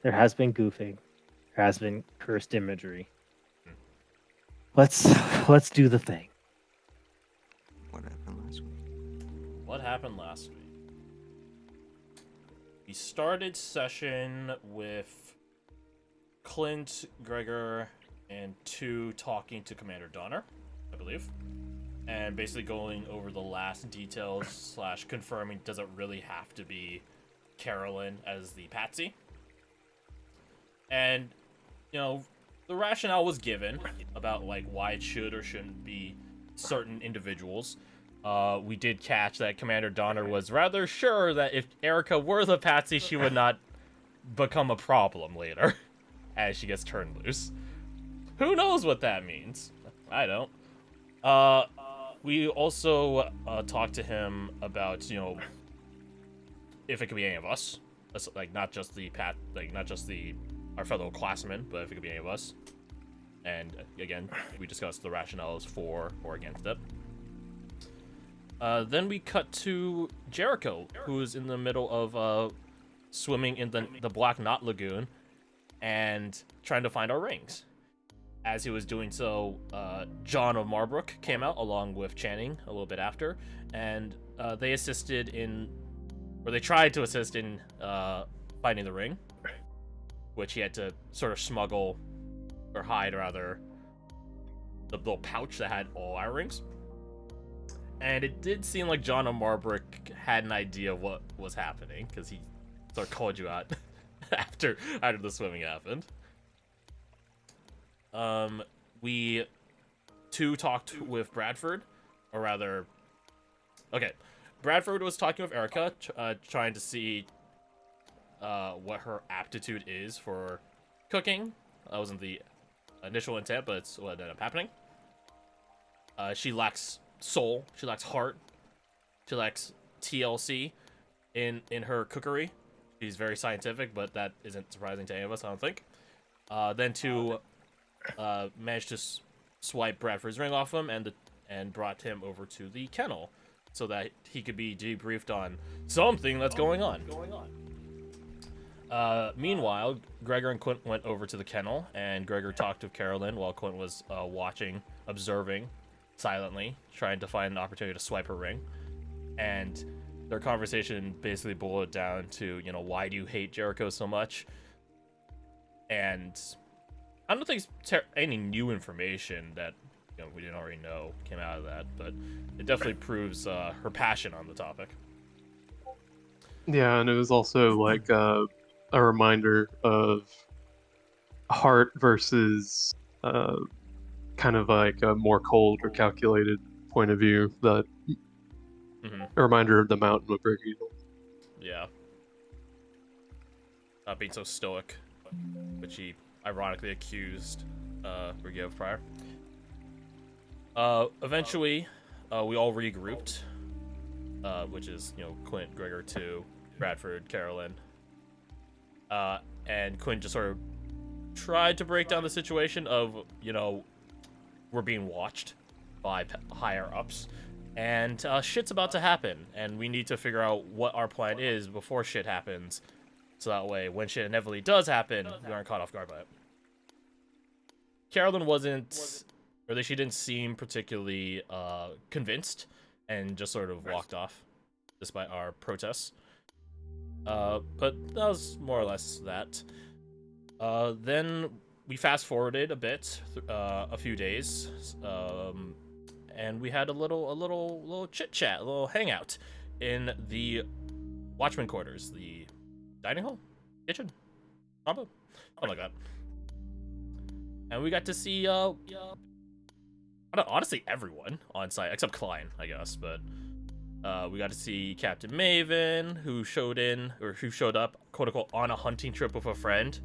There has been goofing. There has been cursed imagery. Let's let's do the thing. What happened last week? What happened last week? We started session with Clint, Gregor, and two talking to Commander Donner, I believe. And basically going over the last details / confirming does it really have to be Carolyn as the patsy. And, the rationale was given about like why it should or shouldn't be certain individuals. We did catch that Commander Donner was rather sure that if Erica were the patsy, she would not become a problem later as she gets turned loose. Who knows what that means? I don't. We also talked to him about, if it could be any of us, like not just our fellow classmen, but if it could be any of us. And again, we discussed the rationales for or against it. Then we cut to Jericho, who is in the middle of swimming in the Black Knot Lagoon and trying to find our rings. As he was doing so, John of Marbrook came out along with Channing a little bit after, and they tried to assist in finding the ring, which he had to sort of smuggle, or hide rather, the little pouch that had all our rings. And it did seem like John of Marbrook had an idea of what was happening, because he sort of called you out after the swimming happened. We too talked with Bradford, or rather, okay, Bradford was talking with Erica, trying to see what her aptitude is for cooking. That wasn't the initial intent, but it's what ended up happening. She lacks soul, she lacks heart, she lacks TLC in her cookery. She's very scientific, but that isn't surprising to any of us, I don't think. Then to managed to swipe Bradford's ring off him and brought him over to the kennel so that he could be debriefed on something that's going on. Meanwhile, Gregor and Quint went over to the kennel, and Gregor talked to Carolyn while Quint was watching, observing silently, trying to find an opportunity to swipe her ring. And their conversation basically boiled down to, why do you hate Jericho so much? And I don't think any new information that we didn't already know came out of that, but it definitely proves her passion on the topic. Yeah, and it was also like a reminder of heart versus kind of like a more cold or calculated point of view. That a reminder of the mountain of Brig Eagle. Yeah. Not being so stoic, which he ironically accused Brigade of prior. Eventually, we all regrouped, which is, Quint, Gregor 2, Bradford, Carolyn. And Quint just sort of tried to break down the situation of, we're being watched by higher-ups. And shit's about to happen, and we need to figure out what our plan is before shit happens. So that way, when shit inevitably does happen, we aren't caught off guard by it. Carolyn wasn't, or at least she didn't seem particularly convinced, and just sort of walked off, despite our protests. But that was more or less that. Then we fast forwarded a bit, a few days, and we had a little chit chat, a little hangout in the Watchman quarters, the dining hall, kitchen, combo, something like that. And we got to see, honestly, everyone on site, except Klein, I guess, but we got to see Captain Maven, who showed up, quote-unquote, on a hunting trip with a friend,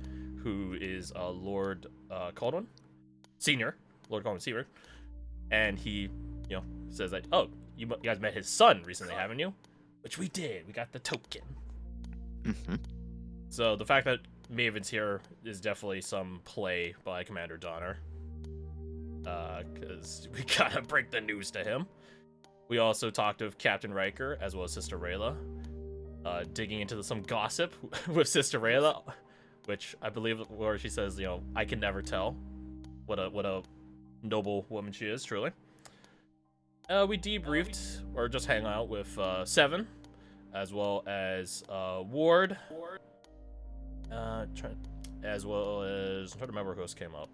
who is Lord Caldwin, Senior, Lord Caldwin Senior, and he, says that, oh, you guys met his son recently, haven't you? Which we did, we got the token. Mm-hmm. So the fact that Maven's here is definitely some play by Commander Donner. Because we gotta break the news to him. We also talked with Captain Ryker, as well as Sister Rayla. Digging into some gossip with Sister Rayla which I believe where she says, you know, I can never tell what a noble woman she is, truly. We debriefed or just hang out with Seven, as well as Ward, as well as I'm trying to remember who else came up.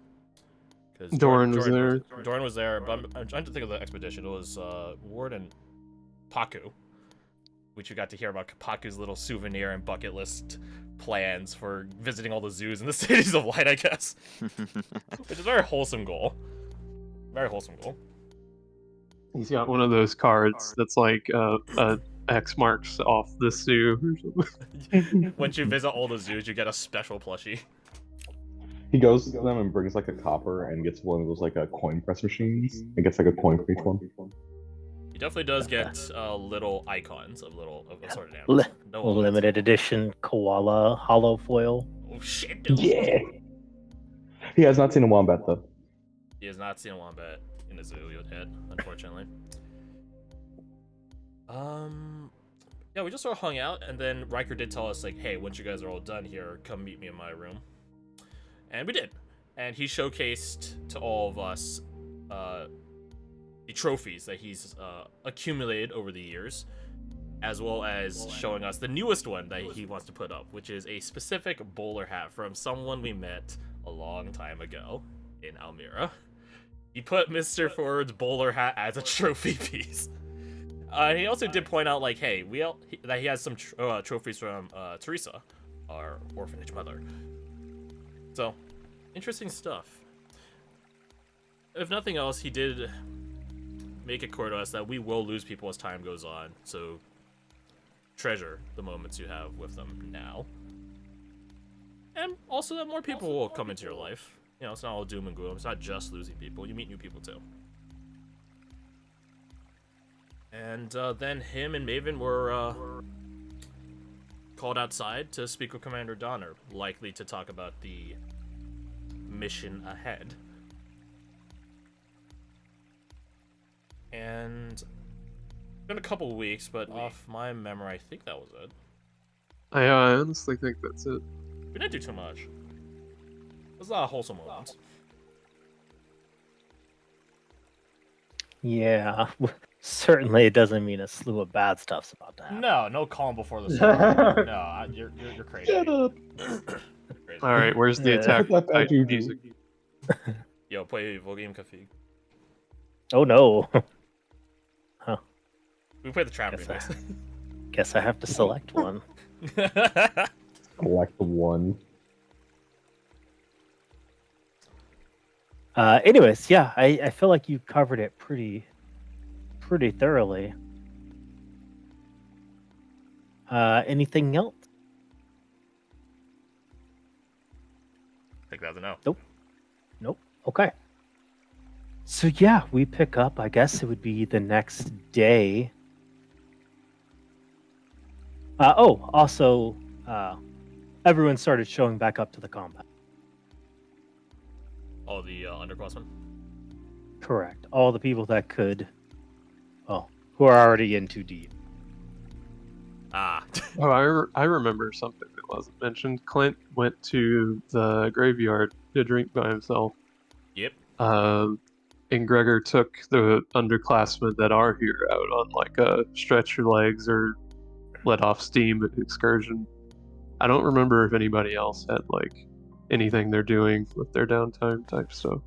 Doran was there. Doran was there, but I'm trying to think of the expedition. It was Ward and Paku, which you got to hear about Paku's little souvenir and bucket list plans for visiting all the zoos in the cities of light, I guess. Which is a very wholesome goal. Very wholesome goal. He's got one of those cards that's like X marks off the zoo or something. Once you visit all the zoos, you get a special plushie. He goes to them and brings like a copper and gets one of those like coin press machines and gets like a coin for each one. He definitely does get little icons of assorted animals. Limited edition koala hollow foil. Oh shit, dude. Yeah. He has not seen a wombat though. He has not seen a wombat in a zoo yet, unfortunately. Yeah, we just sort of hung out, and then Ryker did tell us, like, hey, once you guys are all done here, come meet me in my room. And we did. And he showcased to all of us the trophies that he's accumulated over the years, as well as showing us the newest one that he wants to put up, which is a specific bowler hat from someone we met a long time ago in Almira. He put Mr. Ford's bowler hat as a trophy piece. He also did point out, like, hey, that he has some trophies from Teresa, our orphanage mother. So, interesting stuff. If nothing else, he did make it clear to us that we will lose people as time goes on, so treasure the moments you have with them now. And also that more people will come into your life. You know, it's not all doom and gloom. It's not just losing people. You meet new people too. And then him and Maven were called outside to speak with Commander Donner, likely to talk about the mission ahead. And it's been a couple weeks, but off my memory, I think that was it. I honestly think that's it. We didn't do too much. There's a lot of wholesome moments. Yeah, certainly it doesn't mean a slew of bad stuff's about to happen. No calm before the storm. No, you're crazy. Shut up. Crazy. All right, where's the Yeah. attack Let that Titan do. music? Yo, play Volume Cafe. Oh no. We play the trap Guess remix. Guess I have to select one. Select the one. Anyways, yeah, I feel like you covered it pretty thoroughly. Anything else? I think that's a no. Nope. Okay. So yeah, we pick up. I guess it would be the next day. Also, everyone started showing back up to the combat. Oh, the underclassmen? Correct. All the people that could, who are already in too deep. Ah. Oh, I remember something that wasn't mentioned. Clint went to the graveyard to drink by himself. Yep. And Gregor took the underclassmen that are here out on like a stretch your legs or let off steam excursion. I don't remember if anybody else had like anything they're doing with their downtime type stuff.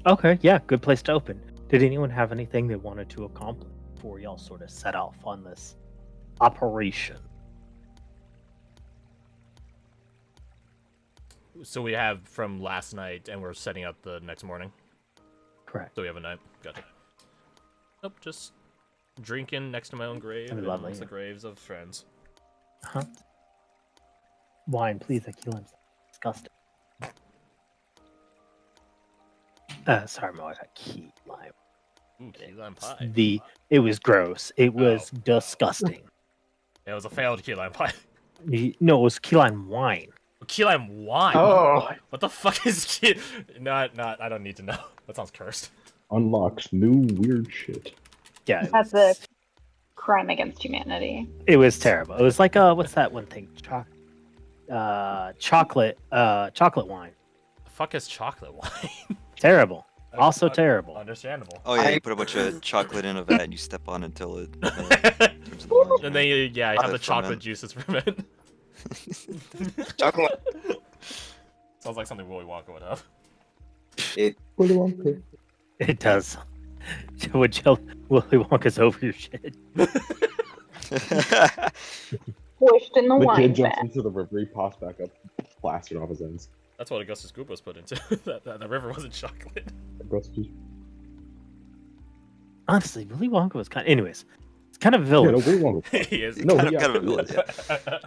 Okay, yeah, good place to open. Did anyone have anything they wanted to accomplish before y'all sort of set off on this operation? So we have from last night, and we're setting up the next morning. Correct. So we have a night. Gotcha. Nope, just drinking next to my own grave That'd and be lovely, amongst yeah. the graves of friends. Huh? Wine, please. Aquila, disgusting. Sorry, my wife had key lime. Ooh, key lime pie. It was gross. It was disgusting. Yeah, it was a failed key lime pie. No, it was key lime wine. Key lime wine? Oh, What the fuck is key? Not. I don't need to know. That sounds cursed. unlocks new weird shit. Yeah, it That's was it. crime against humanity. It was terrible. It was like what's that one thing? Chocolate wine. The fuck is chocolate wine? Terrible. Also terrible. Understandable. Oh yeah, you put a bunch of chocolate in a vat and you step on it until it turns into orange. And then you have the Ferment. chocolate juices ferment. Chocolate. Sounds like something Willy Wonka would have. Willy Wonka. It does. Willy Wonka's over your shit. Pushed in the The wine kid jumps vat. into the river, he pops back up, plastered off his ends. That's what Augustus Goop was put into. that river wasn't chocolate. Honestly, Willy Wonka was kind. Anyways, it's kind of Yeah, villain. no, Willy Wonka. He is. No, kind he of a actually villain, is. yeah.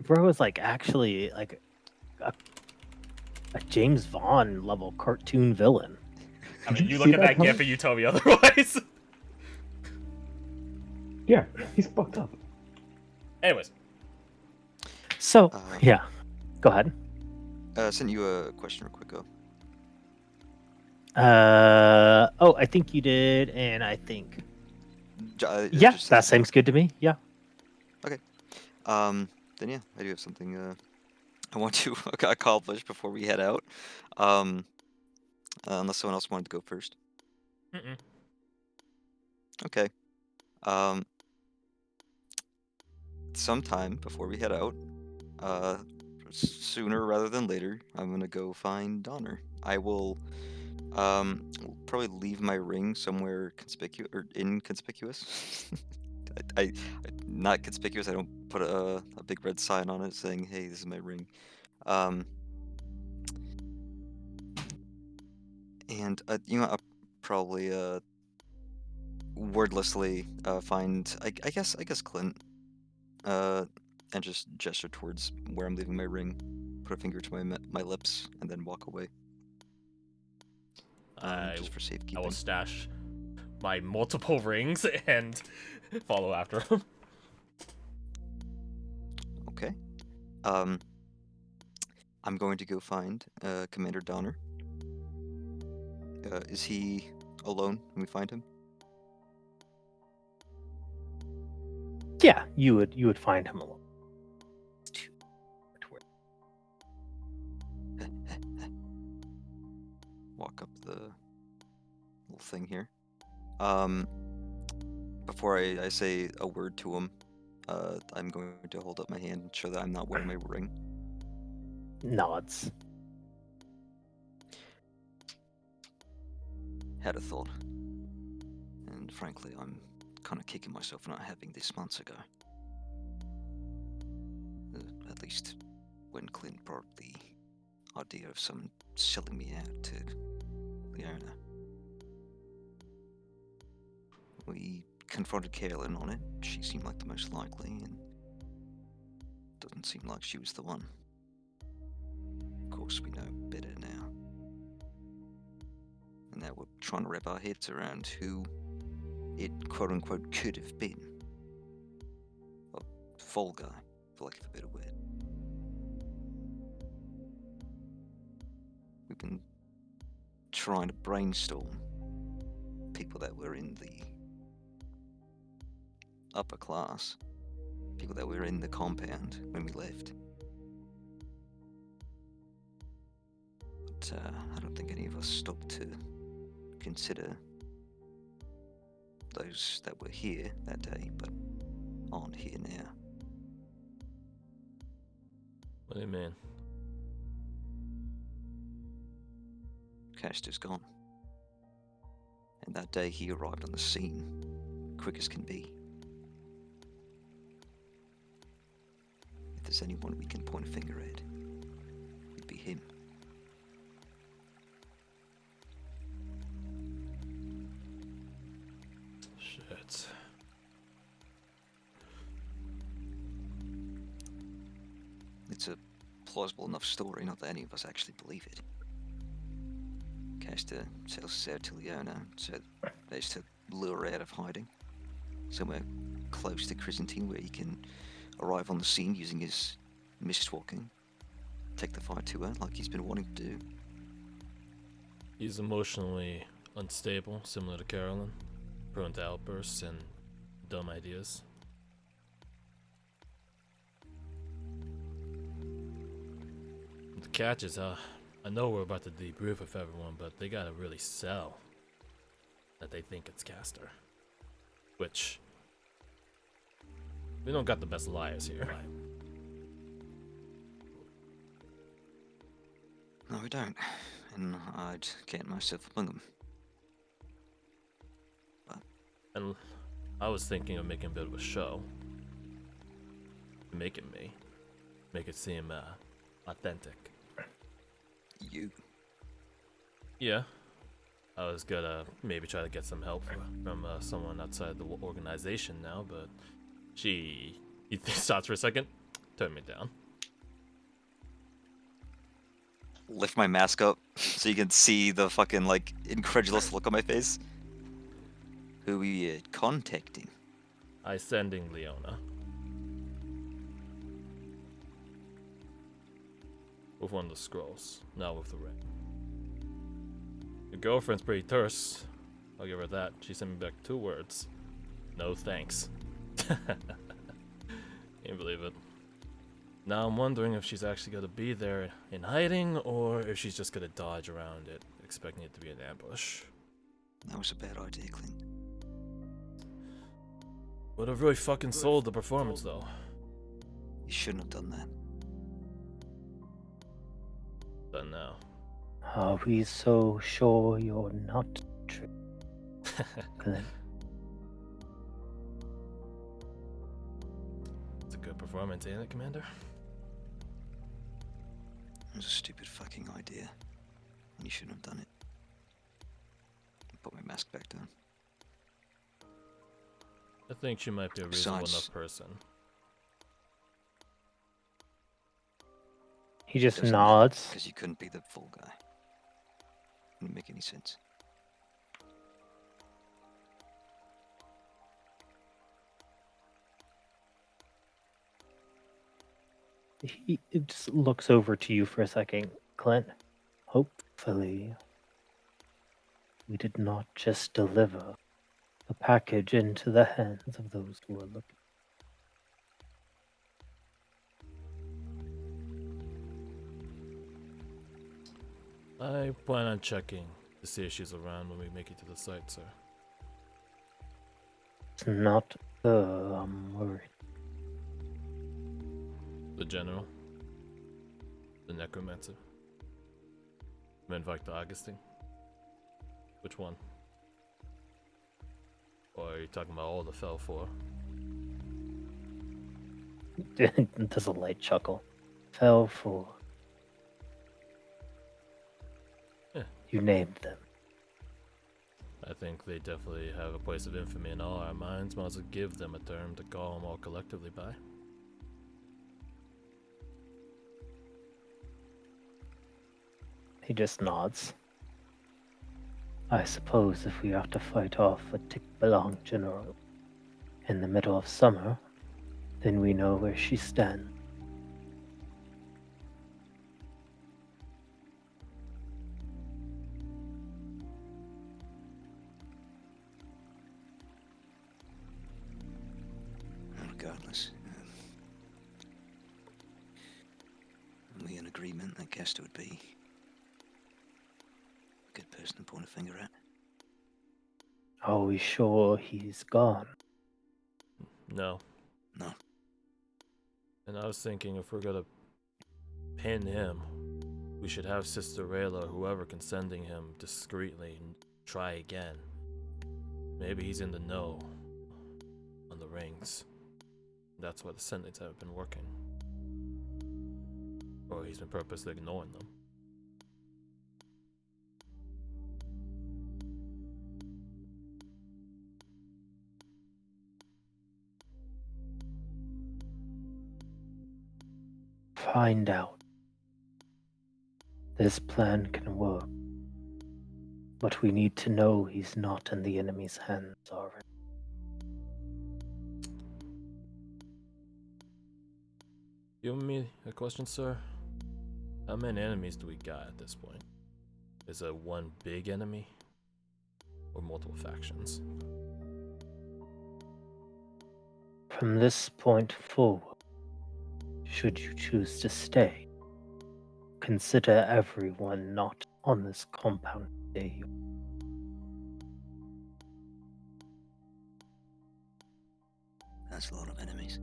Bro is like actually like a James Vaughn level cartoon villain. I mean, Did you you look see at that that coming? gif and you tell me otherwise. Yeah, he's fucked up. Anyways, So yeah, go ahead. I sent you a question real quick ago. Oh, I think you did, and I think Yeah, that seems good to me. Yeah. Then yeah, I do have something I want to accomplish before we head out. Unless someone else wanted to go first. mm-mm. Okay. Sometime before we head out, sooner rather than later, I'm gonna go find Donner. I will probably leave my ring somewhere conspicuous or inconspicuous. I not conspicuous. I don't put a big red sign on it saying, "Hey, this is my ring." And I'll probably wordlessly find I guess Clint and just gesture towards where I'm leaving my ring, put a finger to my lips, and then walk away. Just for I safekeeping. will stash my multiple rings and follow after him. Okay. I'm going to go find Commander Donner. Is he alone when we find him? Yeah, you would find him alone. Walk up the little thing here. Before I say a word to him, I'm going to hold up my hand and show that I'm not wearing my ring. Nods. Had a thought. And frankly, I'm kind of kicking myself for not having this months ago. At least when Clint brought the idea of someone selling me out to the owner. We confronted Carolyn on it. She seemed like the most likely, and doesn't seem like she was the one. Of course, we know better now. And now we're trying to wrap our heads around who it quote-unquote could have been. A fall guy, for lack of a better word. We've been trying to brainstorm people that were in the upper class, people that were in the compound when we left. But I don't think any of us stopped to consider those that were here that day, but aren't here now. What do you mean? Caster's gone. And that day he arrived on the scene, quick as can be. If there's anyone we can point a finger at, it'd be him. Shit. It's a plausible enough story, not that any of us actually believe it. Caster sells us out to Leona, so there's to lure her out of hiding. Somewhere close to Chrysantine where he can arrive on the scene using his mist walking. Take the fight to her like he's been wanting to do. He's emotionally unstable, similar to Carolyn. Prone to outbursts and dumb ideas. The catch is, I know we're about to debrief with everyone, but they gotta really sell that they think it's Caster. Which, we don't got the best liars here. No, we don't. And I'd get myself among them. And I was thinking of making a bit of a show. Make it seem authentic. You? Yeah. I was gonna maybe try to get some help from someone outside the organization now, but he stops for a second, turned me down. Lift my mask up so you can see the fucking, like, incredulous look on my face. Who are you contacting? I sending Leona. With one of the scrolls, not with the ring. Your girlfriend's pretty terse. I'll give her that. She sent me back 2 words. No thanks. Can't believe it. Now I'm wondering if she's actually gonna be there in hiding, or if she's just gonna dodge around it, expecting it to be an ambush. That was a bad idea, Clint. Would have really fucking sold the performance, though. You shouldn't have done that. But now. Are we so sure you're not true, Glenn? It's a good performance, ain't it, Commander? It was a stupid fucking idea. And you shouldn't have done it. Put my mask back down. I think she might be a reasonable Besides- enough person. He just Doesn't nods. Because you couldn't be the full guy. Wouldn't make any sense. He just looks over to you for a second, Clint. Hopefully, we did not just deliver the package into the hands of those who are looking. I plan on checking to see if she's around when we make it to the site, sir. It's not I'm worried. The general. The necromancer. Menvike the Augustine. Which one? Or are you talking about all the Fell Four? Does a light chuckle. Fell for. Yeah. You named them. I think they definitely have a place of infamy in all our minds. Might as well give them a term to call them all collectively by. He just nods. I suppose if we have to fight off a Tick-Belong general in the middle of summer, then we know where she stands. Regardless. Are we in agreement that Kester would be a good person to point a finger at? Are we sure he's gone? No. No. And I was thinking if we're gonna pin him, we should have Sister Rayla or whoever can sending him discreetly and try again. Maybe he's in the know on the rings. That's why the Sentinels have been working. Or he's been purposely ignoring them. Find out. This plan can work. But we need to know he's not in the enemy's hands already. You and me a question, sir? How many enemies do we got at this point? Is it one big enemy? Or multiple factions? From this point forward, should you choose to stay, consider everyone not on this compound stay. That's a lot of enemies.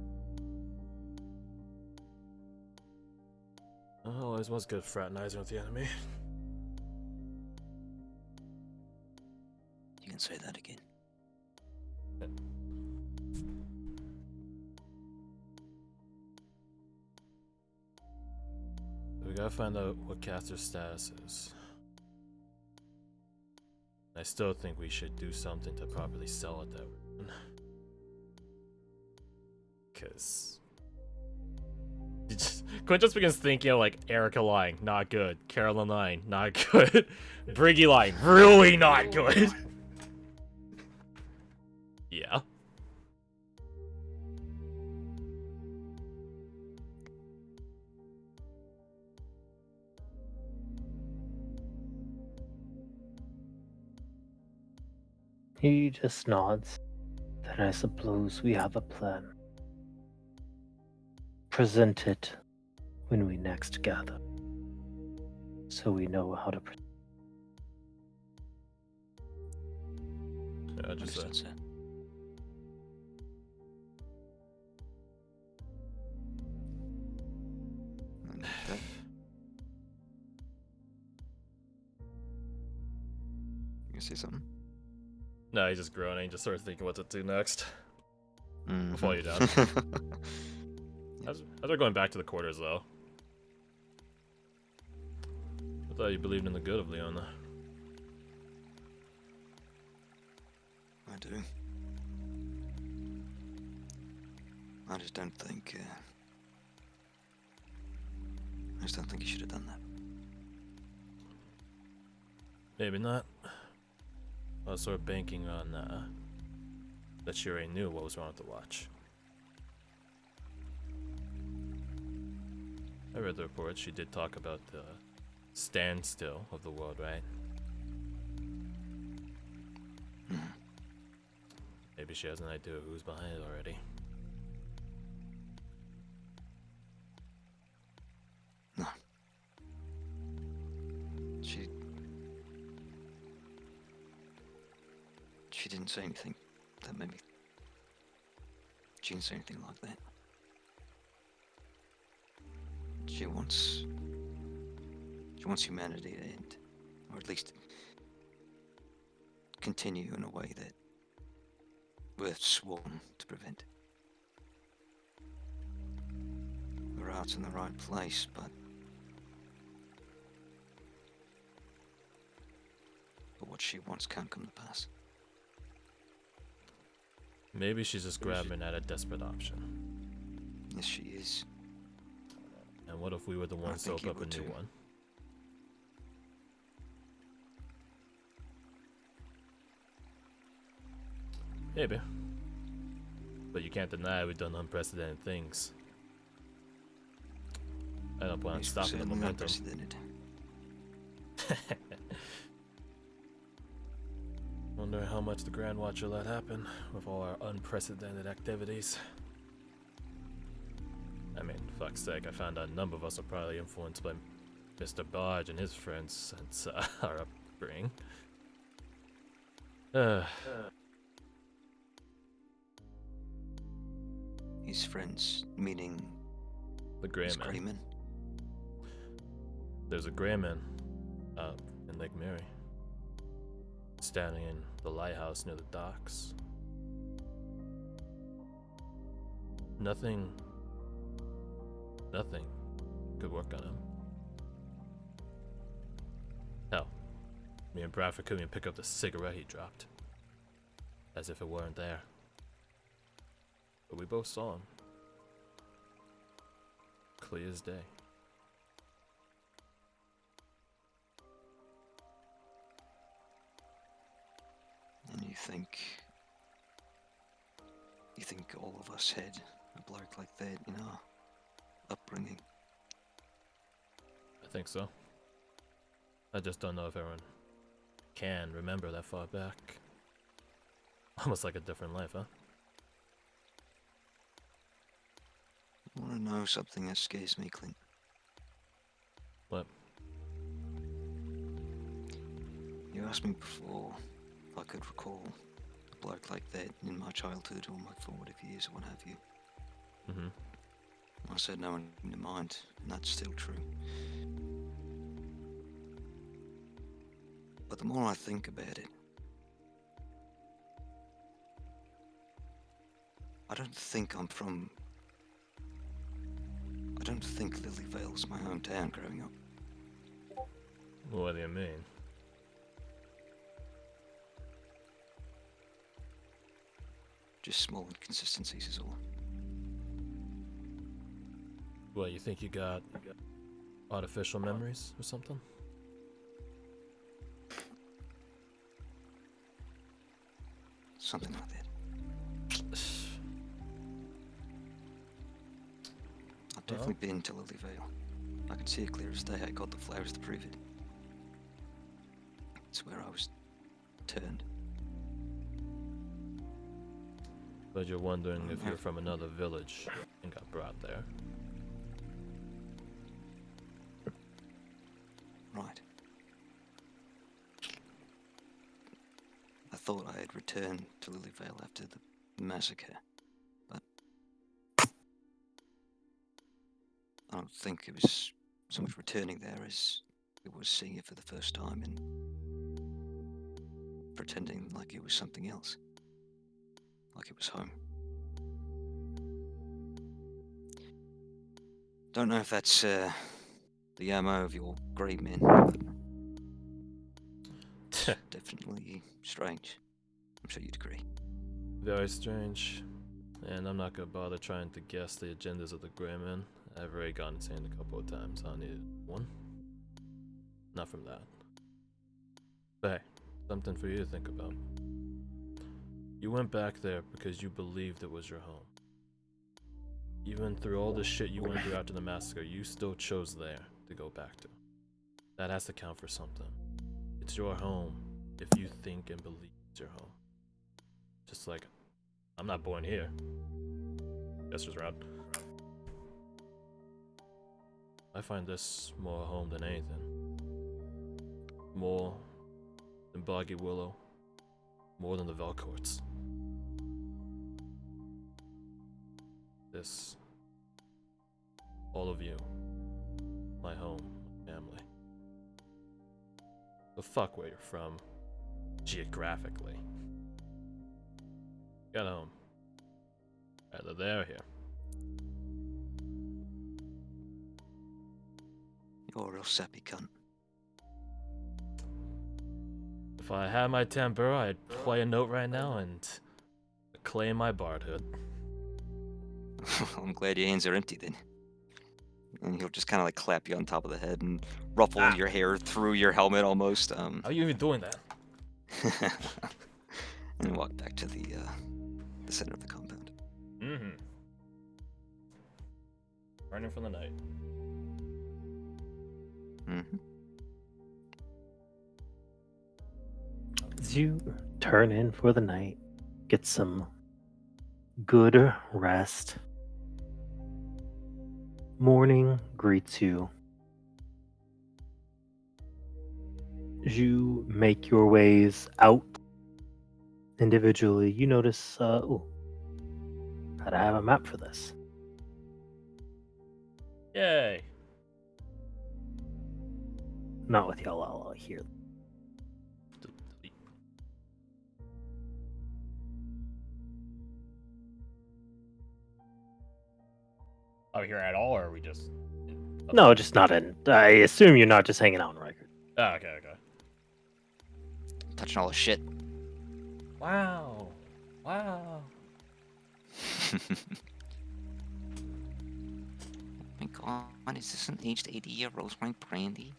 Oh, always was good fraternizing with the enemy. You can say that again. We gotta find out what Caster's status is. I still think we should do something to properly sell it that way. Cause Quinn just begins thinking of like Erica lying, not good. Carolyn lying, not good. Briggy lying, really not good. Yeah. He just nods. Then I suppose we have a plan. Present it when we next gather, so we know how to proceed. Yeah, just Understood, sir. And that- You gonna say something? no, he's just groaning, just sort of thinking what to do next. Mhm. Before you down. As they're going back to the quarters, though. I thought you believed in the good of Leona. I do. I just don't think. I just don't think you should have done that. Maybe not. I was sort of banking on that she already knew what was wrong with the watch. I read the report. She did talk about the standstill of the world, right? Mhm. Maybe she has an idea of who's behind it already. No. She didn't say anything that made me. She didn't say anything like that. She wants humanity to end, or at least continue in a way that we're sworn to prevent. Her heart's in the right place, but what she wants can't come to pass. Maybe she's just grabbing at a desperate option. Yes, she is. And what if we were the ones to think open you up a would new too. one? Maybe. But you can't deny we've done unprecedented things. I don't plan on Yes, stopping the certainly momentum. unprecedented. Wonder how much the Grand Watcher let happen with all our unprecedented activities. I mean, fuck's sake, I found out a number of us are probably influenced by Mr. Barge and his friends since our upbringing. His friends, meaning The Grey his Man. Greyman. There's a Grey Man in Lake Mary, standing in the lighthouse near the docks. Nothing could work on him. Hell, me and Bradford couldn't even pick up the cigarette he dropped, as if it weren't there. But we both saw him, clear as day. And you think all of us had a bloke like that in our upbringing? I think so. I just don't know if everyone can remember that far back. Almost like a different life, huh? Want to know something that scares me, Clint? What? You asked me before if I could recall a bloke like that in my childhood or my formative years or what have you. Mm-hmm. I said no one came to mind, and that's still true. But the more I think about it, I don't think Lilyvale's my hometown growing up. What do you mean? Just small inconsistencies is all. What, you think you got artificial memories or something? Something like that. I've definitely been to Lilyvale. I can see it clear as day. I got the flowers to prove it. It's where I was turned. But you're wondering if you're from another village and got brought there. Right. I thought I had returned to Lilyvale after the massacre, but I don't think it was so much returning there as it was seeing it for the first time and pretending like it was something else, like it was home. Don't know if that's the MO of your great men, but it's definitely strange. I'm sure you'd agree. Very strange. And I'm not gonna bother trying to guess the agendas of the Grey Men. I've already gotten insane a couple of times. I need one. Not from that. But hey, something for you to think about. You went back there because you believed it was your home. Even through all the shit you went through after the massacre, you still chose there to go back to. That has to count for something. It's your home if you think and believe it's your home. Just like, I'm not born here. Jester's around. I find this more home than anything. More than Boggy Willow. More than the Velcourts. This. All of you. My home. My family. The fuck where you're from. Geographically. Get home. Either there or here. You're a real sappy cunt. If I had my temper, I'd play a note right now and claim my bardhood. I'm glad your hands are empty then. And he'll just kind of like clap you on top of the head and ruffle your hair through your helmet almost. How are you even doing that? And walk back to the center of the compound. Mm-hmm. Running for the night. Mm-hmm. As you turn in for the night, get some good rest. Morning greets you. As you make your ways out individually, you notice, gotta have a map for this. Yay! Not with y'all all here. Are we here at all, or are we just... No, just not in. I assume you're not just hanging out in Ryker. Oh, okay. Touching all the shit. Wow. My God, is this an aged 80-year rosemary brandy?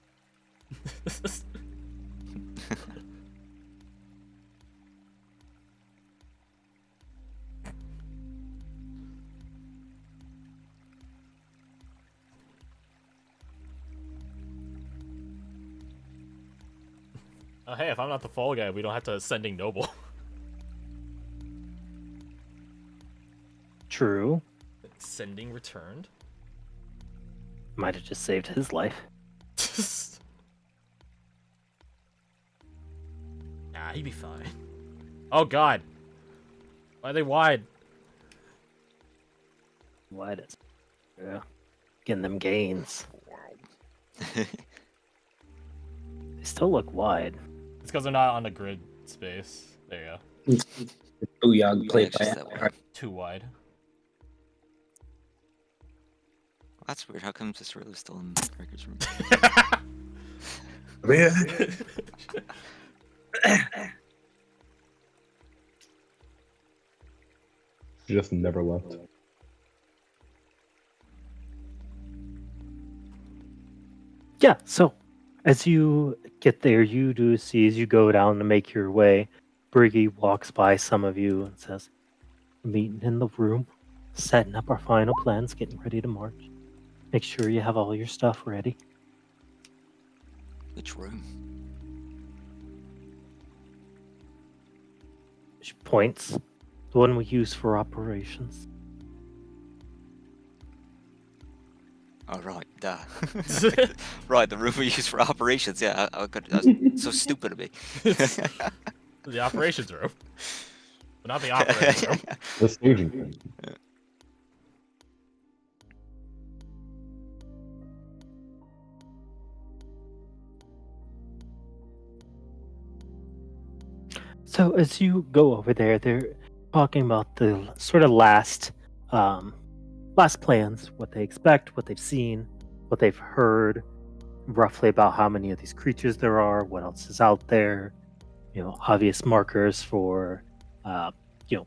Oh, hey, if I'm not the fall guy, we don't have to sending noble. True. sending returned? Might have just saved his life. Nah, he'd be fine. Oh god. Why are they wide? Wide as. Yeah. Getting them gains. They still look wide. It's because they're not on the grid space. There you go. Booyah played Yeah, by it's just that way. Too wide. That's weird. How come Dissidents still in Ryker's room? She just never left. Yeah, so as you get there, you do see as you go down to make your way, Briggy walks by some of you and says, meeting in the room, setting up our final plans, getting ready to march. Make sure you have all your stuff ready. Which room? She points, the one we use for operations. Oh, right, duh. Right, the room we use for operations. Yeah, that's so stupid of me. The operations room. But not the operating room. The staging room. So as you go over there, they're talking about the sort of last plans, what they expect, what they've seen, what they've heard, roughly about how many of these creatures there are, what else is out there, obvious markers for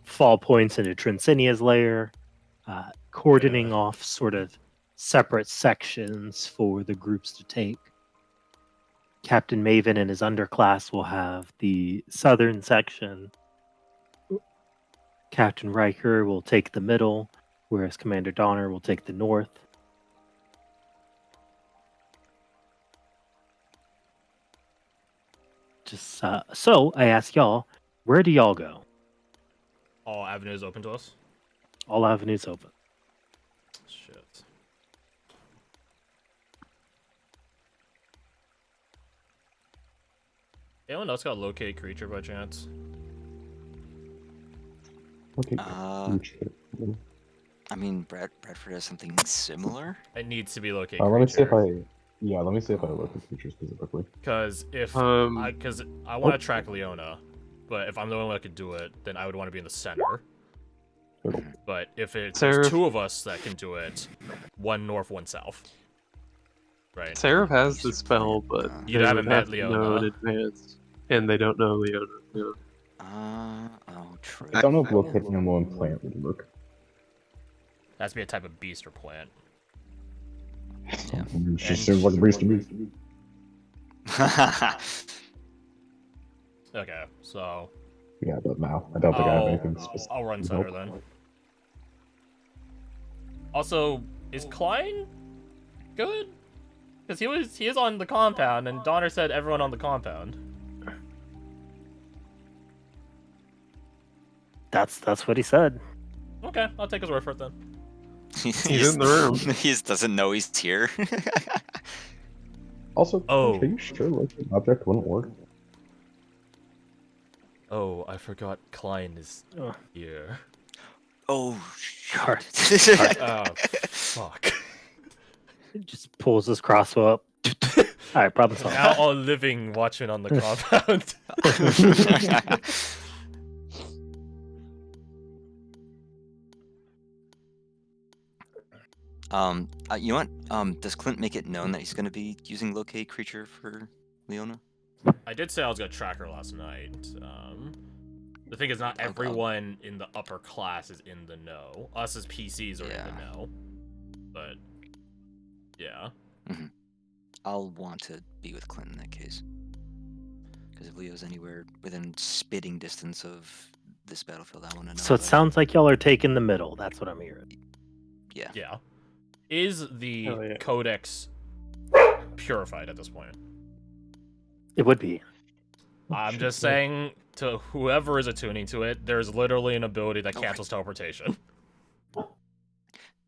fall points into Trinsinia's lair, cordoning off sort of separate sections for the groups to take. Captain Maven and his underclass will have the southern section. Captain Ryker will take the middle, whereas Commander Donner will take the north. Just so I ask y'all, where do y'all go? All avenues open to us? All avenues open. Shit. Anyone else got locate creature by chance? Okay. I mean, Bradford has something similar. It needs to be locate Let me see if creature. let me see if I look at features specifically. Because if because I want to track Leona, but if I'm the only one that could do it, then I would want to be in the center. Cool. But if it's Seraph. two of us that can do it, one north, one south. Right. Seraph has the spell, but You they haven't would met have to know in Leona. advance, and they don't know Leona. Yeah. Oh, true. I don't know if locating them on plant would work. Has to be a type of beast or plant. Yeah. She seems like a beast to me. Okay, so Yeah, but no, I don't think I have anything specific. I'll run to center help. then. Also, is Klein good? Because he is on the compound, and Donner said everyone on the compound. That's what he said. Okay, I'll take his word for it then. He's in the room. He just doesn't know he's here. Also, Oh. are you sure locating object wouldn't work? Oh, I forgot Klein is Oh. here. Oh, Garth. Oh, fuck. He just pulls his crossbow up. Alright, problem solved. Now all living watching on the compound. You know what? Does Clint make it known that he's going to be using locate creature for Leona? I did say I was gonna track her last night. The thing is, not everyone in the upper class is in the know. Us as PCs are in the know. But, yeah. I'll want to be with Clint in that case. Because if Leo's anywhere within spitting distance of this battlefield, I want to know. So it sounds like y'all are taking the middle. That's what I'm hearing. Yeah. Yeah. Is the Hell yeah. codex purified at this point? It would be. I'm just saying to whoever is attuning to it, there's literally an ability that Oh, cancels teleportation.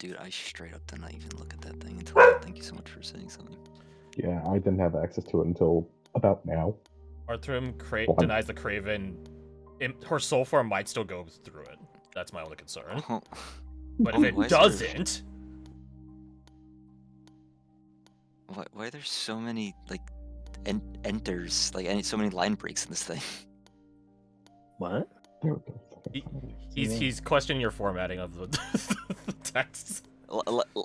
Dude, I straight up did not even look at that thing until thank you so much for saying something. Yeah, I didn't have access to it until about now. Arthrim What? denies the Craven. Her soul form might still go through it. That's my only concern. Oh, But if why it is there- doesn't, why are there so many like enters, like so many line breaks in this thing? What? There we go. he's questioning your formatting of the, the texts.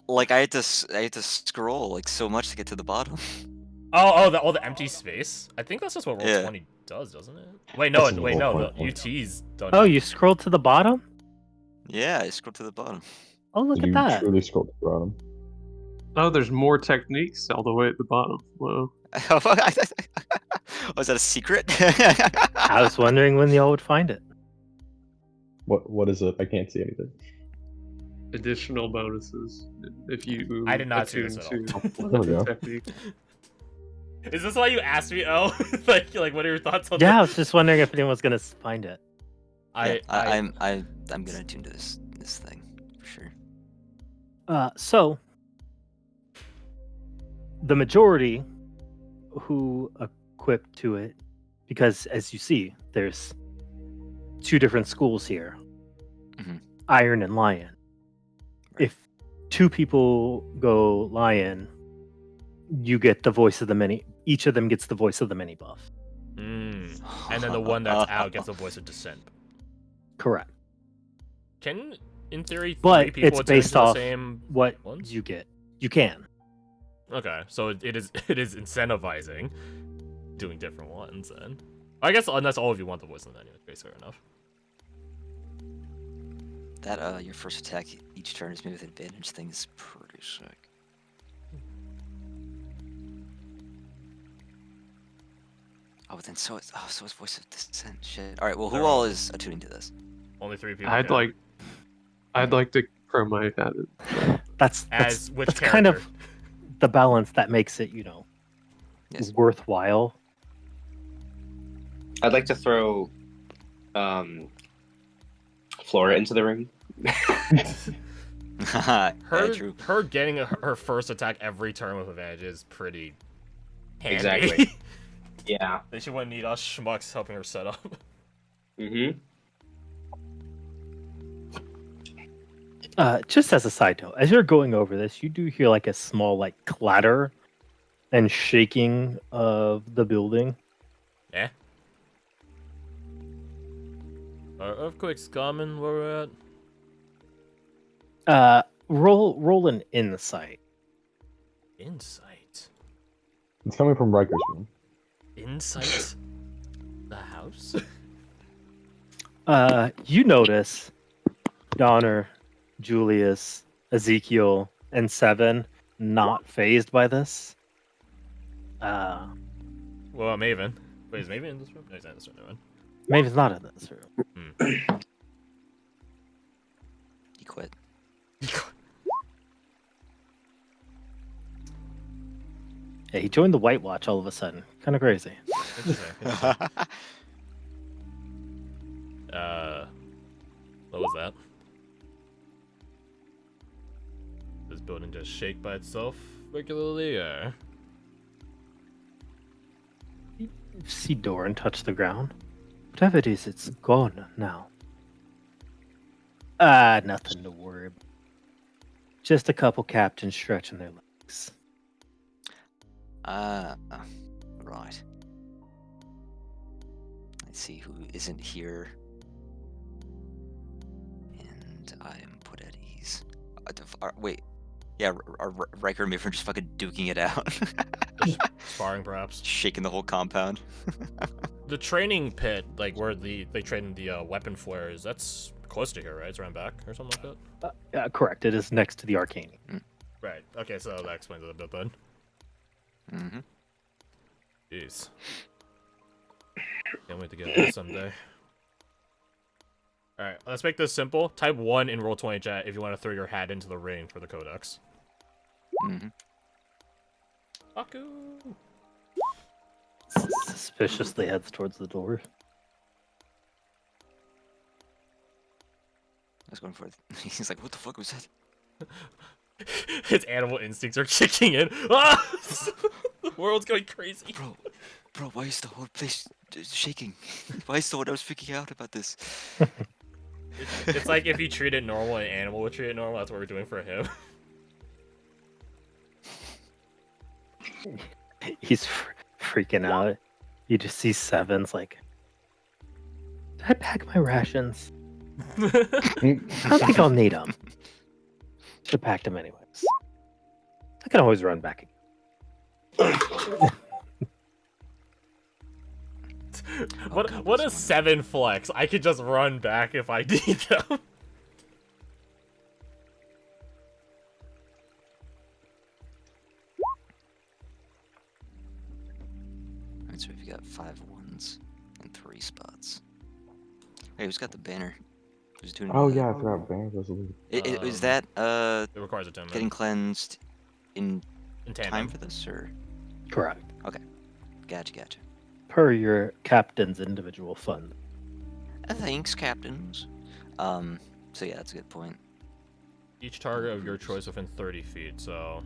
Like I had to scroll like so much to get to the bottom. Oh, the empty space. I think that's just what Yeah. Roll20 does, doesn't it? Wait, no, This is no. Roll20. The UT's done. Oh, you scrolled to the bottom? Yeah, I scrolled to the bottom. Oh, look Did at you that. truly scroll to the bottom? Oh, there's more techniques all the way at the bottom. Whoa. Was that a secret? I was wondering when y'all would find it. What is it? I can't see anything. Additional bonuses if you I did not see attune this at to all. Oh, there we go. technique. Is this why you asked me? Oh, like what are your thoughts on Yeah, I that? was just wondering if anyone was gonna find it. I'm gonna tune to this thing for sure. So the majority who equip to it, because as you see, there's two different schools here, Mhm. Iron and Lion. If two people go Lion, you get the voice of the many. Each of them gets the voice of the many buff. And then the one that's out gets the voice of dissent. Correct. Can, in theory, But three people it's attune based to the off same what ones? you get. You can. Okay, so it is incentivizing doing different ones then. I guess unless all of you want the voice of the anyway, okay, fair enough. That your first attack each turn is made with advantage thing is pretty sick. Oh, but then so it's voice of dissent. Shit. All right. Well, who They're all all- is attuning to this? Only 3 people. I'd can. like to throw my hat in. That's As which that's character? kind of the balance that makes it, Yes. worthwhile. I'd like to throw Flora into the ring. Yeah, true. Her getting her first attack every turn with advantage is pretty handy. Exactly. Yeah. Then she wouldn't need us schmucks helping her set up. Mm-hmm. Just as a side note, as you're going over this, you do hear like a small clatter and shaking of the building. Yeah. Are earthquakes common where we're at? Roll an insight. Insight. It's coming from Ryker's room. Insight. The house. You notice Donner, Julius, Ezekiel, and Seven not phased by this. Well, Maven. Wait, is Maven in this room? No, he's not in this room. Never mind. Maven's not in this room. He quit. Yeah, he joined the White Watch all of a sudden. Kind of crazy. Interesting. What was that? This building just shake by itself regularly, or? You see Doran touch the ground. Whatever it is, it's gone now. Nothing to worry about. Just a couple captains stretching their legs. Right. Let's see who isn't here. And I am put at ease. Wait. Yeah, Ryker and Maven are just fucking duking it out. Just sparring, perhaps. Shaking the whole compound. The training pit, like where they train the weapon flares, that's close to here, right? It's around back or something like that. Correct. It is next to the arcane. Right. Okay, so that explains it a bit then. Mm-hmm. Jeez. Can't wait to get there someday. Alright, let's make this simple. Type 1 in Roll20 chat if you want to throw your hat into the ring for the codex. Mm-hmm. Aku! Suspiciously heads towards the door. I was going for it. He's like, what the fuck was that? His animal instincts are kicking in. Ah! The world's going crazy. Bro, why is the whole place shaking? Why is someone else freaking out about this? It's like if you treat it normal, an animal would treat it normal. That's what we're doing for him. He's freaking out. You just see Seven's like, did I pack my rations? I don't think I'll need them. Should have packed them anyways. I can always run back again. What a 7 flex? I could just run back if I need them. Alright, so we've got 5 ones and 3 spots. Hey, who's got the banner? Who's doing? Oh yeah, I forgot banner resolution. Is that It requires a 10 getting cleansed in tandem. time for this, or? Correct. Gotcha. Per your captain's individual fund. Thanks, captains. So yeah, that's a good point. Each target of your choice within 30 feet, so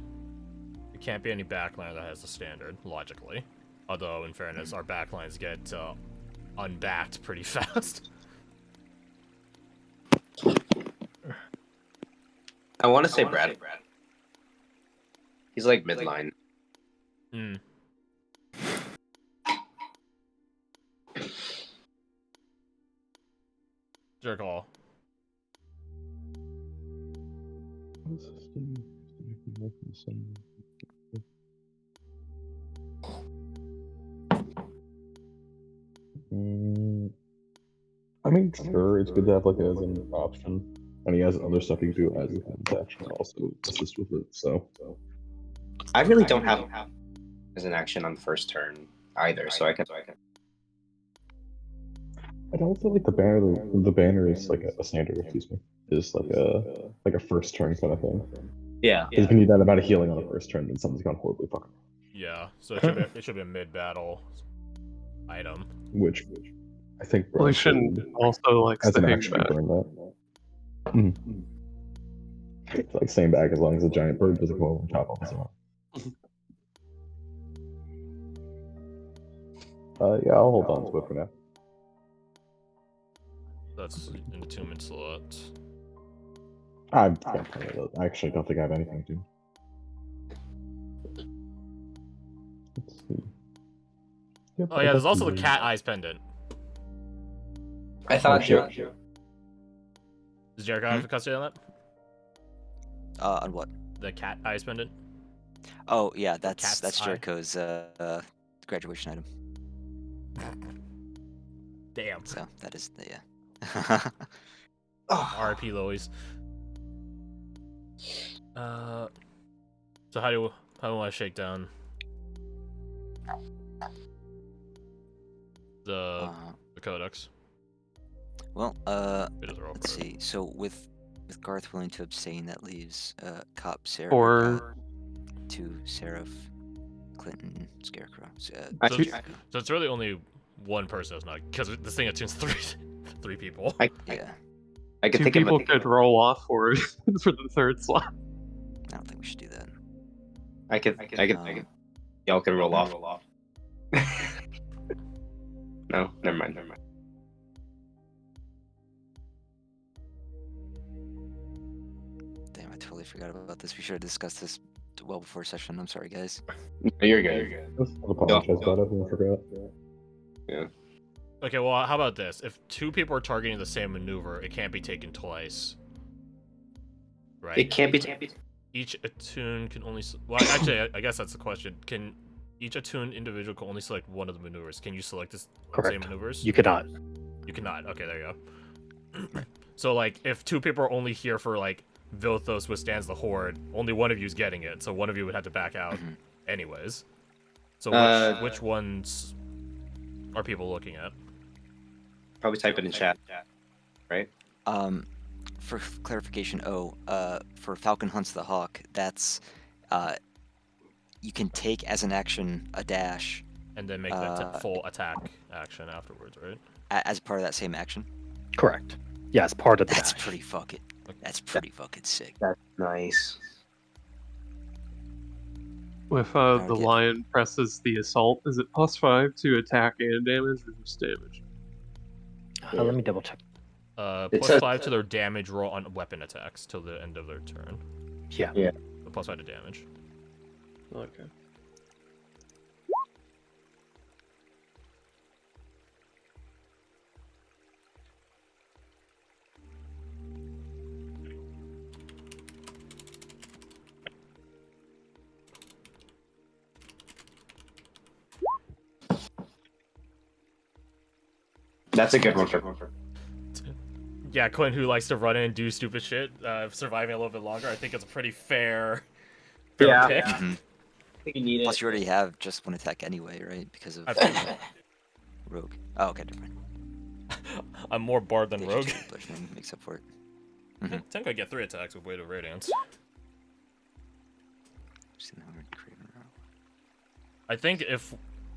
it can't be any backline that has the standard, logically. Although, in fairness, our backlines get unbacked pretty fast. I want to say Brad. He's like midline. Hmm. Your call. I mean, sure, it's good to have like it as an option, and he has other stuff he can do as his action also assist with it. So I really don't have as an action on first turn either, so I can. I don't feel like the banner is like a standard. Excuse me, is like a first turn kind of thing. Yeah. Because if you need that amount of healing on the first turn, then something's gone horribly fucking. Yeah, so it should be a mid-battle item. Which I think. Well, he shouldn't also like as the an big action bad. burn that. It's like same bag as long as the giant bird doesn't go over top of us. Yeah, I'll hold on to it for now. That's an attunement slot. I actually don't think I have anything to. Let's see. Yep, Oh I yeah, got there's also the two. cat eyes pendant. I thought shit. Does Jericho have custody on that? On what? The cat eyes pendant? Oh yeah, Cat's that's eye. Jericho's graduation item. Damn. So that is the yeah. RP Lois. So how do I shake down the codex? Well, It is real let's quick. see. So with Garth willing to abstain, that leaves Cop, Sarah, Or 2, Seraph, Clinton, Scarecrow. So it's really only one person that's not, because this thing attunes three people. Yeah, I could 2 think people of a, could roll off for for the 3rd slot. I don't think we should do that. I could. Y'all can roll off. No, never mind. Damn, I totally forgot about this. We should have discussed this well before session. I'm sorry, guys. You're good. I'll apologize about it. I forgot. Okay, well, how about this? If 2 people are targeting the same maneuver, it can't be taken twice. Right? It can't be. Each attune can only... Well, actually, I guess that's the question. Can each attuned individual can only select one of the maneuvers? Can you select this Correct. same maneuvers? You cannot. You cannot. Okay, there you go. So, like, if 2 people are only here for, like, Vilthos withstands the Horde, only one of you is getting it, so one of you would have to back out anyways. So which ones are people looking at? Probably type it in chat. Right? For clarification, for Falcon Hunts the Hawk, that's you can take as an action a dash And then make that full attack action afterwards, right? as part of that same action. Correct. Yes, part of That's that. pretty fucking. That's pretty fucking sick. That's nice. If would the get- lion presses the assault, is it +5 to attack and damage, or just damage? Let me double check. It Plus says- 5 to their damage roll on weapon attacks till the end of their turn. Yeah. Yeah. So +5 to damage. Okay. That's a good one for. Yeah, Clint, who likes to run in and do stupid shit, surviving a little bit longer, I think it's a pretty fair Yeah. pick. Mhm. I think you need Plus, you already have just one attack anyway, right? Because of I've- Rogue. Oh, okay, different. I'm more bard than rogue. Bludgeoning makes up for it. Tenko could get 3 attacks with Weight of Radiance. I think if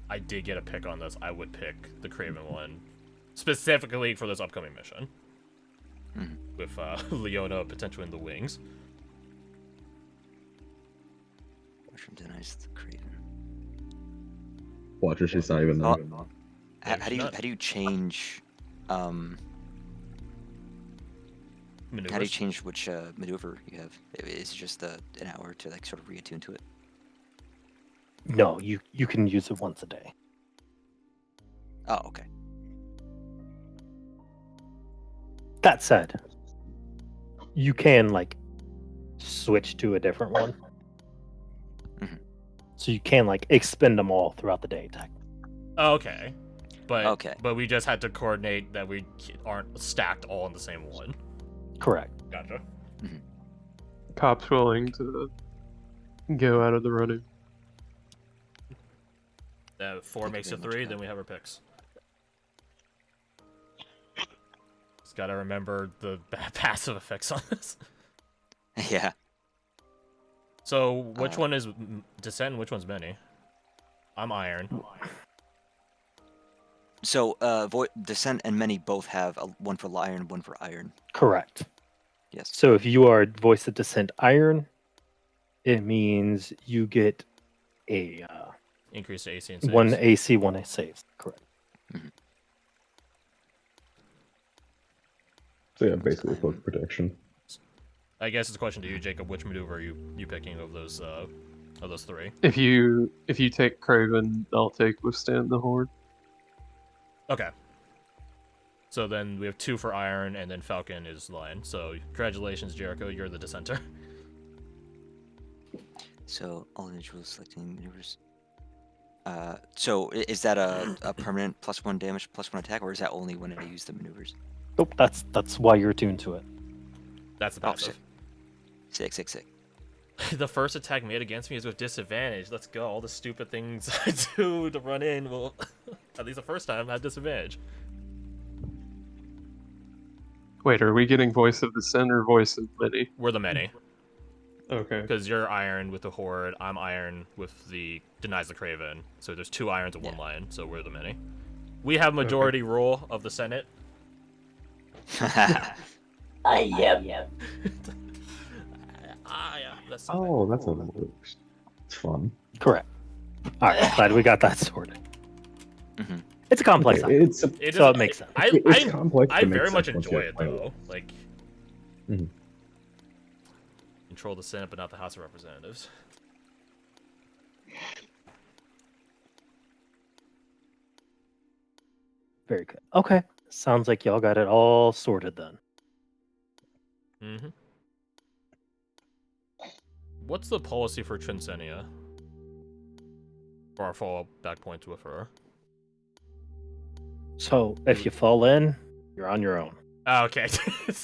I did get a pick on this, I would pick the Craven one, specifically for this upcoming mission. Mhm. With Leona potentially in the wings. Mushroom denies the Craven. Watch her, she's not even there. How do you change how do you Maneuvers. change which maneuver you have? Is it just an hour to like sort of reattune to it? No, you can use it once a day. Oh, okay. That said, you can like switch to a different one. Mhm. So you can like expend them all throughout the day. Okay. But Okay. but we just had to coordinate that we aren't stacked all in the same one. Correct. Gotcha. Cop's willing to go out of the running. 4 Thank you makes very it much, 3, Cop. then we have our picks. Just gotta remember the passive effects on this. Yeah. So, which Uh, one is Descent and which one's Many? I'm Iron. So, Descent and Many both have one for Iron, one for Iron. Correct. Yes. So if you are Voice of Descent Iron, it means you get a Increase to AC and saves. one AC, one saves. Correct. So yeah, basically poke protection. I guess it's a question to you, Jacob. Which maneuver are you picking of those 3? If you take Craven, I'll take Withstand the Horde. Okay. So then we have 2 for Iron, and then Falcon is Lion. So congratulations, Jericho. You're the Dissenter. So all individuals selecting maneuvers. So is that a permanent +1 damage, +1 attack, or is that only when I use the maneuvers? Nope. That's why you're attuned to it. That's the Oh, passive. Sick. The first attack made against me is with disadvantage. Let's go. All the stupid things I do to run in will, at least the first time, have disadvantage. Wait, are we getting Voice of Descent or Voice of Many? We're the Many. Okay. Because you're Iron with the Horde, I'm Iron with the Denies the Craven. So there's 2 Irons and 1 Yeah. Lion, so we're the Many. We have majority rule of the Senate. I am. Yeah, that's the Oh, that's how that works. It's fun. Correct. All right. Glad we got that sorted. Mhm. It's a complex. Okay, item, it's so It it makes sense. it's complex. I but makes very much sense once enjoy you it play though. Like, Mhm. control the Senate, but not the House of Representatives. Very good. Okay. Sounds like y'all got it all sorted then. Mm-hmm. What's the policy for Trinsenia? For our follow-up back points with her. So if you fall in, you're on your own. Oh, okay,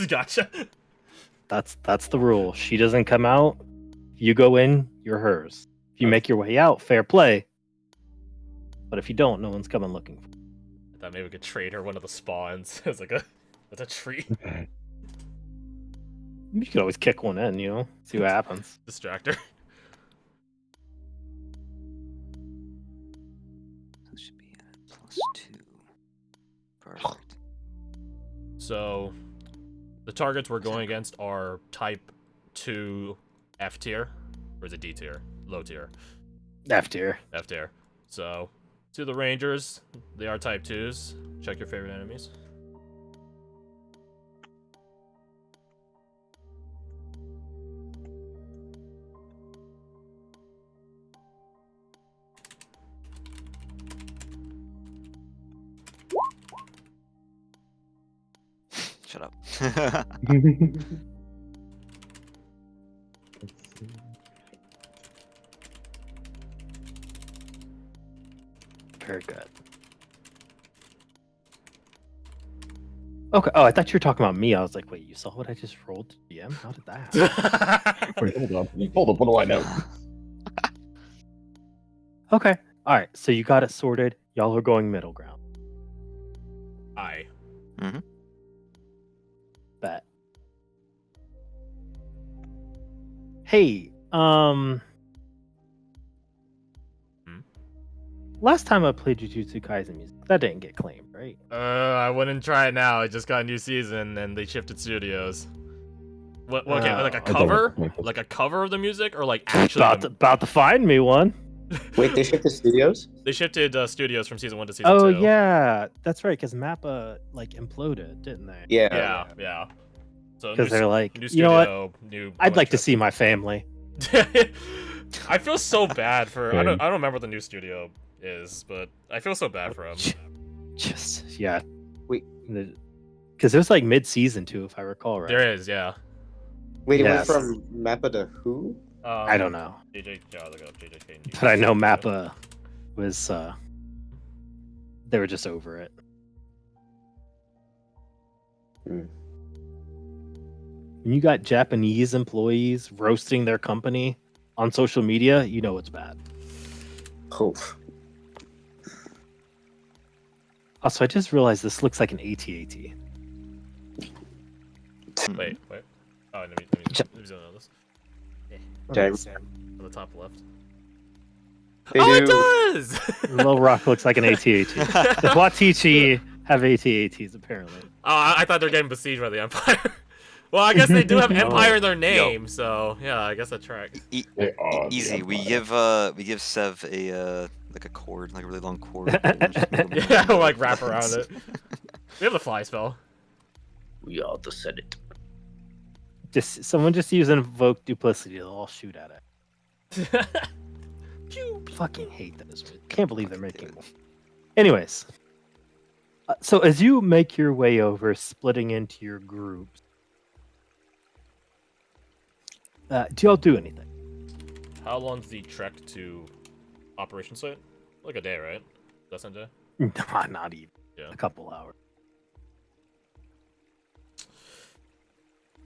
gotcha. That's the rule. She doesn't come out. You go in, you're hers. If you make your way out, fair play. But if you don't, no one's coming looking for you. I thought maybe we could trade her one of the spawns as like a treat. You could always kick one in, see what happens. Distract her. That should be +2. Perfect. So, The targets we're going against are type 2 F tier, or is it D tier? Low tier. F tier. F tier. So, to the Rangers, they are type 2s. Check your favorite enemies. Shut up. Very good. Okay. Oh, I thought you were talking about me. I was like, wait, you saw what I just rolled to DM? How did that happen? Wait, hold on. Hold up. What do I know? Okay. All right. So you got it sorted. Y'all are going middle ground. Aye. Bet. Hey, last time I played Jujutsu Kaisen music, that didn't get claimed, right? I wouldn't try it now. It just got a new season and they shifted studios. What? Okay, like a Oh. cover, like a cover of the music, or like actually. About to find me one. Wait, they shifted studios? They shifted studios from season 1 to season 2. Oh yeah, that's right. Because Mappa like imploded, didn't they? Yeah. So Because they're like, new you know what? studio, new. I'd like to see my family. I feel so bad for. I Same. don't remember what the new studio is, but I feel so bad for him. Just yeah. Wait. Because it was like mid-season too, if I recall right. There is, yeah. Wait, it Yes. went from Mappa to who? I don't know, JJ, yeah, look up JJK. but I know Mappa was. They were just over it. Hmm. When you got Japanese employees roasting their company on social media, you know it's bad. Oh. Also, I just realized this looks like an AT-AT. Wait. Oh, let me zoom in on this. Okay. On the top left. They Oh, do- it does! Little Rock looks like an AT-AT. The Watichi have AT-ATs, apparently. Oh, I thought they were getting besieged by the Empire. Well, I guess they do have Empire in their Yo. name, so yeah, I guess that tracks. They are the Easy. We Empire. give Sev a like a cord, like a really long cord. that we'll just make him Yeah, run like with. wrap around it. We have the fly spell. We are the Senate. Someone just use invoke duplicity. They'll all shoot at it. Pew. Fucking hate this. Can't believe they're making more. Anyways, so as you make your way over, splitting into your groups, do y'all do anything? How long's the trek to operation site? Like a day, right? That's a day. Not even. Yeah. A couple hours.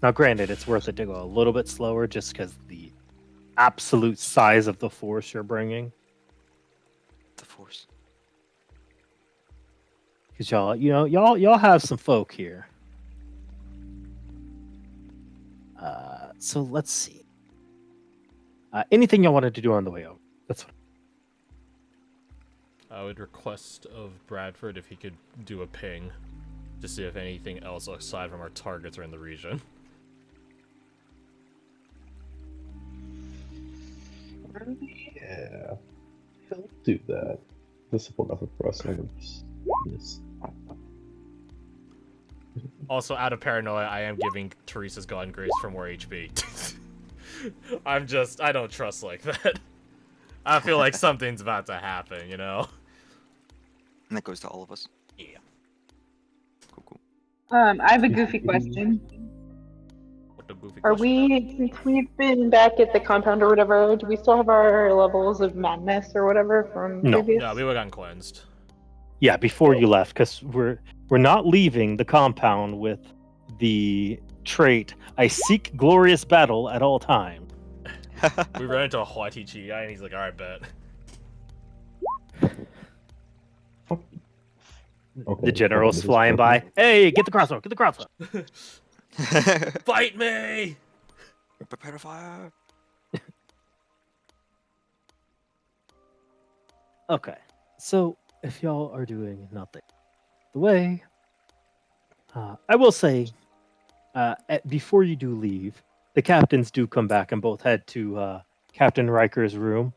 Now, granted, it's worth it to go a little bit slower just because the absolute size of the force you're bringing. The Force. Because y'all have some folk here. So let's see. Anything y'all wanted to do on the way over? That's what. I would request of Bradford if he could do a ping to see if anything else aside from our targets are in the region. Yeah. He'll do that. Discipline effort for us. Yes. Also, out of paranoia, I am giving Teresa's God and Grace for more HP. I don't trust like that. I feel like something's about to happen, you know? And that goes to all of us. Yeah. Cool. I have a goofy question. What the goofy Are question? since we've been back at the compound or whatever, do we still have our levels of madness or whatever from No. previous? No, we were gotten cleansed. Yeah, before you left, because we're not leaving the compound with the trait "I seek glorious battle at all times." We ran into a Watichi guy and he's like, alright, bet. Okay, The general's this is flying by. perfect. Hey, get the crossbow! Get the crossbow! Fight me! Prepare to fire. Okay, so if y'all are doing nothing the way, I will say Before you do leave, the captains do come back and both head to Captain Riker's room.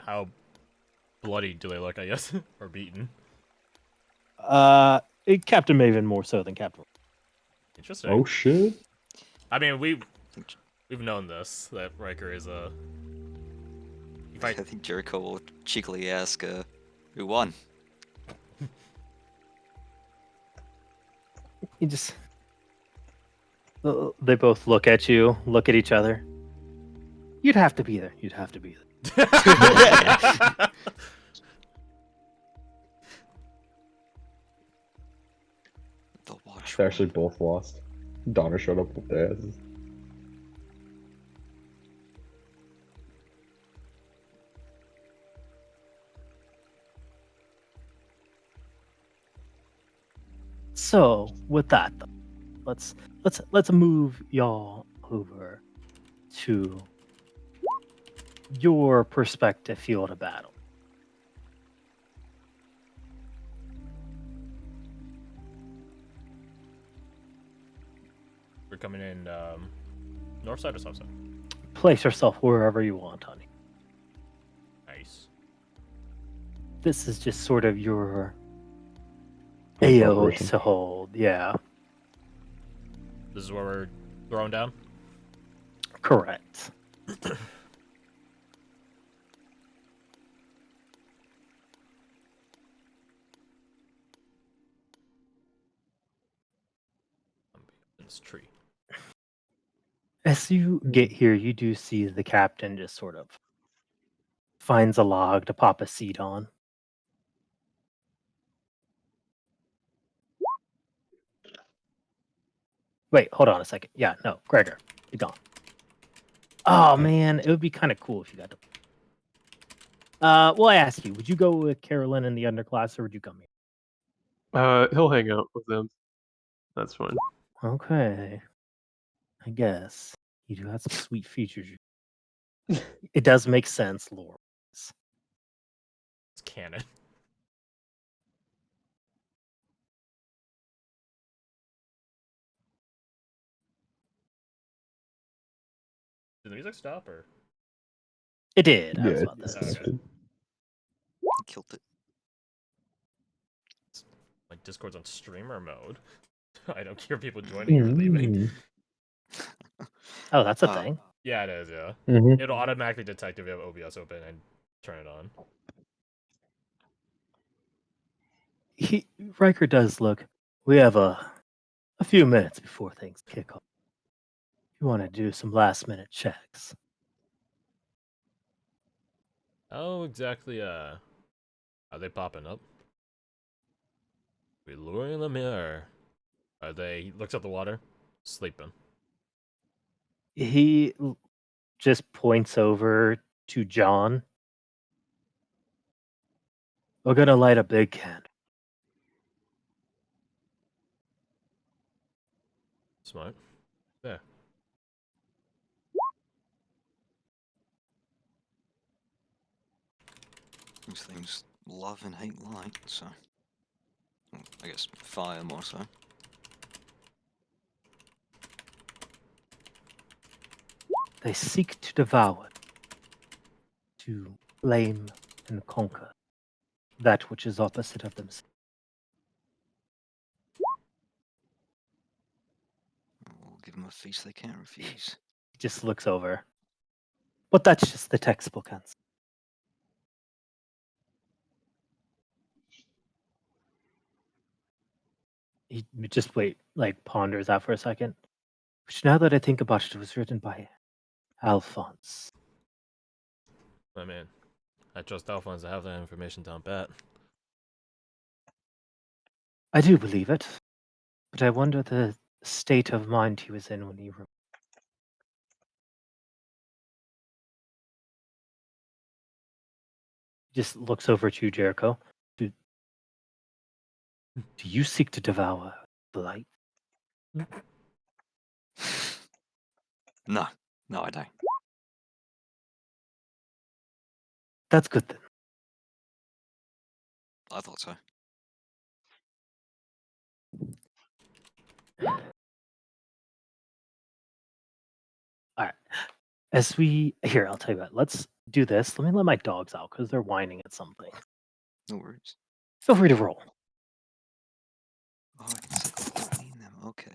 How bloody do they look, I guess? Or beaten? Captain Maven more so than Captain. Interesting. Oh shit! I mean, we've known this, that Riker is a... I think Jericho will cheekily ask, who won? You just... They both look at you, look at each other. You'd have to be there. You'd have to be there. The watch. They actually both lost. Donner showed up with their asses. So, with that, though, let's move y'all over to your perspective field of battle. We're coming in north side or south side? Place yourself wherever you want, honey. Nice. This is just sort of your AO Operation. to hold. Yeah, This is where we're throwing down? correct. In this tree. As you get here, you do see the captain just sort of finds a log to pop a seat on. Wait, hold on a second. Yeah, no, Gregor, you're gone. Oh man, it would be kind of cool if you got to. Well, I ask you, would you go with Carolyn in the underclass, or would you come here? He'll hang out with them. That's fine. Okay, I guess you do have some sweet features. It does make sense, lore. It's canon. Did the music stop or? It did. I Yeah, was about it's to say. Okay. Killed it. My Discord's on streamer mode. I don't hear people joining or leaving. Oh, that's a Uh, thing. Yeah, it is, yeah. Mm-hmm. It'll automatically detect if you have OBS open and turn it on. Riker does look. We have a few minutes before things kick off. You want to do some last minute checks? How exactly, are they popping up? We luring them here. Are they, he looks at the water, sleeping. He just points over to John. We're gonna light a big candle. Smart. There. These things love and hate light, so. Well, I guess fire more so. They seek to devour, to blame and conquer that which is opposite of themselves. We'll give them a feast they can't refuse. He just looks over. But that's just the textbook answer. He just ponders that for a second. Which, now that I think about it, was written by Alphonse. I mean, I trust Alphonse to have that information down pat. I do believe it, but I wonder the state of mind he was in when he wrote. He just looks over at you, Jericho. Do you seek to devour the light? No, I don't. That's good then. I thought so. Alright. Here, I'll tell you what, let's do this. Let me let my dogs out because they're whining at something. No worries. Feel free to roll. Oh, I can cycle between them. Okay.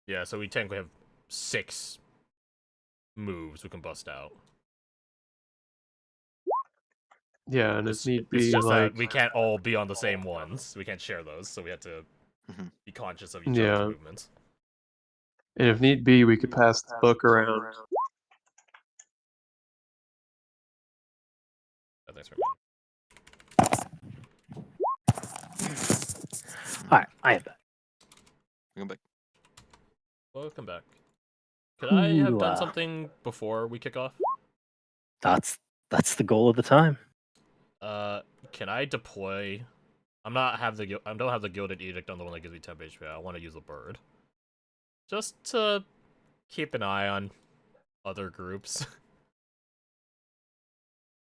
Yeah, so we technically have 6 moves we can bust out. Yeah, and It's, if need it's be, just like, that we can't all be on the same ones. We can't share those, so we have to Mhm. be conscious of each Yeah. other's movements. and if need be, we could pass the book around. Oh, thanks for Alright, I am back. Come back. Welcome back. Could I have Ooh, done something before we kick off? That's the goal of the time. Can I deploy? I don't have the Gilded Edict on the one that gives me 10 HP. I want to use a bird, just to keep an eye on other groups.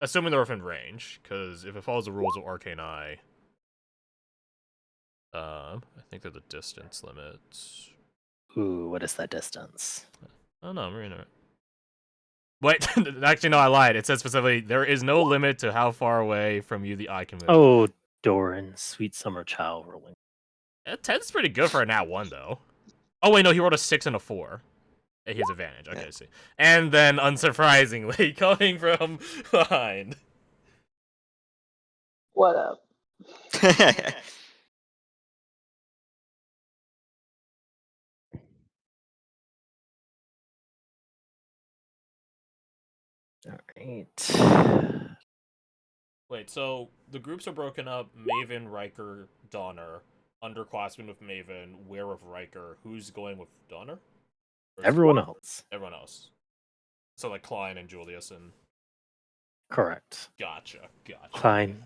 Assuming they're within range, because if it follows the rules of Arcane Eye, I think they're the distance limits. Ooh, what is that distance? Oh no, I'm reading it. Wait, actually no, I lied. It says specifically, there is no limit to how far away from you the eye can move. Oh, Doran, sweet summer child rolling. 10's pretty good for a nat 1, though. Oh wait, no, he rolled a 6 and a 4. He has advantage, okay, I see. And then, unsurprisingly, coming from behind. What up? Alright. Wait, so the groups are broken up: Maven, Ryker, Donner. Underclassmen with Maven, Where with Ryker. Who's going with Donner? Or is Everyone it else. Everyone else. So like Klein and Julius and. Correct. Gotcha. Klein,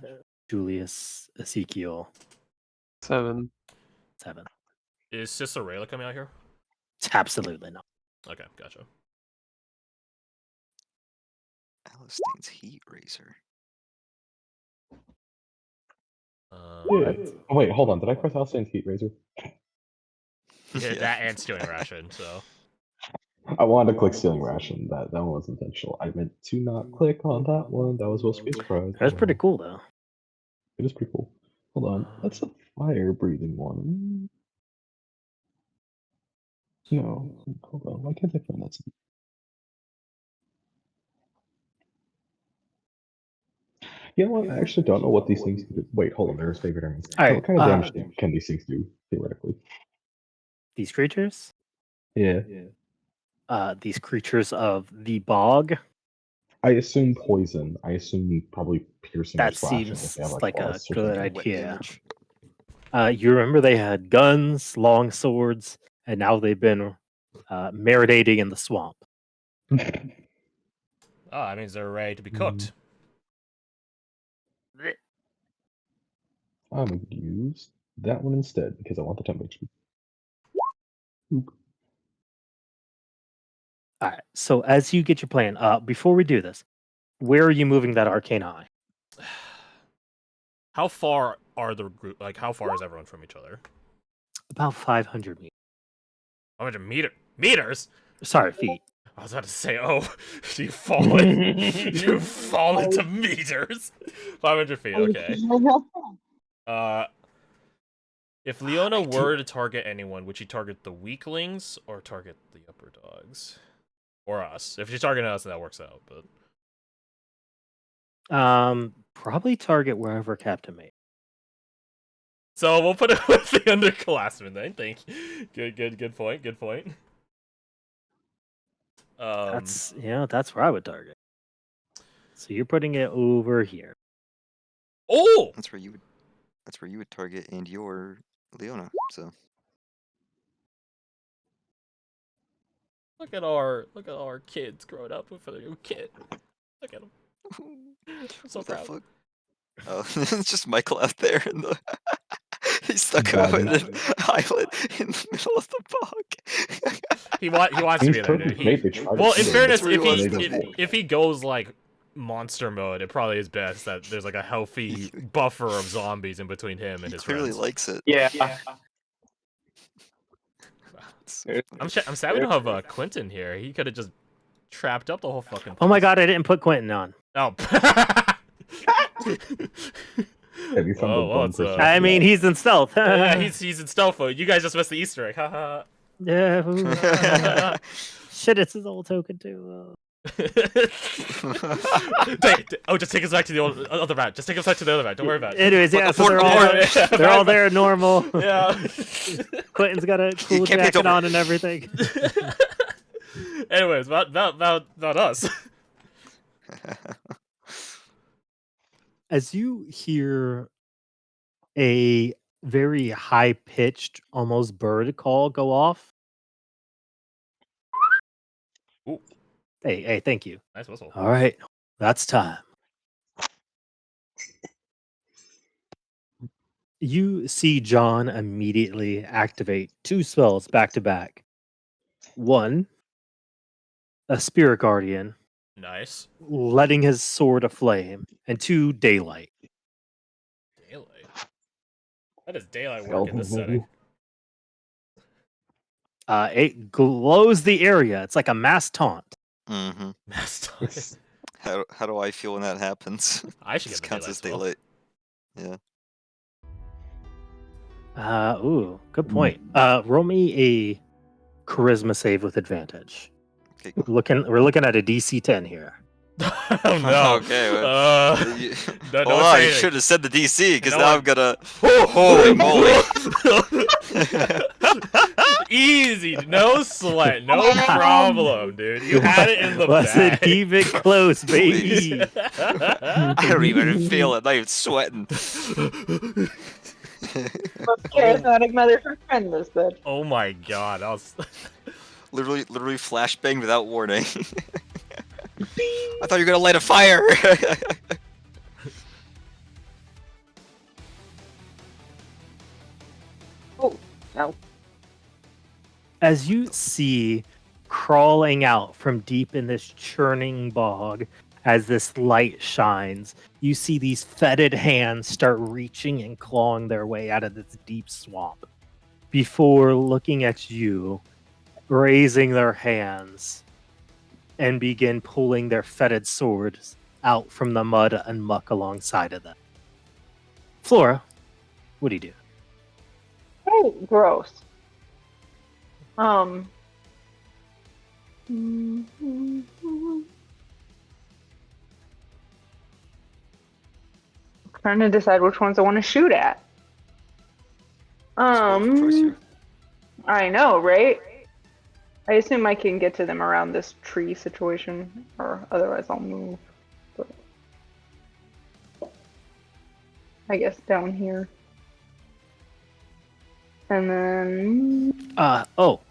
Julius, Ezekiel, 7. 7. Is Cicerella coming out here? Absolutely not. Okay, gotcha. Alistain's Heat Razor. Yeah. Oh, wait, hold on. Did I press Alistain's Heat Razor? Yeah, that and Stealing Ration, so. I wanted to click Stealing Ration. That one was intentional. I meant to not click on that one. That was supposed to be a surprise. That's pretty cool, though. It is pretty cool. Hold on. That's a fire breathing one. No. Hold on. Why can't I find that? You know what? I actually don't know what these things do. Wait, hold on. There's favorite enemies. Alright, What kind of damage can these things do, theoretically? These creatures? Yeah. These creatures of the bog? I assume poison. I assume probably piercing or That slashing if seems they have like a claws or good something. Wet idea. damage. You remember they had guns, long swords, and now they've been marinating in the swamp. Oh, that means they're ready to be cooked. I'm going to use that one instead because I want the 10 HP. Alright, so as you get your plan, before we do this, where are you moving that arcane eye? How far are the group? Like, how far is everyone from each other? About 500 meters. 100 meters? Sorry, feet. I was about to say, oh, you fall into meters. 500 feet, okay. If Leona were to target anyone, would she target the weaklings or target the upper dogs? Or us? If she's targeting us, that works out, but... Probably target wherever Captain made. So we'll put it with the underclassmen then. Thank you. Good point. That's where I would target. So you're putting it over here. Oh! That's where you would target and your Leona, so. Look at our kids growing up with a new kid. Look at them. I'm so What the proud. fuck? Oh, it's just Michael out there in the. He's stuck out in an island in the middle of the bog. He wants to be there, dude. They tried to Well, in kill him. fairness, That's where he wants to be. if he goes like monster mode, it probably is best that there's like a healthy buffer of zombies in between him and He his clearly friends. likes it. Yeah. I'm sad we don't have Quentin here. He could have just trapped up the whole fucking place. Oh my god, I didn't put Quentin on. Oh. Have you found Oh, the well, one it's, person? I mean, he's in stealth. yeah, he's in stealth mode. You guys just missed the Easter egg. Haha. Yeah. ooh. Shit, it's his old token too. Just take us back to the other route. Just take us back to the other route. Don't worry about it. Anyways, yeah, so Abort. they're all there normal. Yeah. Quentin's got a cool can't take jacket over. on and everything. Anyways, about us. As you hear a very high-pitched, almost bird call go off. Ooh. Hey, thank you. Nice whistle. All right, that's time. You see John immediately activate 2 spells back to back. 1, a Spirit Guardian, Nice. letting his sword aflame, and 2, Daylight. Daylight. How does daylight work in this setting? It glows the area. It's like a mass taunt. Mm-hmm. Mass How do I feel when that happens? I should This get the counts as daylight daylight. Ooh, good point. Roll me a charisma save with advantage. Okay. We're looking at a DC 10 here. Oh no. Okay. Well, No, hold no on, you training. should have said the DC, because No, now I- I'm gonna. Holy moly! Easy, no sweat, no problem, dude. You had it in the Wasn't bag. even close, baby. I don't even feel it. I'm not even sweating. What charismatic motherfucker friend this bitch. Oh my god, that was. literally flashbang without warning. I thought you were gonna light a fire. Oh, no. As you see crawling out from deep in this churning bog, as this light shines, you see these fetid hands start reaching and clawing their way out of this deep swamp before looking at you, raising their hands, and begin pulling their fetid swords out from the mud and muck alongside of them. Flora, what do you do? Oh, gross. Trying to decide which ones I want to shoot at. Choice here. I know, right? I assume I can get to them around this tree situation, or otherwise I'll move. But I guess down here. And then... roll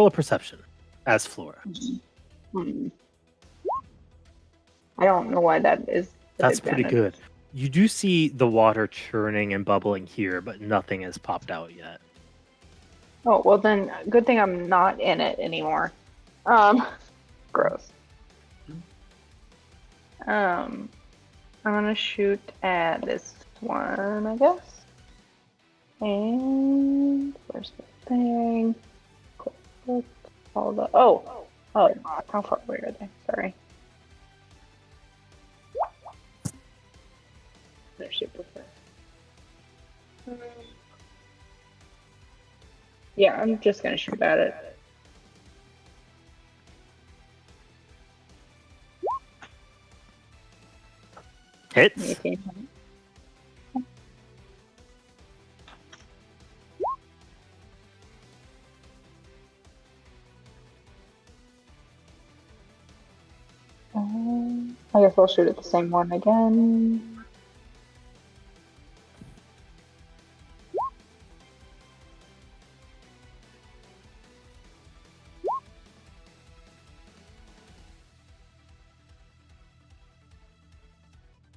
a perception as Flora. I don't know why that is. That's pretty good. You do see the water churning and bubbling here, but nothing has popped out yet. Oh, well then, good thing I'm not in it anymore. Gross. I'm gonna shoot at this one, I guess. And where's the thing? Click, all the oh, how far away are they? Sorry. They're super fast. Yeah, I'm just gonna shoot at it. Hits. Okay. I guess I'll shoot at the same one again.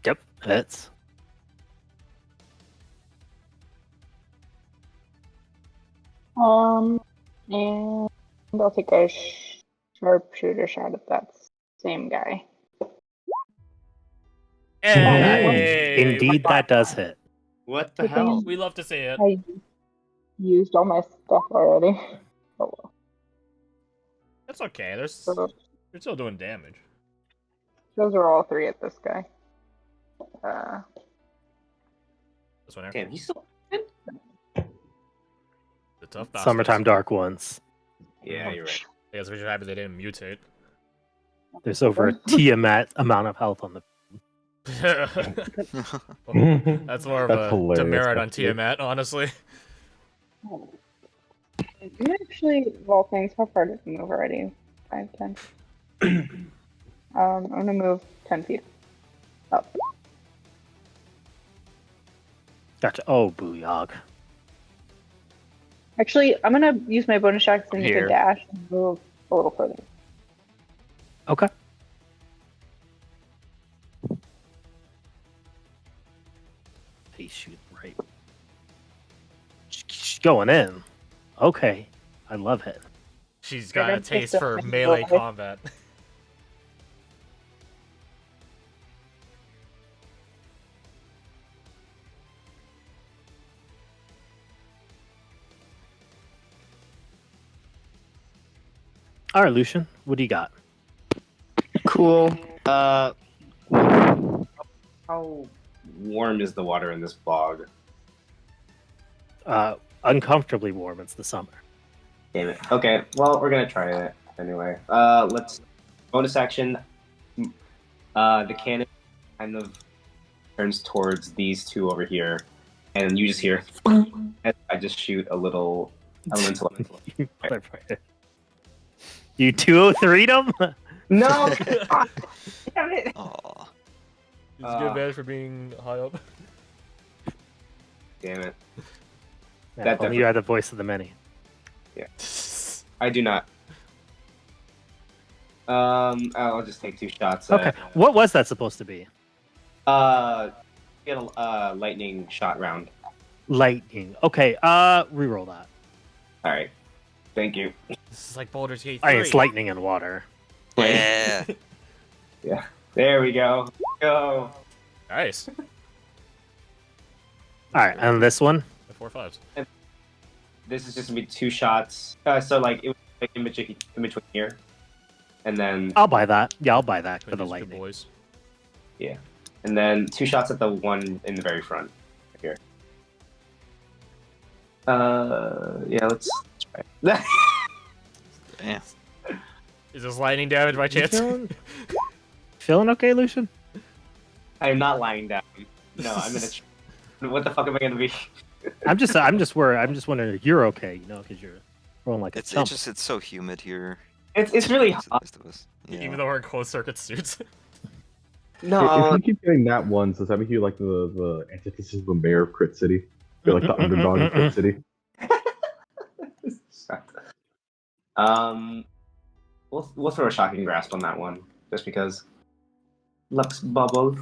Yep, hits. And I'll take a sharpshooter shot at that same guy. Hey! Indeed, that does hit. What the Good hell? thing We love to see it. I used all my stuff already. Oh well. That's okay. So You're still doing damage. those are all 3 at this guy. This one here. Damn, he's still. The tough bastards. Summertime Dark Ones. Yeah, you're right. I guess we should happy they didn't mutate. There's over a Tiamat amount of health on the. That's more of That's a hilarious, demerit on actually. Tiamat, honestly. You actually, well, things. How far did you move already? 5, 10. I'm gonna move 10 feet up. Gotcha. Oh, Booyog. Actually, I'm gonna use my bonus action to Here. dash and move a little further. Okay. He's shooting right. She's going in. Okay. I love it. She's got a that's taste just for a- melee combat. All right, Lucian. What do you got? Cool. How warm is the water in this bog? Uncomfortably warm. It's the summer. Damn it. Okay, well, we're gonna try it anyway. Let's bonus action. The cannon kind of turns towards these two over here, and you just hear. And I just shoot a little elemental. You motherfucker. You 203'd him? No! Damn it! Aw. It's a good advantage for being high up. Damn it. Yeah, That only you are the voice of the many. I do not. I'll just take 2 shots. Okay. What was that supposed to be? Get a lightning shot round. Lightning. Okay. Reroll that. All right. Thank you. This is like Baldur's Gate 3. I mean, it's lightning and water. Yeah. Yeah. There we go. Go. Nice. All right, and this one. 4 5s. This is just gonna be 2 shots. So like it was like in between here, and then I'll buy that. Yeah, I'll buy that for the These good lightning. boys. and then 2 shots at the one in the very front here. Yeah. Let's try. Damn. Is this lightning damage by You chance? feeling okay, Lucian? I am not lying down. No, I'm gonna. What the fuck am I gonna be? I'm just worried. I'm just wondering if you're okay. You know, because you're rolling like a It's chump. it's so humid here. It's really To the hot. rest of us. Yeah. Even though we're in closed circuit suits. No. If you keep getting that one, does that make you like the antithesis of the mayor of Crit City? You're like the underdog of Crit City. We'll throw a shocking grasp on that one, just because. Lux bubble.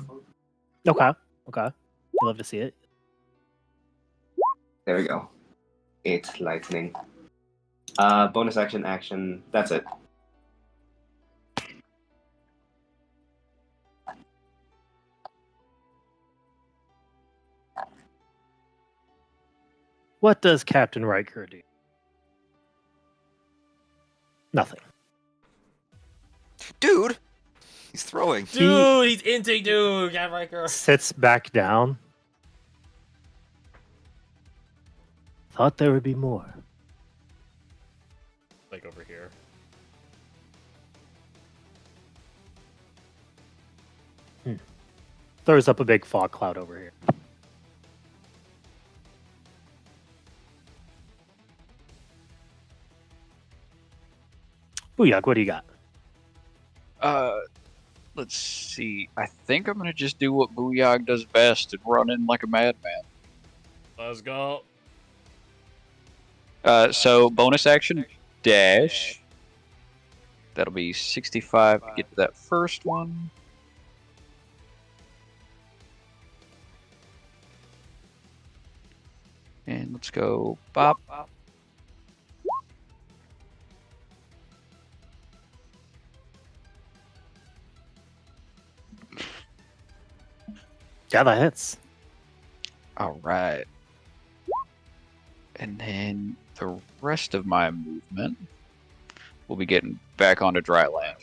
Okay. I'd love to see it. There we go. 8 lightning. Bonus action. That's it. What does Captain Ryker do? Nothing. Dude! He's throwing. Dude, he's inting, dude. Cat Riker. Sits back down. Thought there would be more. Like over here. Throws up a big fog cloud over here. Booyah, what do you got? Let's see. I think I'm gonna just do what Booyog does best and run in like a madman. Let's go. So bonus action dash. That'll be 65 to get to that first one. And let's go bop. Yeah, that hits. All right. And then the rest of my movement will be getting back onto dry land.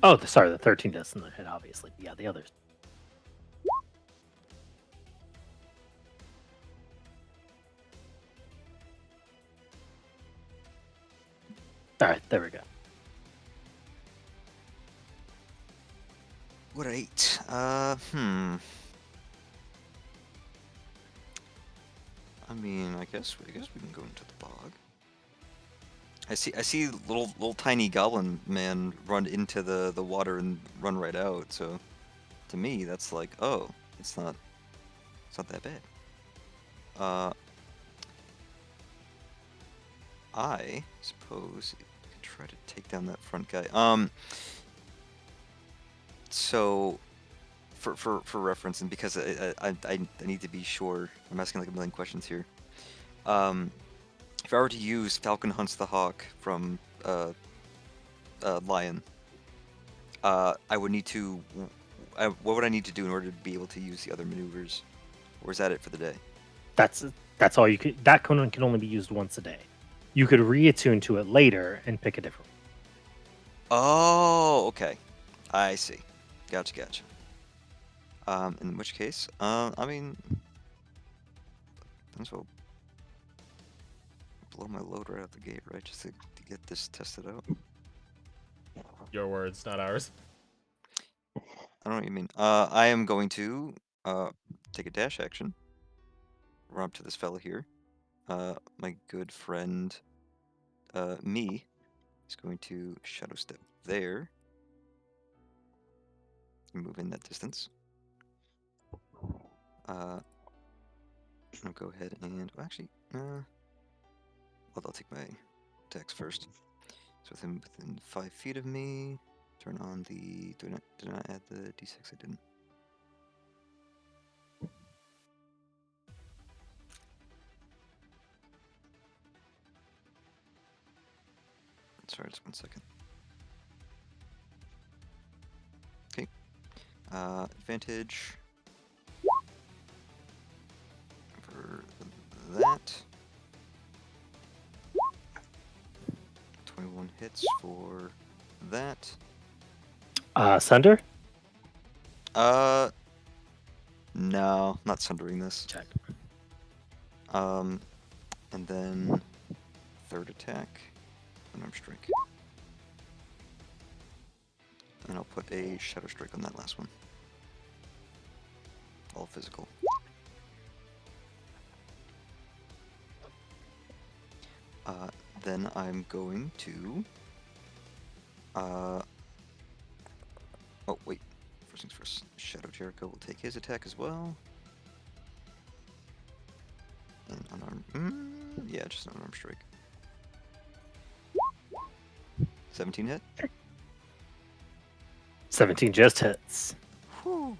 Oh, sorry, the 13 doesn't hit, obviously. Yeah, the others. All right, there we go. Great. I mean, I guess we can go into the bog. I see little tiny goblin man run into the water and run right out. So to me, that's like, oh, it's not that bad. I suppose I could try to take down that front guy. So for reference, and because I need to be sure, I'm asking like a million questions here. If I were to use Falcon Hunts the Hawk from Lion, I would need to. What would I need to do in order to be able to use the other maneuvers, or is that it for the day? That's all you could. That can only be used once a day. You could reattune to it later and pick a different one. Oh, okay. I see. Gotcha. In which case, I mean, might as well blow my load right out the gate, right? Just to get this tested out. Your words, not ours. I don't know what you mean. I am going to take a dash action. Run up to this fella here. My good friend, me, is going to shadow step there. Move in that distance. I'll go ahead and actually, I'll take my attacks first. So within 5 feet of me, turn on the. Did I add the d6? I didn't. Sorry, just 1 second. Okay. Advantage for that. 21 hits for that. Sunder? No, not sundering this. Check. And then third attack, unarmed strike. And I'll put a shadow strike on that last one. All physical. Then I'm going to. Oh wait. First things first. Shadow Jericho will take his attack as well. And unarmed. Yeah, just an unarmed strike. 17 hit. 17 just hits. Whew.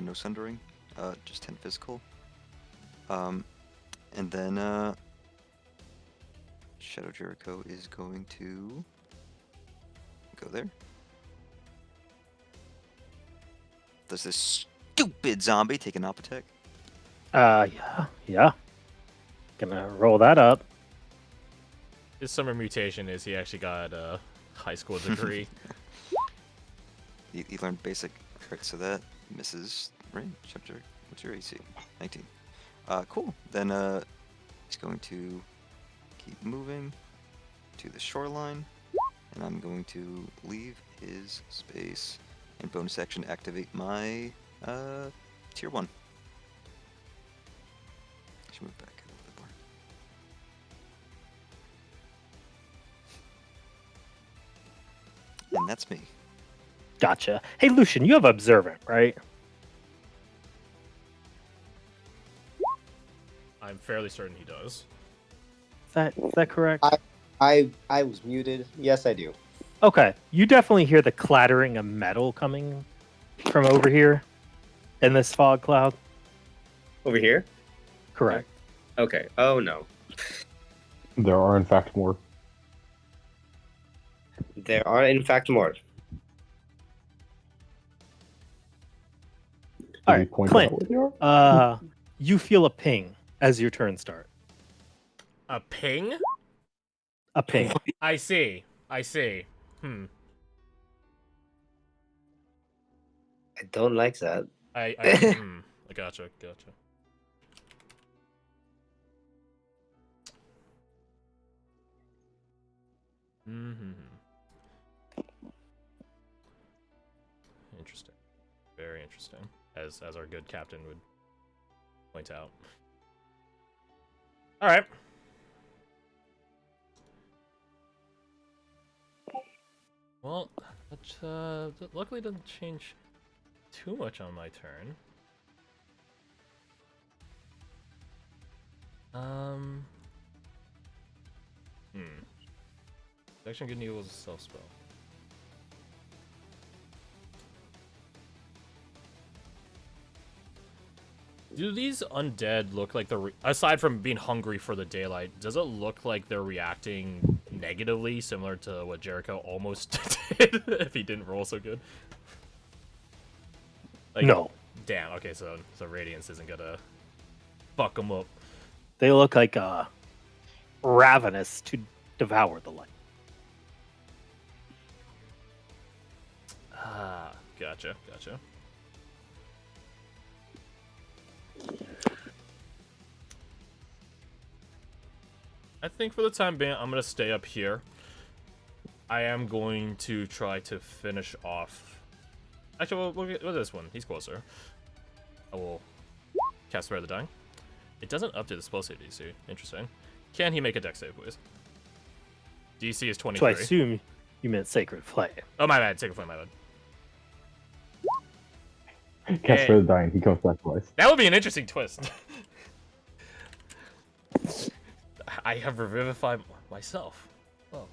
No sundering. Just 10 physical. And then Shadow Jericho is going to go there. Does this stupid zombie take an op attack? Yeah. Gonna roll that up. His summer mutation is he actually got a high school degree. He learned basic. Alright, so that misses, right? What's your AC? 19. Cool. Then he's going to keep moving to the shoreline, and I'm going to leave his space and bonus action activate my tier 1. I should move back a little bit more. And that's me. Gotcha. Hey, Lucian, you have Observant, right? I'm fairly certain he does. Is that correct? I was muted. Yes, I do. Okay. You definitely hear the clattering of metal coming from over here in this fog cloud. Over here? Correct. Okay. Oh, no. There are, in fact, more. There are, in fact, more. All Did he right, point Clint. out where they are? You feel a ping as your turn starts. A ping? A ping. I see. Hmm. I don't like that. I gotcha. Mm-hmm. Interesting. Very interesting. As our good captain would point out. Alright. Well, that luckily doesn't change too much on my turn. Action good equals a self spell. Do these undead look like they're aside from being hungry for the daylight? Does it look like they're reacting negatively, similar to what Jericho almost did if he didn't roll so good? Like, No. Damn. Okay, so Radiance isn't gonna fuck them up. They look like ravenous to devour the light. Ah, gotcha. I think for the time being, I'm gonna stay up here. I am going to try to finish off. Actually, we'll get with this one. He's closer. I will cast Spare the Dying. It doesn't update the spell save DC. Interesting. Can he make a dex save, please? DC is 23. So I assume you meant Sacred Flame. Oh, my bad. Sacred Flame, my bad. Cast for the dying. He comes back twice. That would be an interesting twist. I have revivified myself. Oh.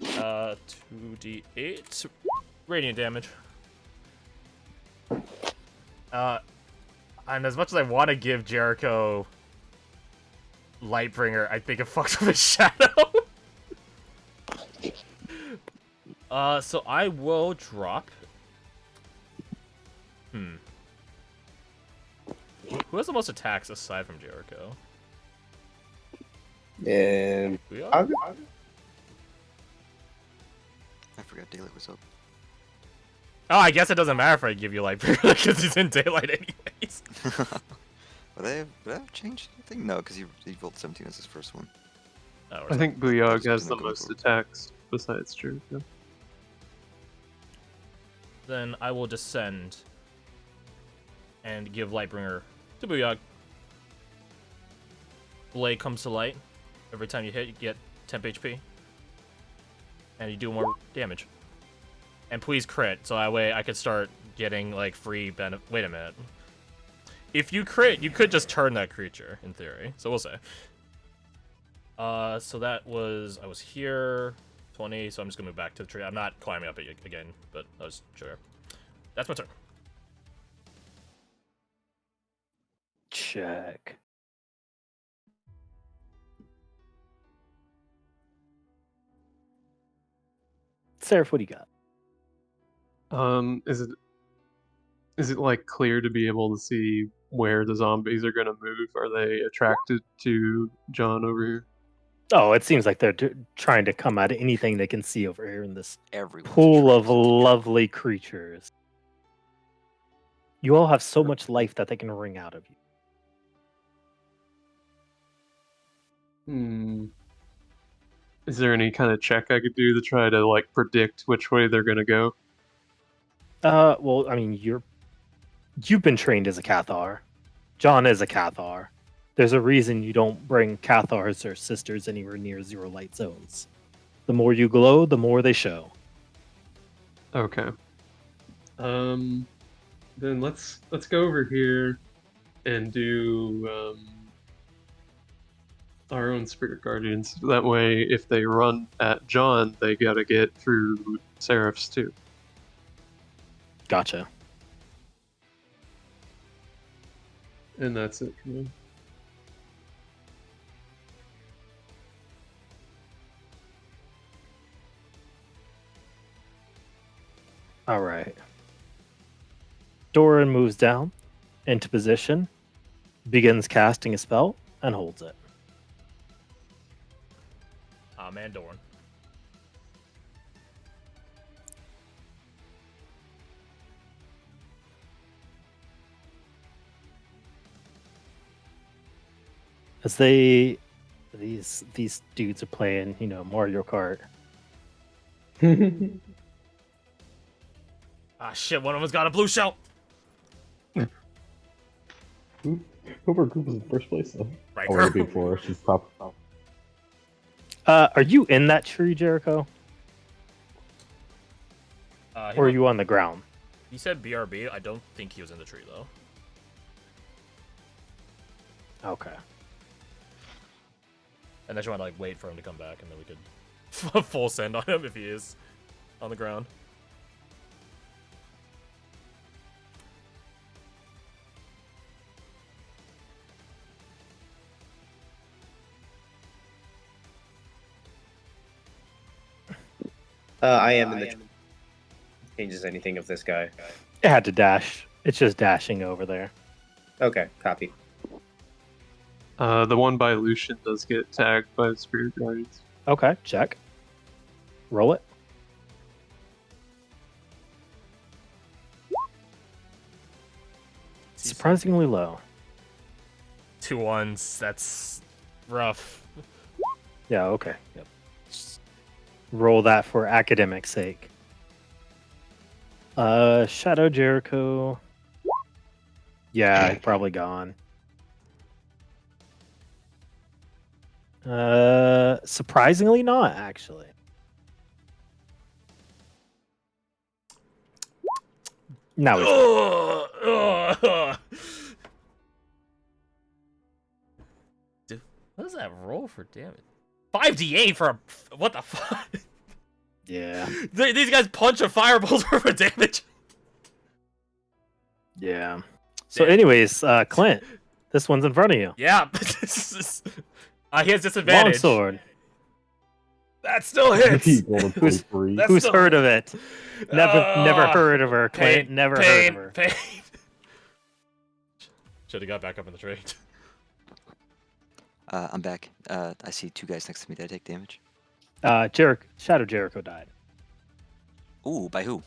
2d8 radiant damage. And as much as I want to give Jericho Lightbringer, I think it fucks with his shadow. So I will drop. Who has the most attacks aside from Jericho? And We are? I forgot daylight was up. Oh, I guess it doesn't matter if I give you Lightbringer because he's in daylight anyways. Would they have changed anything? No, because he rolled 17 as his first one. Oh, I think Buyog has Isn't the it going most for- attacks besides Jericho. Then I will descend and give Lightbringer to Buyog. Blade comes to light. Every time you hit, you get temp HP. And you do more damage. And please crit, so that way I could start getting, like, free benefit. Wait a minute. If you crit, you could just turn that creature, in theory. So we'll say. So that was... I was here... 20, so I'm just gonna move back to the tree. I'm not climbing up it again, but I was sure. That's my turn. Check. Seraph, what do you got? Is it like clear to be able to see where the zombies are gonna move? Are they attracted to John over here? Oh, it seems like they're trying to come out of anything they can see over here in this Everyone's pool of attracted to lovely creatures. You all have so much life that they can wring out of you. Is there any kind of check I could do to try to like predict which way they're gonna go? Well, I mean, you've been trained as a Cathar. John is a Cathar. There's a reason you don't bring Cathars or sisters anywhere near zero light zones. The more you glow, the more they show. Okay. Then let's go over here and do our own spirit guardians. That way, if they run at John, they gotta get through Seraphs too. Gotcha. And that's it for me. All right. Doran moves down into position, begins casting a spell, and holds it. Man, Doran. As these dudes are playing, Mario Kart. Ah, shit, one of them's got a blue shell. Whoever group was in first place though. Ryker. Oh, right before she's top. Are you in that tree, Jericho? Or are you on the ground? He said BRB. I don't think he was in the tree, though. Okay. Unless you want to, like, wait for him to come back, and then we could full send on him if he is on the ground. I am in the. Changes anything of this guy? It had to dash. It's just dashing over there. Okay, copy. The one by Lucian does get tagged by the Spirit Guardians. Okay, check. Roll it. Surprisingly low. 2 1s. That's rough. Yeah, okay. Yep. Roll that for academic sake. Shadow Jericho. Yeah, probably gone. Surprisingly not, actually. Now Dude, what does that roll for damage? 5d8 for a... What the fuck? yeah. These guys punch a firebolt for damage. Yeah. So anyways, Clint, this one's in front of you. Yeah. He has disadvantage. Longsword. That still hits. Who's heard of it? Never heard of her, Clint. Never heard of her. Pain. Should have got back up in the trade. I'm back. I see 2 guys next to me that take damage. Shadow Jericho died. Ooh, by who?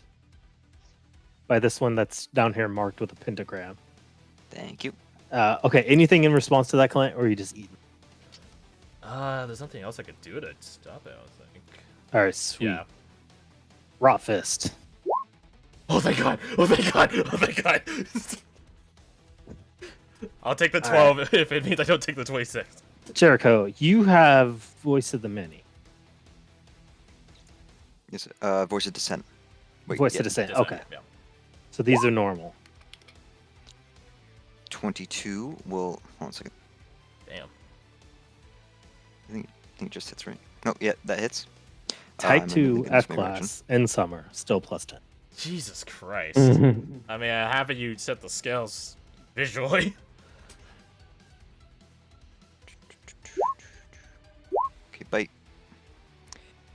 By this one that's down here marked with a pentagram. Thank you. Okay, anything in response to that, Clint, or are you just eating? There's nothing else I could do to stop it, I think. Alright, sweet. Yeah. Rot Fist. Oh, thank God! Oh, thank God! Oh, thank God! I'll take the 12 if it means I don't take the 26. Jericho, you have Voice of the Many. Yes, Voice of Dissent. Wait, Voice of Dissent, okay. Yeah. So these are normal. 22 will... Hold on a second. Damn. I think it just hits, right? No, yeah, that hits. Type I'm 2 in F this class in summer, still plus 10. Jesus Christ. I mean, haven't you set the scales visually? Okay, bite.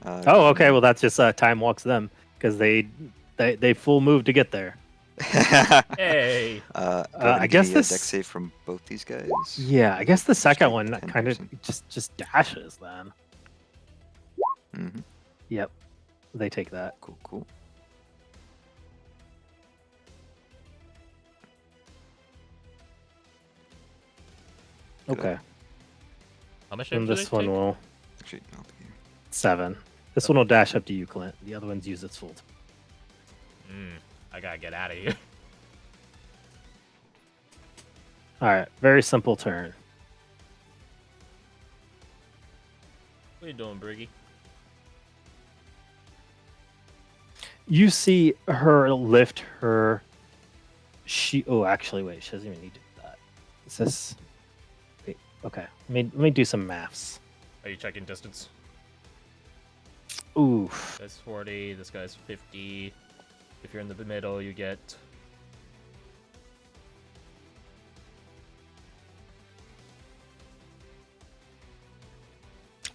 Oh, okay. Well, that's just time walks them because they full move to get there. Hey. I guess this dex save from both these guys. Yeah, I guess the second one 10%. kind of just dashes then. Mm-hmm. Yep, they take that. Cool. Good. Okay, How much and damage this do they one take? will Actually, I'll be here. 7. This one will dash up to you, Clint. The other ones use its full. I gotta get out of here. All right, very simple turn. What are you doing, Briggy? You see her lift her. Oh, actually, wait. She doesn't even need to do that. Is this? Wait. Okay. Let me do some maths. Are you checking distance? Ooh. That's 40. This guy's 50. If you're in the middle, you get.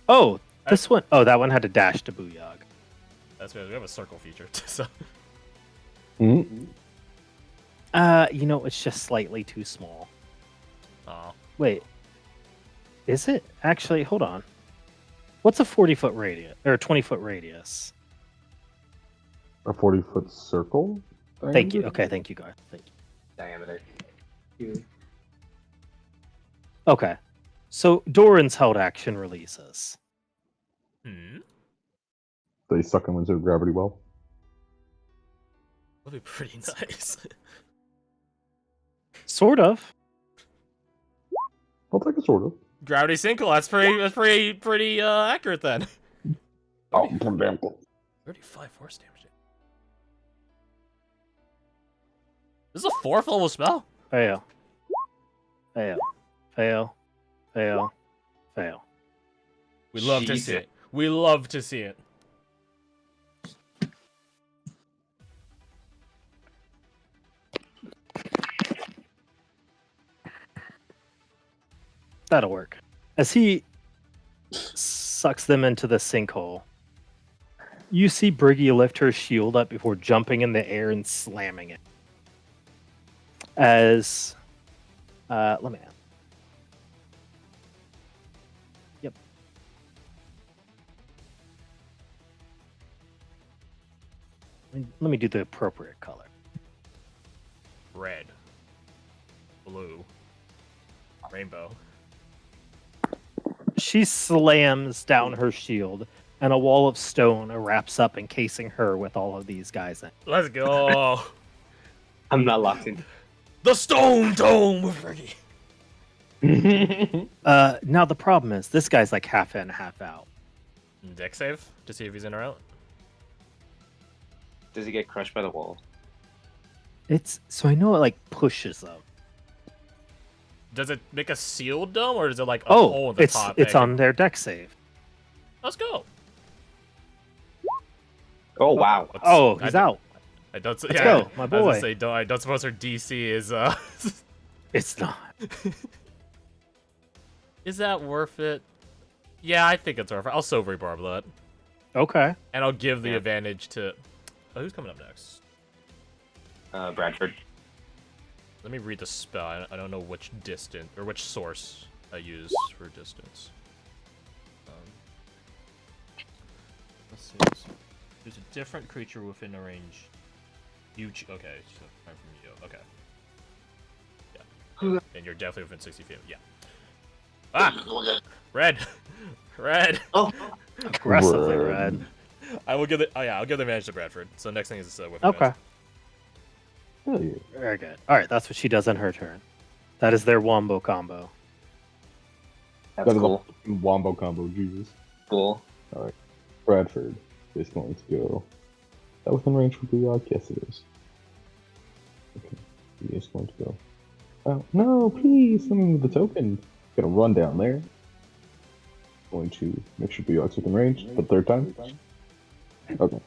Oh, this one. Oh, that one had to dash to Booyog. That's good. We have a circle feature. So. Mhm. It's just slightly too small. Oh. Wait. Is it? Actually, hold on. What's a 40-foot radius or 20-foot radius? A 40-foot circle? Thank you. diameter? Okay, thank you, guys. Thank you. Diameter. Okay. So Doran's held action releases. Hmm. They suck in Wizard Gravity well. That'd be pretty nice. Sort of. I'll take a sort of. Gravity single. That's pretty accurate then. Oh, damn cool. 35 force damage. This is a 4th level spell. Fail. Fail. Fail. Fail. Fail. We love to see it. We love to see it. That'll work. As he sucks them into the sinkhole, you see Briggy lift her shield up before jumping in the air and slamming it. As let me ask. Yep. Let me do the appropriate color. Red. Blue. Rainbow. She slams down her shield, and a wall of stone erupts up, encasing her with all of these guys in. Let's go. I'm not locked in. The Stone Dome of Ricky. Now the problem is this guy's like half in, half out. Deck save to see if he's in or out. Does he get crushed by the wall? It's so I know it like pushes them. Does it make a sealed dome or is it like a hole in the top? It's on their deck save. Let's go. Oh wow. Oh, he's out. I don't. Let's go, my I was boy. gonna say, I don't suppose her DC is. It's not. Is that worth it? Yeah, I think it's worth it. I'll Silvery Barb that. Okay. And I'll give the advantage to. Oh, who's coming up next? Bradford. Let me read the spell. I don't know which distance or which source I use for distance. Let's see. There's a different creature within a range. Okay, so I'm from you. Okay. Yeah. And you're definitely within 60 feet. Yeah. Ah! Red! Red! Oh! Aggressively red. I will give it. Oh yeah, I'll give the advantage to Bradford. So next thing is with Okay. Hell yeah. Very good. All right, that's what she does in her turn. That is their wombo combo. That's That is cool. a wombo combo, Jesus. Cool. Alright. Bradford is going to go. That within range for Blue Yes, it is. Okay. He is going to go. Oh, no, please, let me move the token. Gonna run down there. Going to make sure Blue within range for the third time. Okay.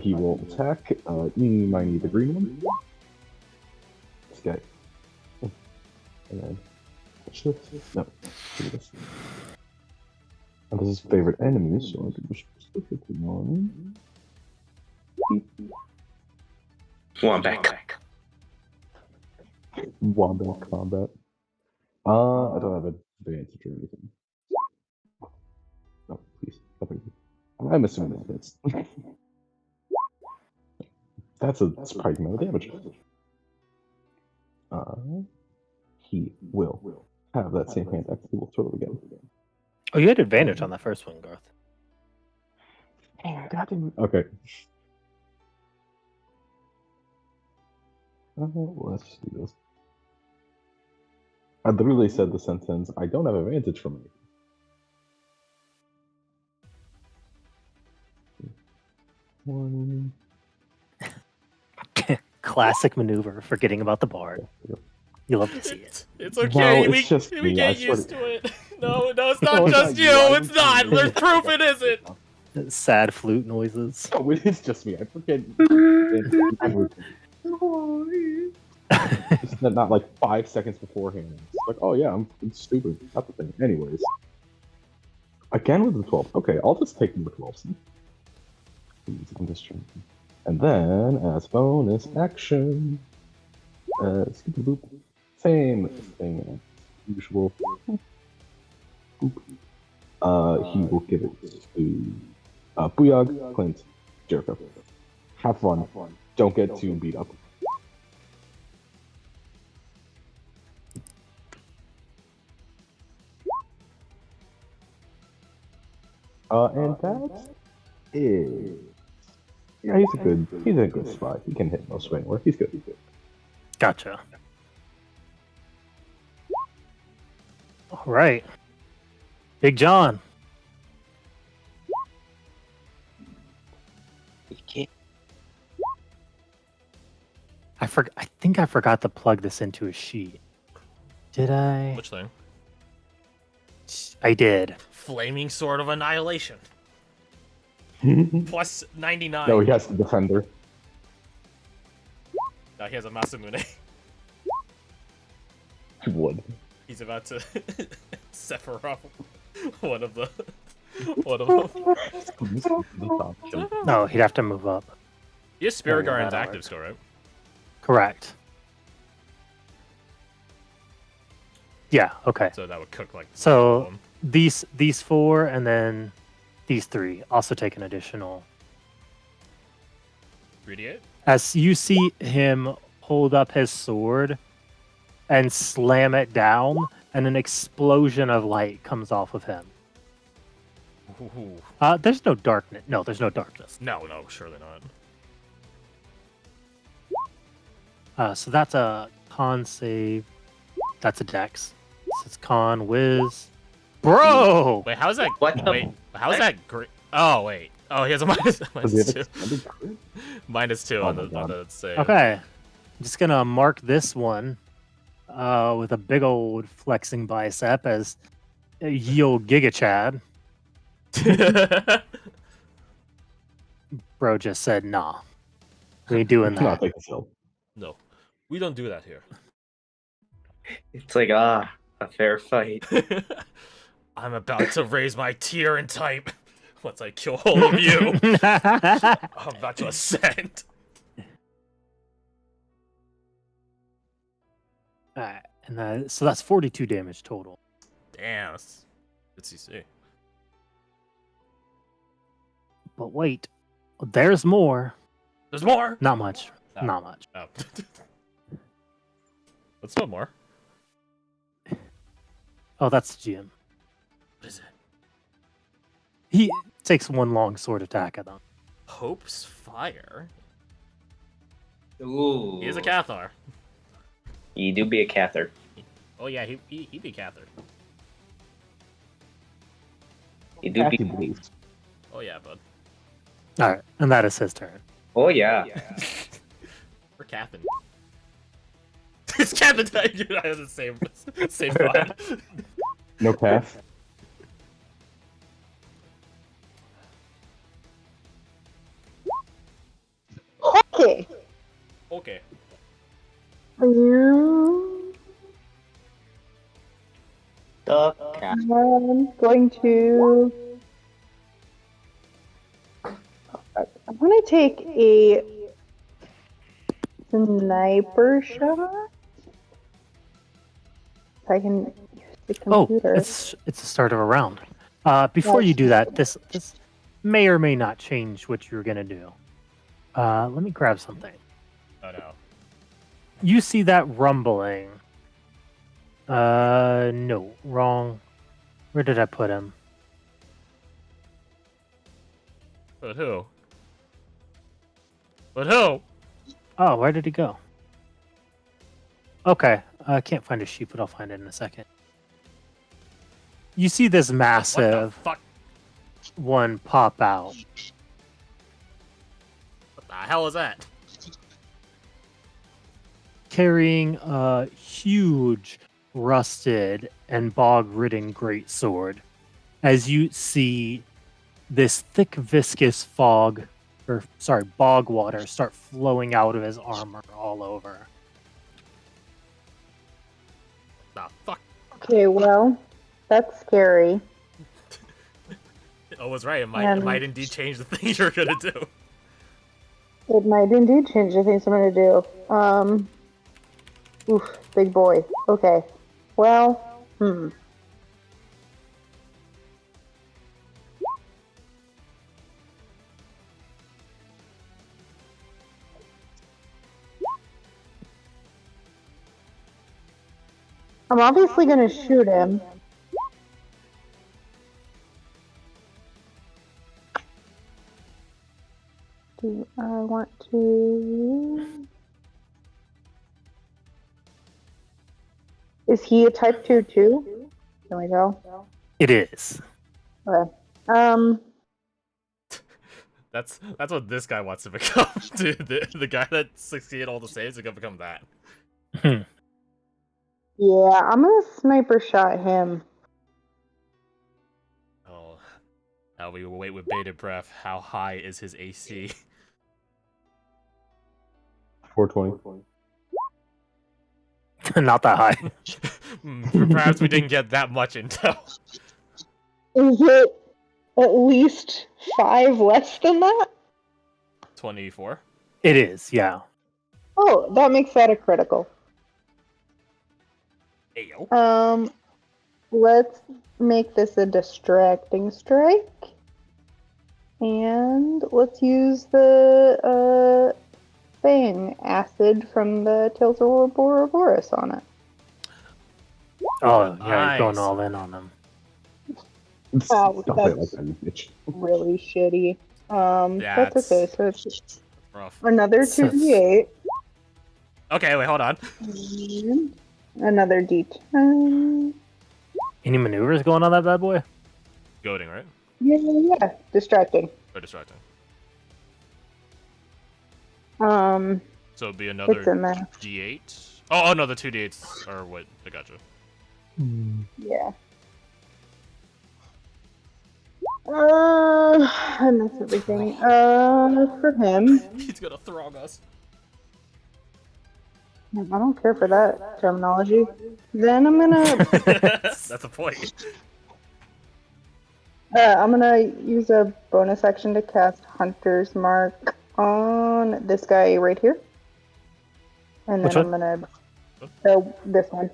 He will attack. You might need the green one. This guy. And then. What's this? No. Do this. And this is favorite enemies, so I can just specific one. Wombat. Wombat combat. I don't have an advantage or anything. No, please. I'm assuming that's that's a surprising amount of damage. He will have that same hand axe. He will throw it again. Oh, you had advantage on that first one, Garth. Okay. Let's do this. I literally said the sentence, I don't have advantage from it. Classic maneuver, forgetting about the bard. You love to see it. It's okay. Well, it's just we me, get I swear used to- to it. No, it's No, not it's just not you. you, I It's was not. kidding. There's proof it isn't. Sad flute noises. Oh, it is just me. I forget. It's not like 5 seconds beforehand. It's like, oh yeah, I'm stupid. Not the thing. Anyways. Again with the 12. Okay, I'll just take the 12. In this turn. And then, as bonus action, boop, same thing as usual. Boop. He will give it to Booyog, Clint, Jericho. Have fun. Don't get too beat up. And that is. Yeah, he's a good spot. He can hit most swing work. He's good. He's good. Gotcha. All right. Big John. I think I forgot to plug this into a sheet. Did I? Which thing? I did. Flaming Sword of Annihilation. Plus 99. No, he has the defender. No, he has a Masamune. He would. He's about to Sephiroth one of them. No, he'd have to move up. He has Spirit Oh, Guardian's that active works. still, right? Correct. Yeah, okay. So that would cook like. So all of them. these four and then these three also take an additional. 3d8? As you see him hold up his sword and slam it down, and an explosion of light comes off of him. Ooh. There's no darkness. No, there's no darkness. No, surely not. So that's a con save. That's a dex. So it's con whiz. Bro! Wait, how's that? What the- Wait, how's that great? Oh, wait. Oh, he has a minus, Does he have 2. extended crit? -2 Oh on my the God. save. Okay. I'm just gonna mark this one with a big old flexing bicep as ye old Giga Chad. Bro just said, nah. We ain't doing Cannot that. take this hill. No, we don't do that here. It's like, a fair fight. I'm about to raise my tier and type once I kill all of you. I'm about to ascend. Alright, and so that's 42 damage total. Damn, that's good CC. But wait, there's more. There's more. Not much. Oh. Not much. Oh. Let's know more. Oh, that's Jim. What is it? He takes one long sword attack at them. Hope's Fire. Ooh. He is a Cathar. You do be a Cather. Oh yeah, he be Cathar. You do be. Happy beliefs. Oh yeah, bud. Alright, and that is his turn. Oh yeah. We're Cathan. It's Cathan. I have the same vibe. No path. Okay. Okay. The cat. I'm going to. I want to take a sniper shot. If I can use the Oh, computer. it's the start of a round. Before you do that, this may or may not change what you're gonna do. Let me grab something. Oh no. You see that rumbling. No, wrong. Where did I put him? But who? But who? Oh, where did he go? Okay, I can't find his sheet, but I'll find it in a second. You see this What the massive fuck? one pop out. What the hell is that? Carrying a huge, rusted, and bog-ridden greatsword. As you see this thick, viscous bog water start flowing out of his armor all over. The fuck? Okay, well, that's scary. Oh, was right. It And- might indeed change the thing you're gonna do. It might indeed change the things I'm gonna do. Oof, big boy. Okay. Well, I'm obviously gonna shoot him. Do I want to? Is he a type 2 too? Can we tell? It is. Okay. That's what this guy wants to become. Dude, the guy that succeeded all the saves is gonna become that. Yeah, I'm gonna sniper shot him. Oh, now we will wait with bated breath. How high is his AC? 420. Not that high. Perhaps we didn't get that much intel. Is it at least 5 less than that? 24. It is, yeah. Oh, that makes that a critical. Ayo. Let's make this a distracting strike. And let's use the Fang acid from the Tales of Ouroboros on it. Oh, yeah, you're going Nice. all in on them. Wow, Stop it like that's that, you bitch. really shitty. Yeah, That's okay. So it's Rough. another So- 2d8. Okay, wait, hold on. And another d10. Any maneuvers going on that bad boy? Goading, right? Yeah. Distracting. Or distracting. Um, So it'd be another it's in there. D8. Oh no, the 2 D8s are what I gotcha. Yeah. And that's everything. For him, He's gonna throng us. I don't care for that terminology. Then I'm gonna, That's a point. I'm gonna use a bonus action to cast Hunter's Mark on this guy right here. And Which then I'm one? gonna, this one.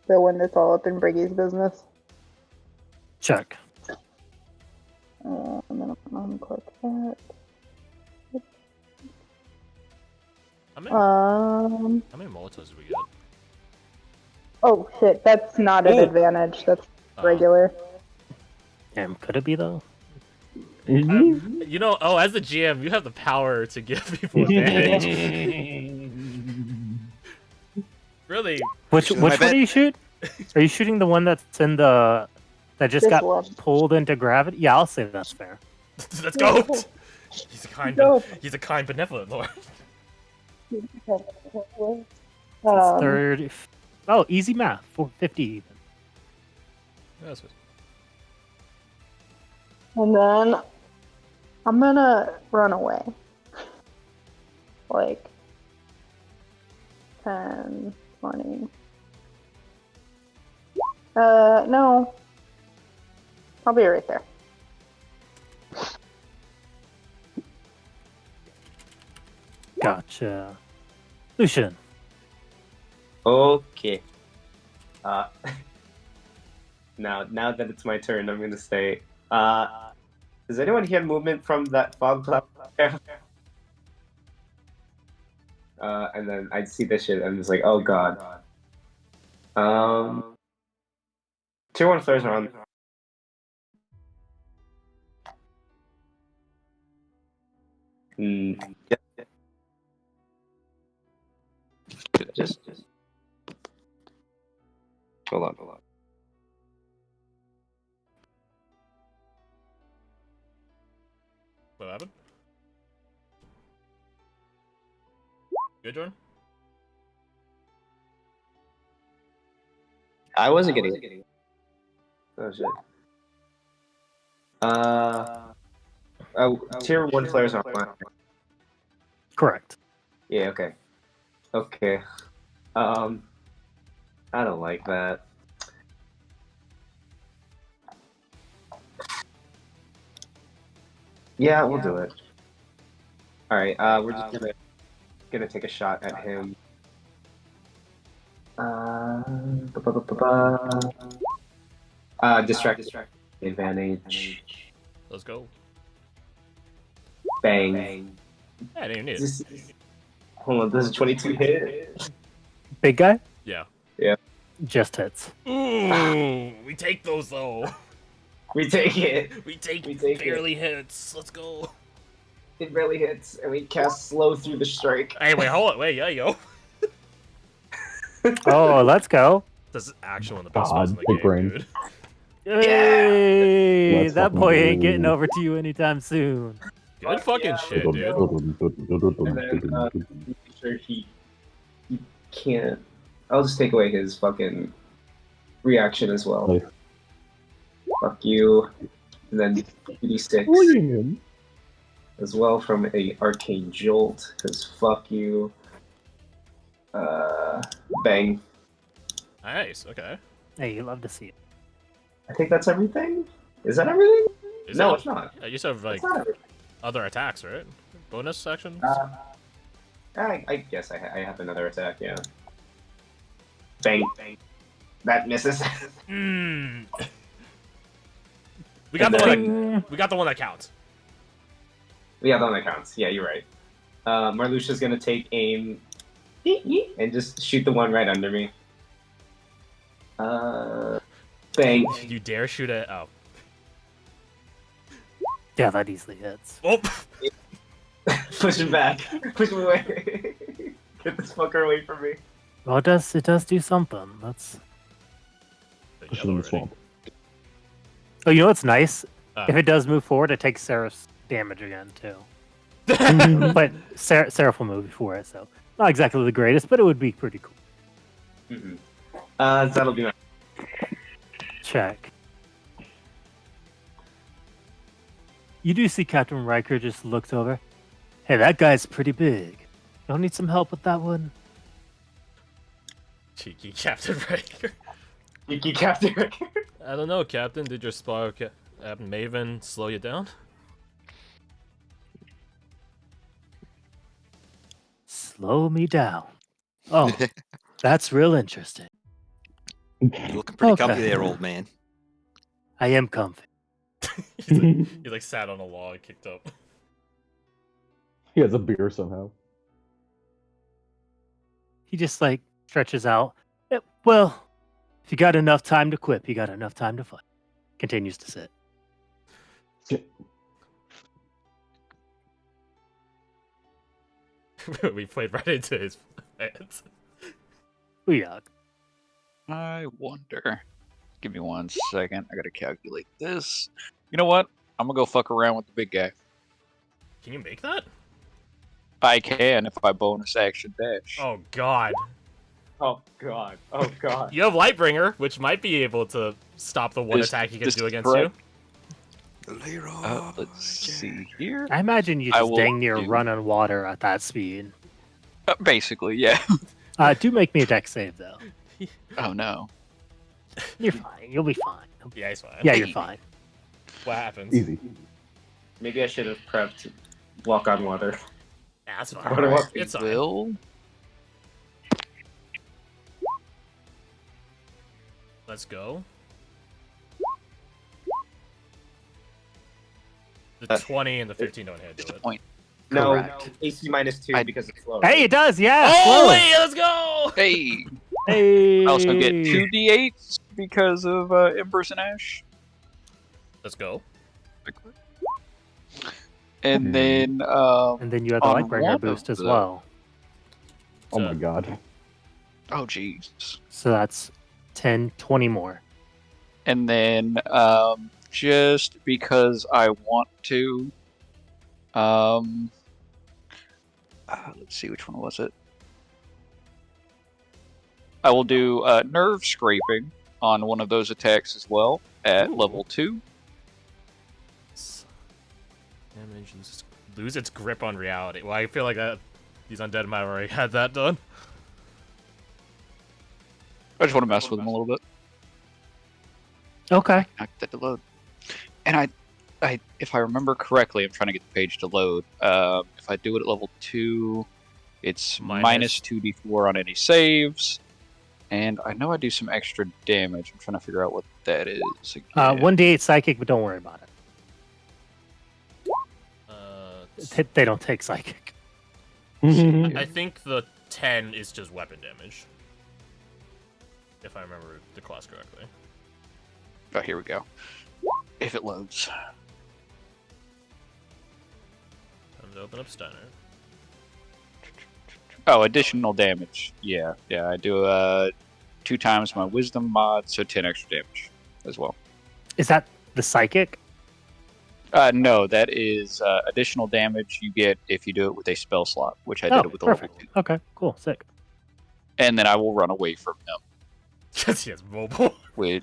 The one that's all up in Briggy's business. Check. And then I'm gonna click that. How many Molotovs did we get? Oh shit, that's not an Ooh. advantage. That's regular. Damn, could it be though? You know, as the GM, you have the power to give people advantage. Really? Which Shoot my one bet. do you shoot? Are you shooting the one that's in the that just This got one. pulled into gravity? Yeah, I'll say that's fair. Let's go. He's a kind, benevolent lord. It's 30. Oh, easy math. 450 even. That's good. And then I'm gonna run away. Like 10, 20. No. I'll be right there. Gotcha. Lucian. Okay. Now that it's my turn, I'm gonna say, does anyone hear movement from that fog cloud? And then I see this shit, and I'm just like, oh god. Tier 1 flares are on. Yeah. Just hold on. What happened? Good, Jordan? I wasn't getting it. Oh shit. Tier 1 flares are on. Correct. Yeah, okay. Okay. I don't like that. Yeah, we'll do it. All right. We're just gonna take a shot at him. Distract advantage. Let's go. Bang. Yeah, I didn't need it. Hold on. Does a 22 hit? Big guy? Yeah. Yeah. Just hits. Ooh, we take those though. We take it. We take it. barely hits. Let's go. It barely hits, and we cast slow through the strike. Hey, wait, hold on. Wait, yeah, yo. Oh, let's go. This is actually one of the best spells in the big game, brain. dude. Hey, Let's that fucking boy ain't go. getting over to you anytime soon. Good fucking shit, dude. And then make sure he can't. I'll just take away his fucking reaction as well. Nice. Fuck you. And then 2d6 Bullying him. as well from a arcane jolt. Cause fuck you. Bang. Nice. Okay. Hey, you love to see it. I think that's everything. Is that everything? Is No, that- it's not. You just have like It's not everything. other attacks, right? Bonus sections. I guess I have another attack. Yeah. Bang. Bang. That misses. Mm. We got the one. That, we got the one that counts. Yeah, that one counts. Yeah, you're right. Marluxia's gonna take aim and just shoot the one right under me. Bang. You dare shoot it? Oh. Yeah, that easily hits. Oh. Push him back. Push him away. Get this fucker away from me. Well, it does do something. That's. Push him in the swamp. Oh, you know what's nice? Ah. If it does move forward, it takes Seraph's damage again too. But Seraph will move before it, so not exactly the greatest, but it would be pretty cool. Mm-hmm. That'll be my. Check. You do see Captain Ryker just looks over. Hey, that guy's pretty big. Don't need some help with that one? Cheeky Captain Ryker. Cheeky Captain Ryker. I don't know, Captain. Did your spy Maven slow you down? Slow me down. Oh, that's real interesting. You're looking pretty Okay. comfy there, old man. I am comfy. he like sat on a log, kicked up. He has a beer somehow. He just like stretches out. Well, if you got enough time to quip, you got enough time to fight. Continues to sit. We played right into his hands. Yuck. I wonder. Give me 1 second. I gotta calculate this. You know what? I'm gonna go fuck around with the big guy. Can you make that? I can if I bonus action dash. Oh god. Oh god. Oh god. You have Lightbringer, which might be able to stop the one This- attack he can this do is against you. Leroy. Let's see here. I imagine you I just will dang near do- run on water at that speed. Basically, yeah. Do make me a deck save though. Oh no. You're fine. You'll be fine. Yeah, he's fine. Yeah, you're fine. What happens? Easy. Maybe I should have prepped walk on water. Yeah, that's What fine. do I- It's fine. Will. Let's go. The 20 and the 15 don't hit, do it. Disappoint. No, Correct. AC -2 I- because it's slow. Hey, it does. Yeah. Oh, slowly. hey, let's go! Hey. Hey. I also get 2d8s because of Embers and Ash. Let's go. And then And then you have the on Lightbringer one boost of as the- well. Oh my god. oh jeez. So that's 10, 20 more. And then just because I want to let's see, which one was it? I will do nerve scraping on one of those attacks as well at level 2. Damage lose its grip on reality. Well, I feel like that these undead might have already had that done. I just want to mess with them a little bit. Okay. Knock that to load. And I if I remember correctly, I'm trying to get the page to load. If I do it at level 2, it's minus 2d4 on any saves. And I know I do some extra damage. I'm trying to figure out what that is. Again. 1d8 psychic, but don't worry about it. They don't take psychic. I think the 10 is just weapon damage. If I remember the class correctly. Oh, here we go. If it loads. Time to open up Steiner. Oh, additional damage. Yeah. I do 2 times my wisdom mod, so 10 extra damage as well. Is that the psychic? No, that is additional damage you get if you do it with a spell slot, which I did it with a level 2. Okay, cool, sick. And then I will run away from him. Because he has mobile. With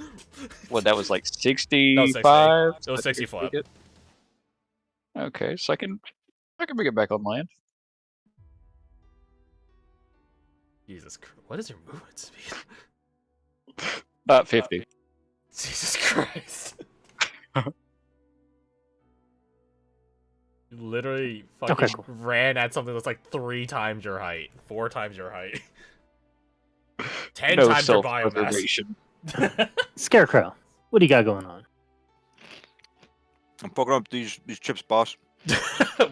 what that was like 65. It was 65. Okay, so I can bring it back on land. Jesus Christ. What is your movement speed? About 50. Jesus Christ. You literally fucking ran at something that's like 3 times your height, 4 times your height. 10 times your biomass. Scarecrow, what do you got going on? I'm poking up these chips, boss.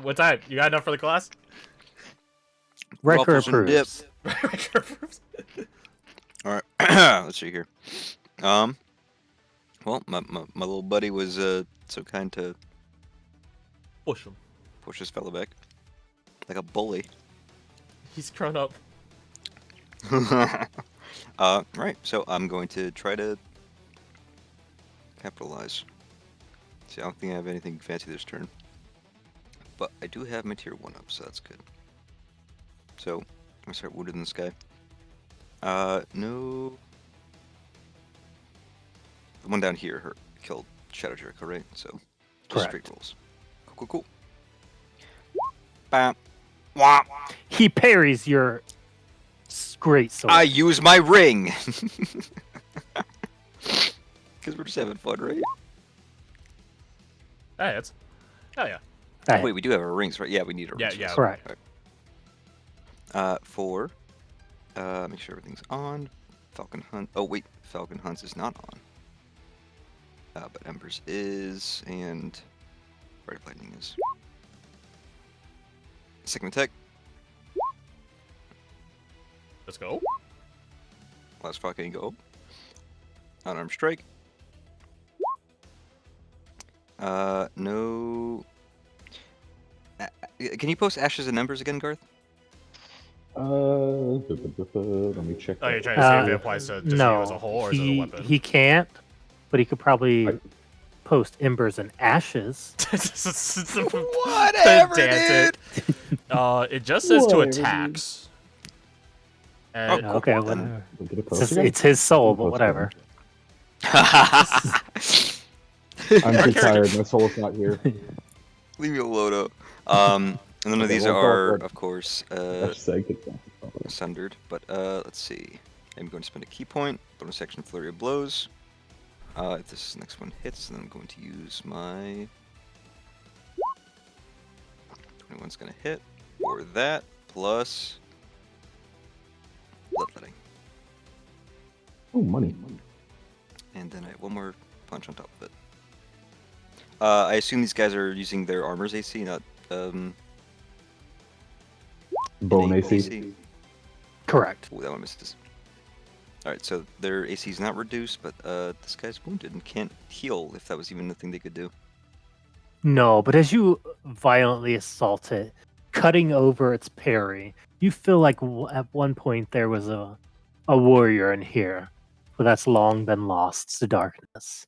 What's that? You got enough for the class? Ryker approves. Ryker approves. All right, let's see here. Well, my little buddy was so kind to push this fella back like a bully. He's grown up. Right, so I'm going to try to capitalize. See, I don't think I have anything fancy this turn. But I do have my tier 1 up, so that's good. So, I'm gonna start wounding this guy. No... The one down here killed Shadow Jericho, right? So, just straight rolls. Cool. Bam. Wah. He parries your great sword. I use my ring! Because we're just having fun, right? Hey, hell yeah. Oh, wait, we do have our rings, right? Yeah, we need our rings. Yeah. Correct. Right. 4. Make sure everything's on. Falcon Hunt. Oh, wait. Falcon Hunts is not on. But Embers is, and Bright Lightning is. Second attack. Let's go. Last fucking go. Unarmed strike. No. Can you post Ashes and Embers again, Garth? Let me check. Oh, you're trying to see if it applies to just you as a whole, or is it a weapon? He can't, but he could probably post Embers and Ashes. Whatever, dude! It just says to attacks. And cool. Okay, whatever. It's his soul, but whatever. I'm too tired. My soul's not here. Leave me alone. None of these are, of course, sundered. But let's see. I'm going to spend a key point. Bonus action, flurry of blows. If this next one hits, then I'm going to use my 21's going to hit, or that, plus bloodletting. Oh, money. And then I have one more punch on top of it. I assume these guys are using their armor's AC, not bone AC. Correct. Oh, that one misses. Alright, so their AC is not reduced, but this guy's wounded and can't heal, if that was even the thing they could do. No, but as you violently assault it, cutting over its parry, you feel like at one point there was a warrior in here, but that's long been lost to darkness.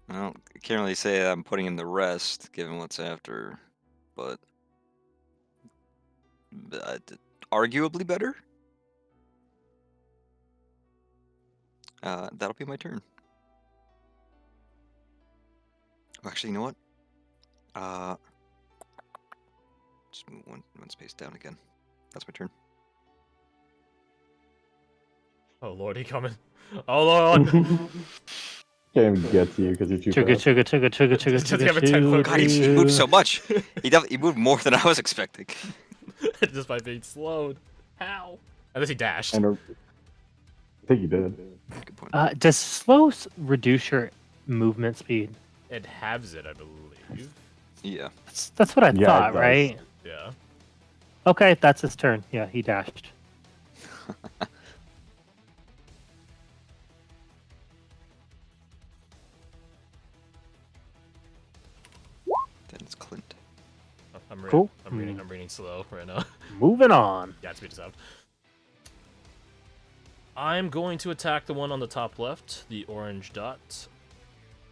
Well, I can't really say I'm putting in the rest, given what's after, but arguably better? That'll be my turn. Actually, you know what? Just move one space down again. That's my turn. Oh lord, he coming. Oh lord. Can't even get to you because you're too Chugga, fast. chugga, chugga, chugga, chugga, Does he chugga, have a 10-foot God, he moved so much. He moved more than I was expecting. Just by being slowed. How? Unless he dashed. And I think you did. Good point. Does slow reduce your movement speed? It halves it, I believe. Yeah. That's what I Yeah, it thought, does. right? Yeah. Okay, that's his turn. Yeah, he dashed. Then it's Clint. Oh, I'm reading, Cool. I'm reading slow right now. Moving on. Yeah, speed is out. I'm going to attack the one on the top left, the orange dot.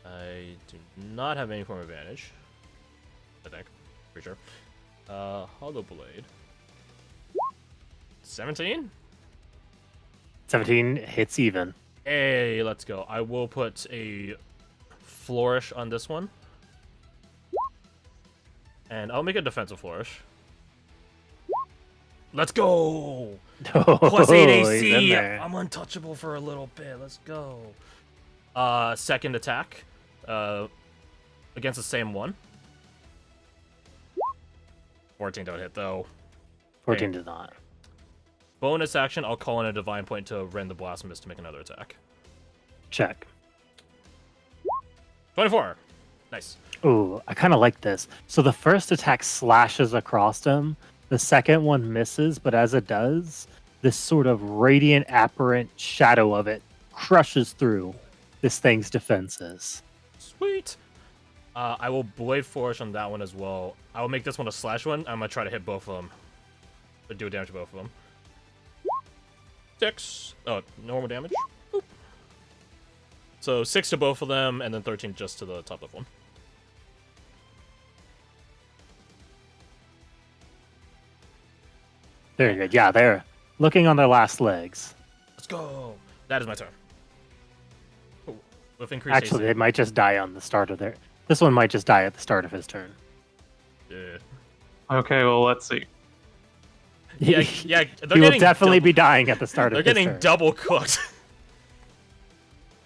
I do not have any form of advantage. I think. Pretty sure. Hollow Blade. 17? 17 hits even. Hey, let's go. I will put a flourish on this one. And I'll make a defensive flourish. Let's go! Plus 8 Oh, he's in AC! there. I'm untouchable for a little bit. Let's go. Second attack. Against the same one. 14 don't hit, though. 14 does not. Bonus action, I'll call in a Divine Point to rend the Blasphemous to make another attack. Check. 24! Nice. Ooh, I kind of like this. So the first attack slashes across him. The second one misses, but as it does, this sort of radiant, apparent shadow of it crushes through this thing's defenses. Sweet! I will Blade Flourish on that one as well. I will make this one a slash one. I'm going to try to hit both of them. But do damage to both of them. 6. Oh, normal damage. Boop. So 6 to both of them, and then 13 just to the top of one. Very good. Yeah, they're looking on their last legs. Let's go! That is my turn. Ooh, with increased Actually, AC. they might just die on the start of their... This one might just die at the start of his turn. Yeah. Okay, well, let's see. Yeah, yeah. He will definitely be dying at the start They're of his getting turn. double cooked.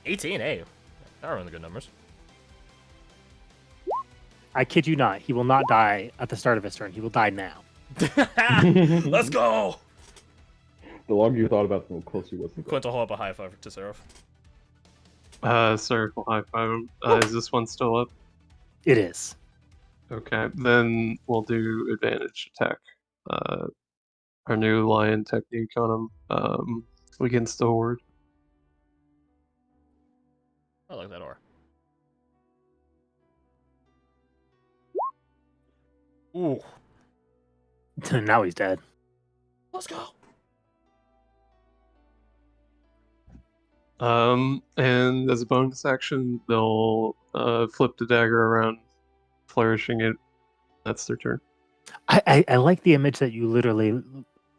18, hey. That are in the good numbers. I kid you not. He will not die at the start of his turn. He will die now. Let's go! The longer you thought about it, the closer you was. to Quint will hold up a high five to Seraph. Circle high five. Is this one still up? It is. Okay, then we'll do advantage attack. Our new lion technique on him against the horde. I like that aura. Ooh. Now he's dead. Let's go! And as a bonus action, they'll flip the dagger around, flourishing it. That's their turn. I like the image that you literally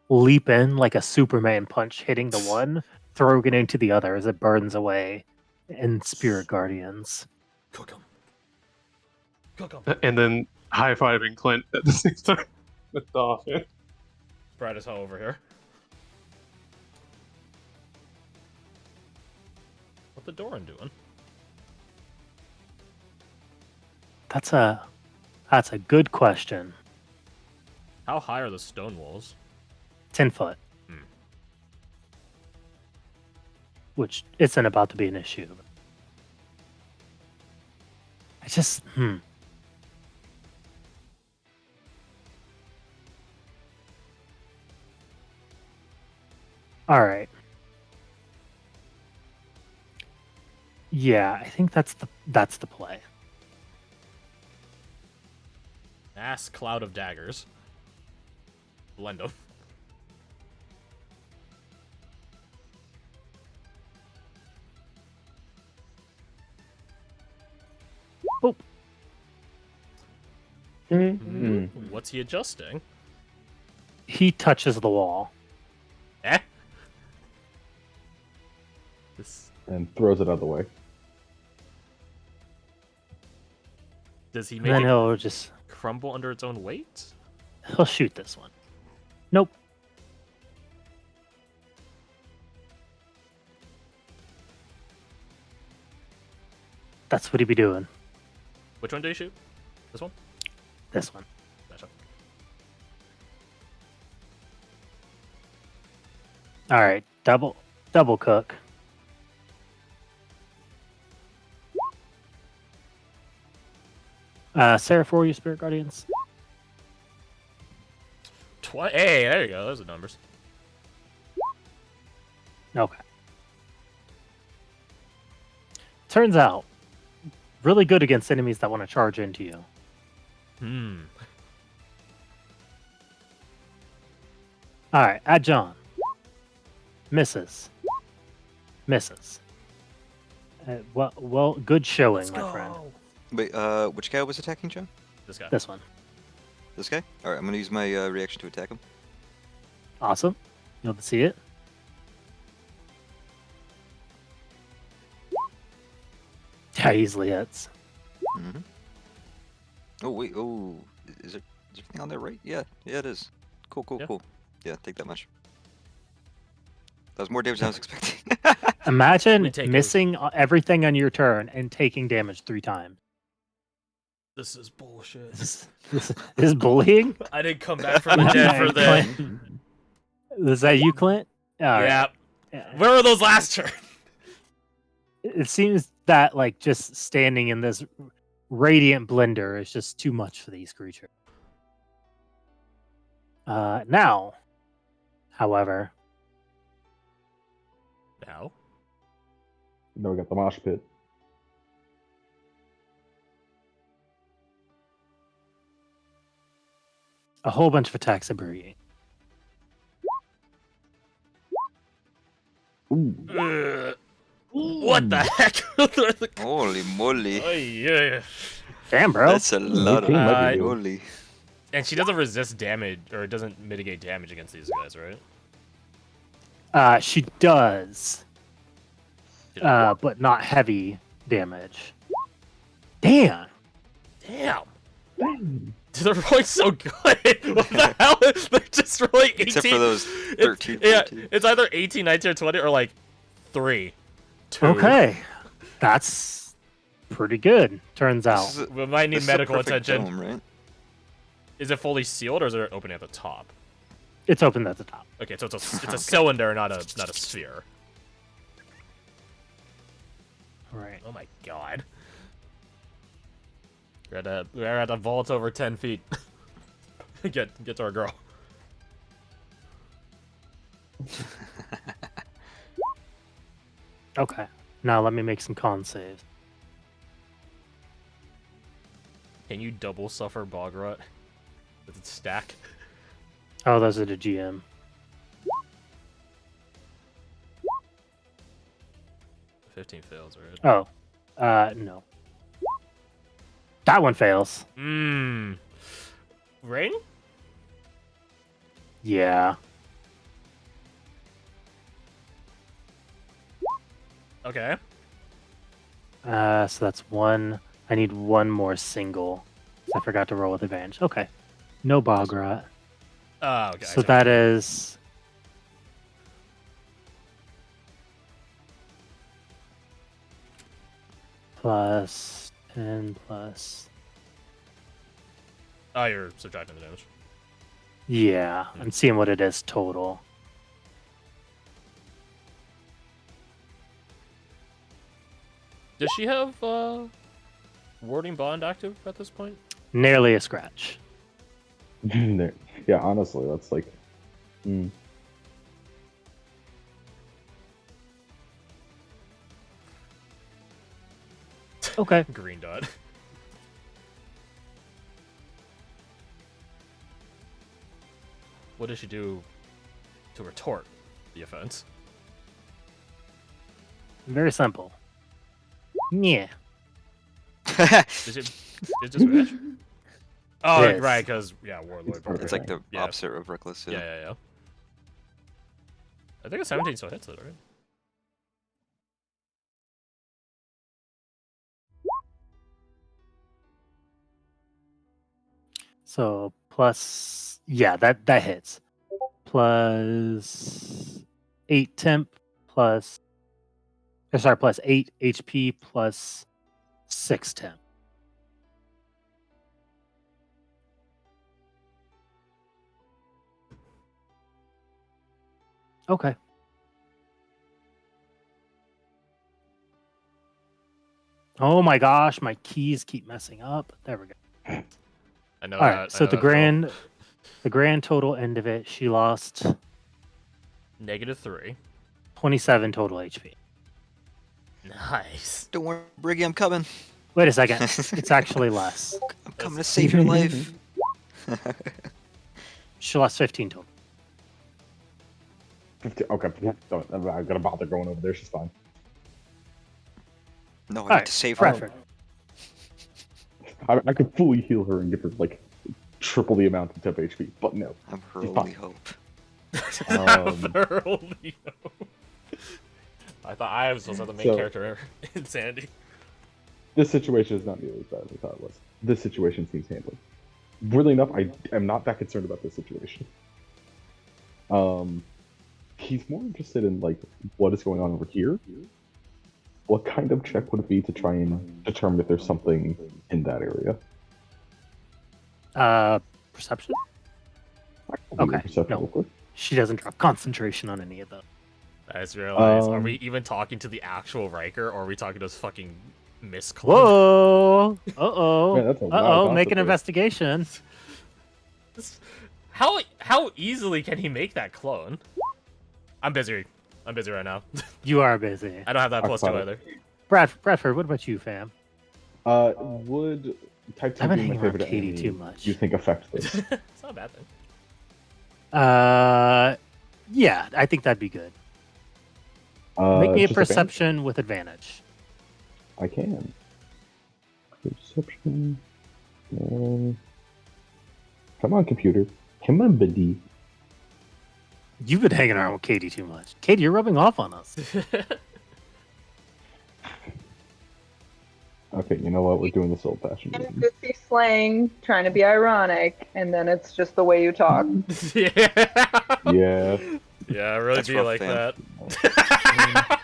leap in like a Superman punch, hitting the one, throwing it into the other as it burns away in Spirit Guardians. Cook him. Cook him. And then high-fiving Clint at the same time with the offhand. Bright as hell over here. What the Doran doing? That's a good question. How high are the stone walls? 10 foot. Hmm. Which isn't about to be an issue. I just All right. Yeah, I think that's the play. Mass cloud of daggers. Blend them. Boop. What's he adjusting? He touches the wall. Eh? This... And throws it out of the way. Does he And make then it he'll just crumble under its own weight? he'll shoot this one. Nope. That's what he'd be doing. Which one do you shoot? This one? This one. Gotcha. All right, double cook. Sarah, for you, Spirit Guardians. Hey, there you go. Those are numbers. Okay. Turns out, really good against enemies that want to charge into you. All right, at John. Misses. Well, good showing, my friend. Wait, which guy was attacking John? This guy. This one. This guy? Alright, I'm gonna use my reaction to attack him. Awesome. You'll see it. Yeah, easily hits. Mm-hmm. Oh, wait, oh. Is everything on there right? Yeah, it is. Cool. Yeah, take that much. That was more damage than I was expecting. Imagine We take missing everything on your turn and taking damage 3 times. This is bullshit. This is bullying? I didn't come back from the dead for that. Is that you, Clint? All right. Yeah. Where were those last turns? It seems that like just standing in this radiant blender is just too much for these creatures. Now, however, Now? Now we got the mosh pit. a whole bunch of attacks at Bree. What the heck? Holy moly. Oh, yeah. Damn, bro. That's a lot of Uh, moly. And she doesn't resist damage, or it doesn't mitigate damage against these guys, right? She does, but not heavy damage. Damn. Damn. They're rolling so good. What the hell? They're just rolling 18. Except for those 13, Yeah, 14. it's either 18, 19, or 20, or like 3, 2. Okay. That's pretty good, turns out. This is We might need this is a medical perfect attention. dome, right? Is it fully sealed, or is it opening at the top? It's open at the top. Okay, so it's a cylinder, not a sphere. Right. Oh my god. We're at a vault over 10 feet. get to our girl. Okay. Now let me make some con saves. Can you double suffer bog rot? Does it stack? Oh, those are the GM. The 15 fails, right? Oh. No. That one fails. Rain? Yeah. Okay. So that's one. I need one more single. I forgot to roll with advantage. Okay. No bog rot. Okay. So that is... plus 10 plus... Oh, you're subtracting the damage. Yeah, I'm seeing what it is total. Does she have warding bond active at this point? Nearly a scratch. There. Yeah, honestly, that's like. Okay. Green dot. What does she do to retort the offense? Very simple. Yeah. Is it just match? Oh, Yes. right, because, yeah, Warlord. It's perfect. It's like the Yeah. opposite of reckless. Yeah. I think a 17 still hits it, right? So plus, yeah, that hits. Plus 8 temp plus, sorry, plus 8 HP plus 610. Okay. Oh my gosh, my keys keep messing up. There we go. I know All that. right, I so know the that feeling. grand total end of it, she lost -3. 27 total HP. Nice. Don't worry, Briggy, I'm coming. Wait a second. It's actually less. I'm coming to save your life. She lost 15 total. 50, okay, don't, I'm not gonna bother going over there. She's fine. No, I All need right, to save her. Bradford. I could fully heal her and give her like triple the amount of temp HP, but no. I'm her She's only fine. hope. Her only hope. I thought I was supposed to have the main So- character in Sandy. This situation is not nearly as bad as I thought it was. This situation seems handled. Weirdly enough, I am not that concerned about this situation. He's more interested in like what is going on over here. What kind of check would it be to try and determine if there's something in that area? Perception? I'll do a Okay, perception no. real quick. She doesn't drop concentration on any of those. I just realized, are Um, we even talking to the actual Riker, or are we talking to this fucking Miss Clone? Whoa! Uh-oh. Man, that's a loud Uh-oh, gossip make an there. investigation. How easily can he make that clone? I'm busy. I'm busy right now. You are busy. I don't have that +2 Occupied. either. Bradford, what about you, fam? Would type 2 I've been being my hanging around favorite Katie enemy too much. you think affect this? It's not a bad thing. Yeah, I think that'd be good. Make me a Just advantage? perception with advantage. I can. Perception. Come on, computer. Come on, buddy. You've been hanging around with Katie too much. Katie, you're rubbing off on us. Okay, you know what? We're doing this old-fashioned. And reason. goofy slang, trying to be ironic, and then it's just the way you talk. Yeah. Yeah. Yeah, really That's be rough, like fam. that.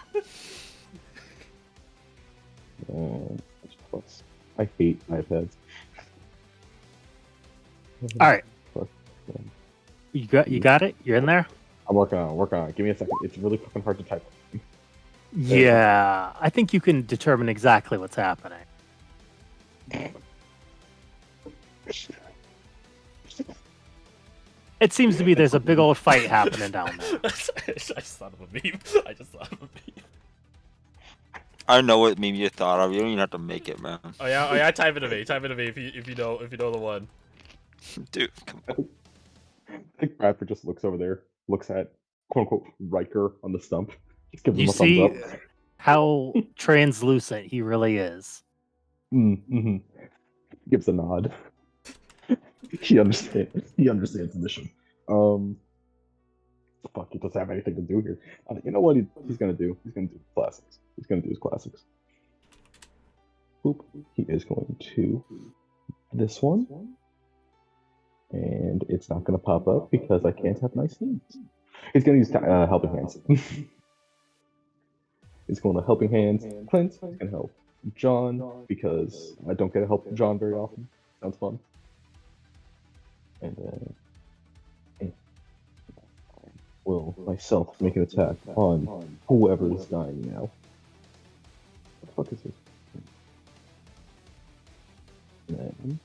Plus. I hate iPads. All right. Fuck. You got it? You're in there? I'm working on it. Give me a second. It's really fucking hard to type. Yeah. I think you can determine exactly what's happening. It seems to be there's a big old fight happening down there. I just thought of a meme. I just thought of a meme. I know what meme you thought of. You don't even have to make it, man. Oh yeah. Type it to me. Type it to me if you know the one. Dude, come on. I think Bradford just looks over there, looks at quote unquote Riker on the stump, just gives him You a see thumbs up. how translucent he really is. Mm-hmm. Gives a nod. He understands. He understands the mission. Fuck, he doesn't have anything to do here. You know what he's gonna do? He's gonna do classics. He's gonna do his classics. Boop. He is going to this one. And it's not going to pop up because I can't have nice things. He's going to use Helping Hands. He's going to Helping Hands. Clint, he's going to help John because I don't get to help John very often. Sounds fun. And then will myself make an attack on whoever is dying now. What the fuck is this? And then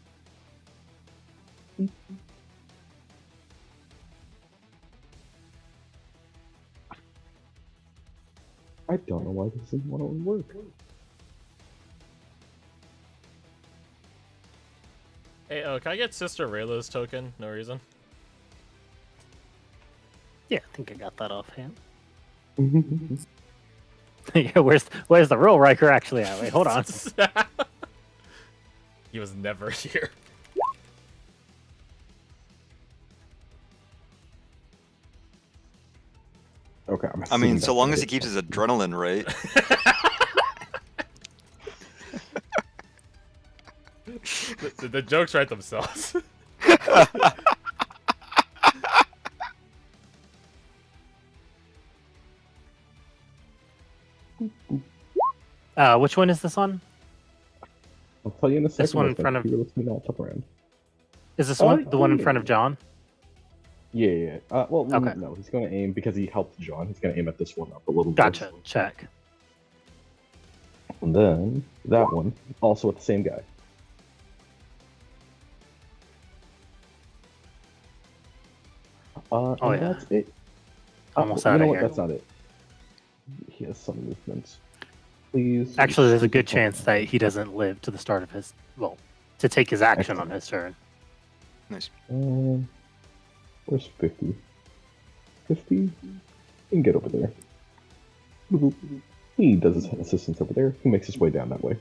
I don't know why this doesn't want to work. Hey, can I get Sister Rayla's token? No reason. Yeah, I think I got that offhand. Yeah, where's the real Riker actually at? Wait, hold on. He was never here. Okay, I mean, so long as he keeps his adrenaline right. The jokes write themselves. Which one is this on? I'll tell you in a second. This one in but front of- he lets me not top around. Is this Oh, one the one in yeah. front of John? Yeah. Well, Okay. no, he's going to aim because he helped John. He's going to aim at this one up a little bit. Gotcha. Check. And then that one, also with the same guy. Oh, And yeah. that's it. Almost you outta know what? here. That's not it. He has some movements. Please. Actually, there's a good chance that he doesn't live to the start of his to take his action on his turn. Nice. Where's 50? 50? He can get over there. He does his assistance over there. He makes his way down that way.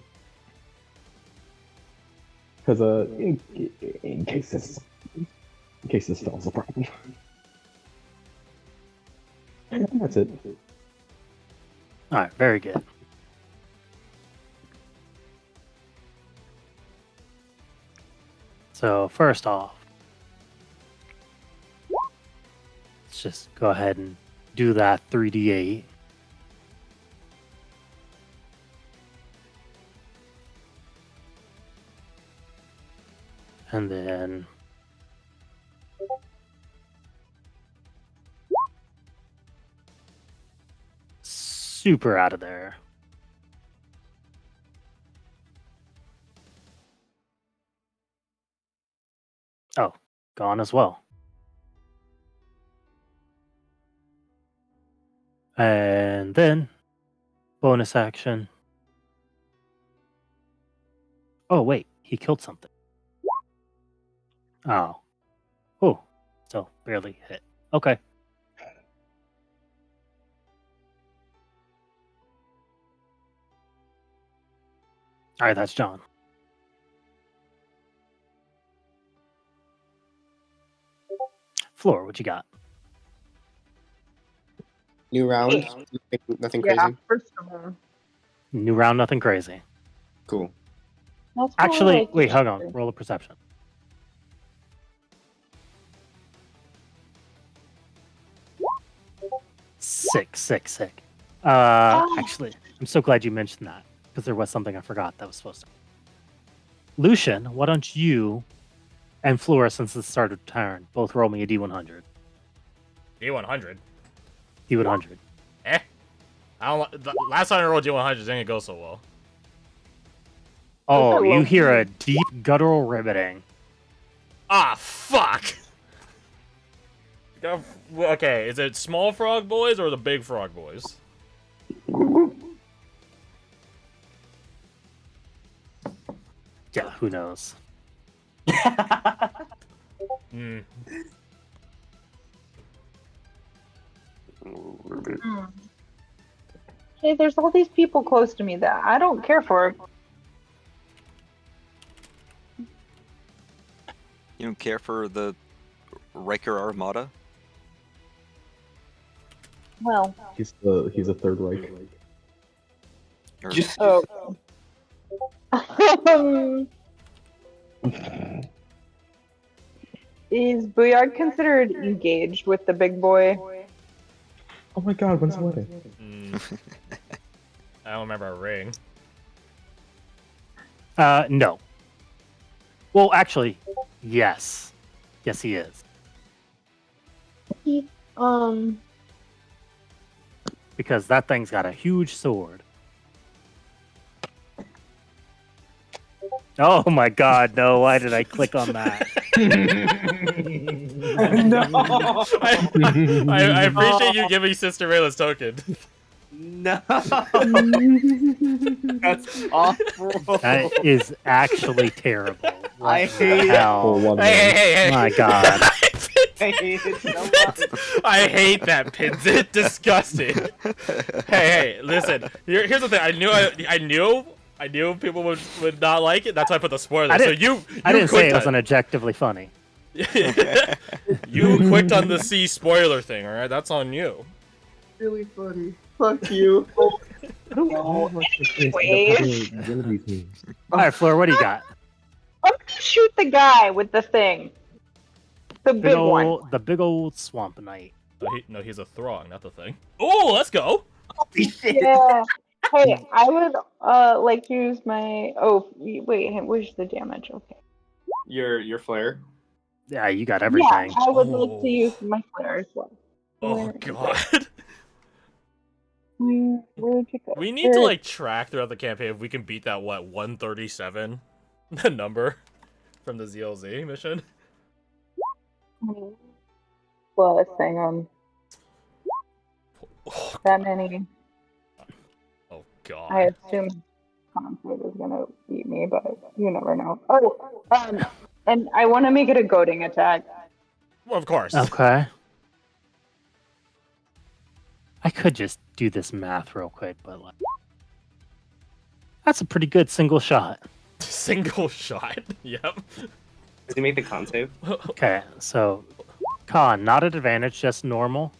Because in case this spell's a problem. And that's it. All right, very good. So first off, let's just go ahead and do that 3d8. And then super out of there. Oh, gone as well. And then bonus action. Oh, wait, he killed something. Oh. Oh, still barely hit. Okay. All right, that's John. Floor, what you got? New round. Yeah. Nothing crazy. Yeah, first of all. New round, nothing crazy. Cool. That's Actually, probably wait, hang on. Roll a perception. Sick. Actually, I'm so glad you mentioned that because there was something I forgot that was supposed to. Lucian, why don't you and Flora, since it's the start of turn, both roll me a D100. D100. D100. I don't. Last time I rolled D100 didn't go so well. Oh, you hear a deep guttural ribbiting. Ah, fuck. Okay, is it small frog boys or the big frog boys? Yeah, who knows? Hmm. Hey, there's all these people close to me that I don't care for. You don't care for the Ryker Armada? Well, He's a third Reich. Or, oh. Is Booyard considered engaged with the big boy? Oh my god, when's the wedding? I don't remember a ring. No. Well, actually, yes. Yes, he is. Because that thing's got a huge sword. Oh my god, no, why did I click on that? No. I appreciate you giving Sister Rayla's token. No. That's awful. That is actually terrible. What I hate the hell? One Hey. My god. I hate it so much. I hate that pins. It's disgusting. Hey, listen. Here's the thing. I knew people would not like it. That's why I put the spoiler. So you I didn't say clicked it was on- objectively funny. You clicked on the C spoiler thing, alright? That's on you. Really funny. Fuck you. Alright, Fleur, what do you got? I'm gonna shoot the guy with the thing. The big one. The big old swamp knight. No, he's a throng, not the thing. Oh, let's go. Holy shit. Yeah. Hey, I would like to use my. Oh, wait, where's the damage? Okay. Your flare. Yeah, you got Yeah, everything. I would like to Oh. use my flare as well. Oh Where is it? god. Where'd you go? We need to like track throughout the campaign if we can beat that 137 the number from the ZLZ mission. Plus, hang on. Oh That god. many. Oh I god. assume Conflict is gonna beat me, but you never know. Oh, and I want to make it a goading attack. Well, of course. Okay. I could just do this math real quick, but like, that's a pretty good single shot. Single shot. Yep. Does he make the con save? Okay, so con, not at advantage, just normal.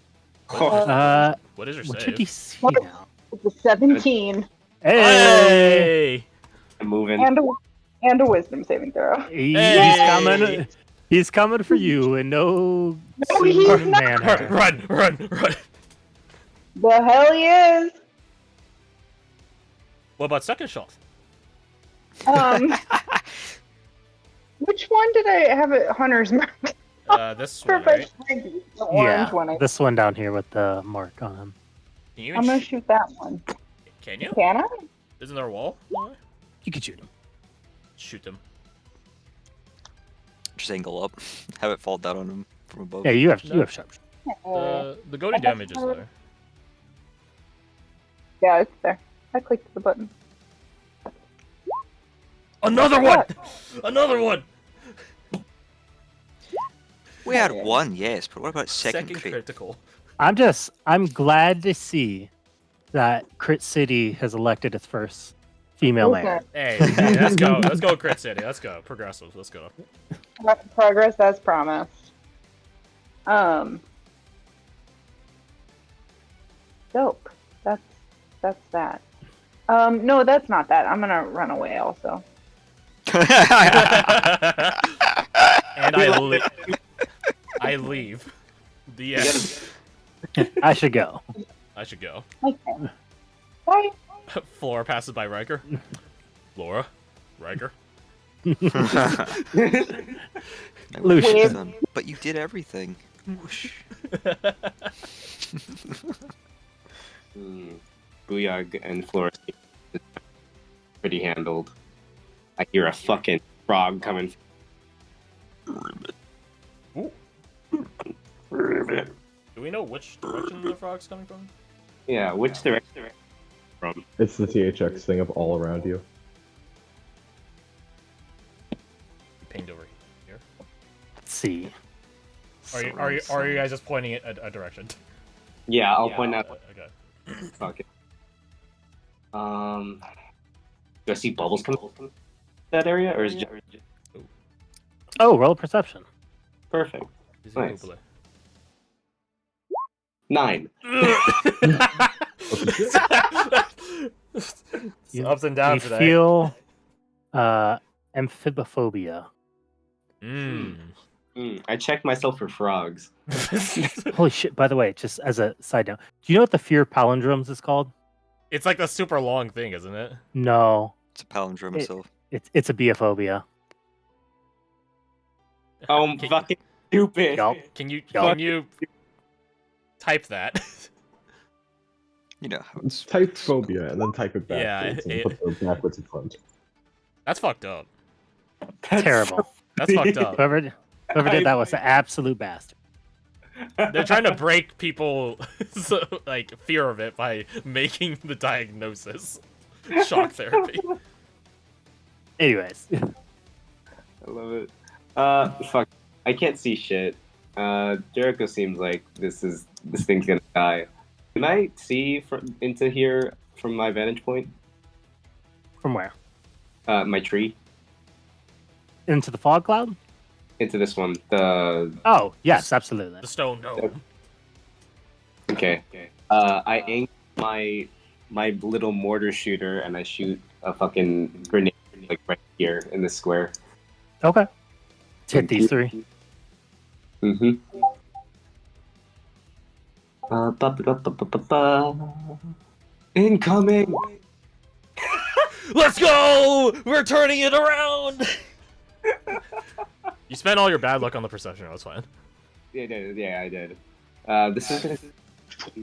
Uh, What is your What's save? your DC What? now? It's a 17 Hey! Hey! I'm moving. and a wisdom saving throw. He's Hey! coming. He's coming for you in no No, he's soon not. manner. Run! The hell he is. What about second shot? Which one did I have at Hunter's Mark? This one, Perfect. right? The orange Yeah, one. this one down here with the mark on him. Can you I'm gonna shoot that one. Can you? Can I? Isn't there a wall? You could shoot him. Shoot them. Just angle up. Have it fall down on him from above. Yeah, you have No. sharp. The goading damage is there. Yeah, it's there. I clicked the button. Another one! Another one! We had one, yes, but what about second crit? critical. I'm glad to see that Crit City has elected its first female Okay. mayor. Hey, let's go. Let's go, Crit City. Let's go. Progressive. Let's go. Progress as promised. Dope. That's that. No, that's not that. I'm gonna run away also. And I leave. The end. I should go. I should go. Okay. Bye. Flora passes by Ryker. Laura, Ryker. I wish Lucian. you done, but you did everything. Whoosh. Booyag and Flora pretty handled. I hear a fucking frog coming. Do we know which direction the frog's coming from? Yeah, which direction from? It's the THX thing of all around you. Pinged over here. Let's see. Are you guys just pointing at a direction? Yeah, I'll point out. Okay. Okay. Do I see bubbles coming from that area, or is it just Oh, roll perception. perfect? Is Nice. it 9. You- Ups and downs you today. feel amphibophobia. I checked myself for frogs. Holy shit! By the way, just as a side note, do you know what the fear palindromes is called? It's like the super long thing, isn't it? No, It's a palindrome itself. it's a biophobia. Oh, Can- fucking stupid. Yup. Can you Yup. type that? You know how it's. Type phobia and then type it Yeah, backwards it- and put the backwards in front. That's fucked up. Terrible. That's fucked up. Whoever did that was an absolute bastard. They're trying to break people like fear of it by making the diagnosis shock therapy. Anyways, I love it. Fuck. I can't see shit. Jericho seems like this thing's gonna die. Can I see into here from my vantage point? from where? My tree Into the fog cloud? into this one. The Oh, yes, absolutely. The stone dome. okay. I aim my little mortar shooter and I shoot a fucking grenade like right here in this square. Okay. Let's hit these three. Mm-hmm. Incoming. Let's go! We're turning it around! You spent all your bad luck on the perception, that was fine. Yeah, I did. This is gonna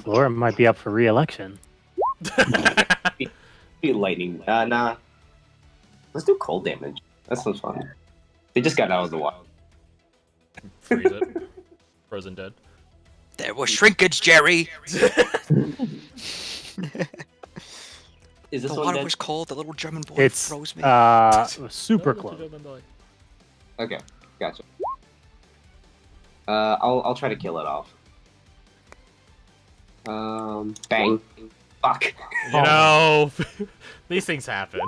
Laura might be up for re-election. be lightning. Nah. Let's do cold damage. That sounds fun. They just got out of the wild. Freeze it. Frozen dead. There was shrinkage, Jerry. Is this The one water dead? was cold. The little German boy It's froze me. super No, close. Okay, gotcha. I'll try to kill it off. Bang. Fuck. You know, these things happen.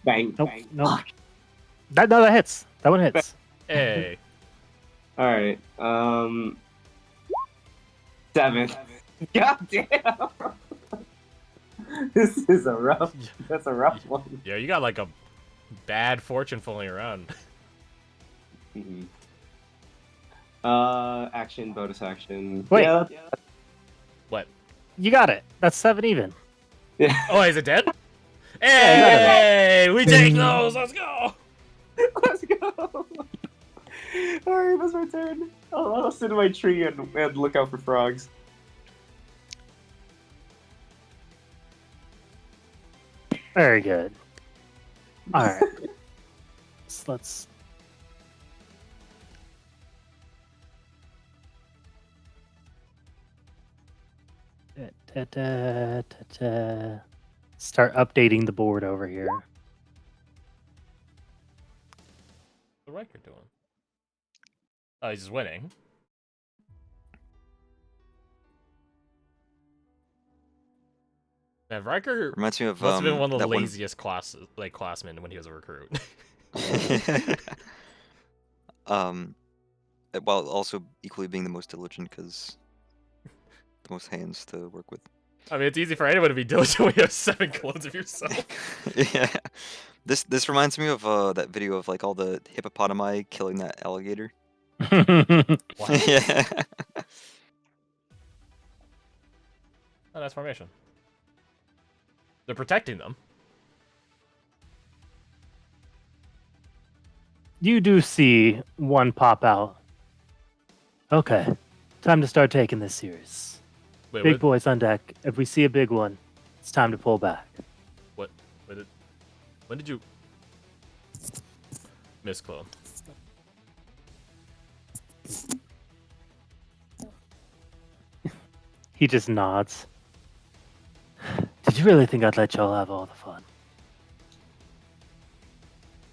Bang. Nope, Bang. nope. Fuck. That hits. That one hits. Hey. All right. 7. God damn. This is a rough. That's a rough one. Yeah, you got like a bad fortune fooling around. Mhm. Action, bonus action. Wait. Yeah. What? You got it. That's 7 even. Yeah. Oh, is it dead? Yeah, Hey, we take those. Let's go. Let's go. All right, that's my turn. I'll sit in my tree and look out for frogs. Very good. All right. So let's. Start updating the board over here. What's Ryker doing? Oh, he's just winning. Man, Ryker Reminds me of must have been one of the that laziest classmen when he was a recruit. While also equally being the most diligent because the most hands to work with. I mean, it's easy for anyone to be diligent when you have 7 clones of yourself. Yeah. This reminds me of that video of like all the hippopotami killing that alligator. Yeah. Oh, that's formation. They're protecting them. You do see one pop out. Okay, time to start taking this serious. Wait, Big what? boys on deck. If we see a big one, it's time to pull back. What? When did you miss clone? He just nods. Did you really think I'd let y'all have all the fun?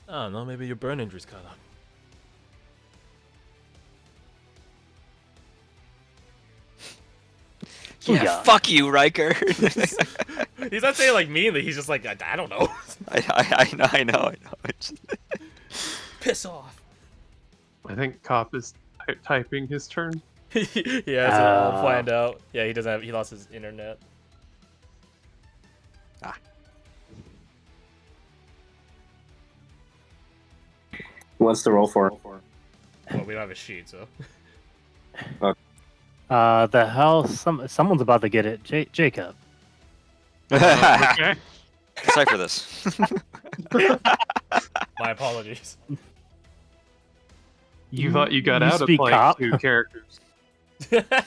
I don't know, maybe your burn injury's caught up. Yeah, Yeah. fuck you, Ryker. He's not saying like meanly, he's just like, I don't know. I know. It's Piss off. I think Cop is typing his turn. He has it all planned out. Yeah, he doesn't have, he lost his internet. Who wants to roll for? Well, we don't have a sheet, so. The hell? Someone's about to get it. Jacob. Okay. Decipher this. My apologies. You thought you got you out of speak playing cop? 2 characters.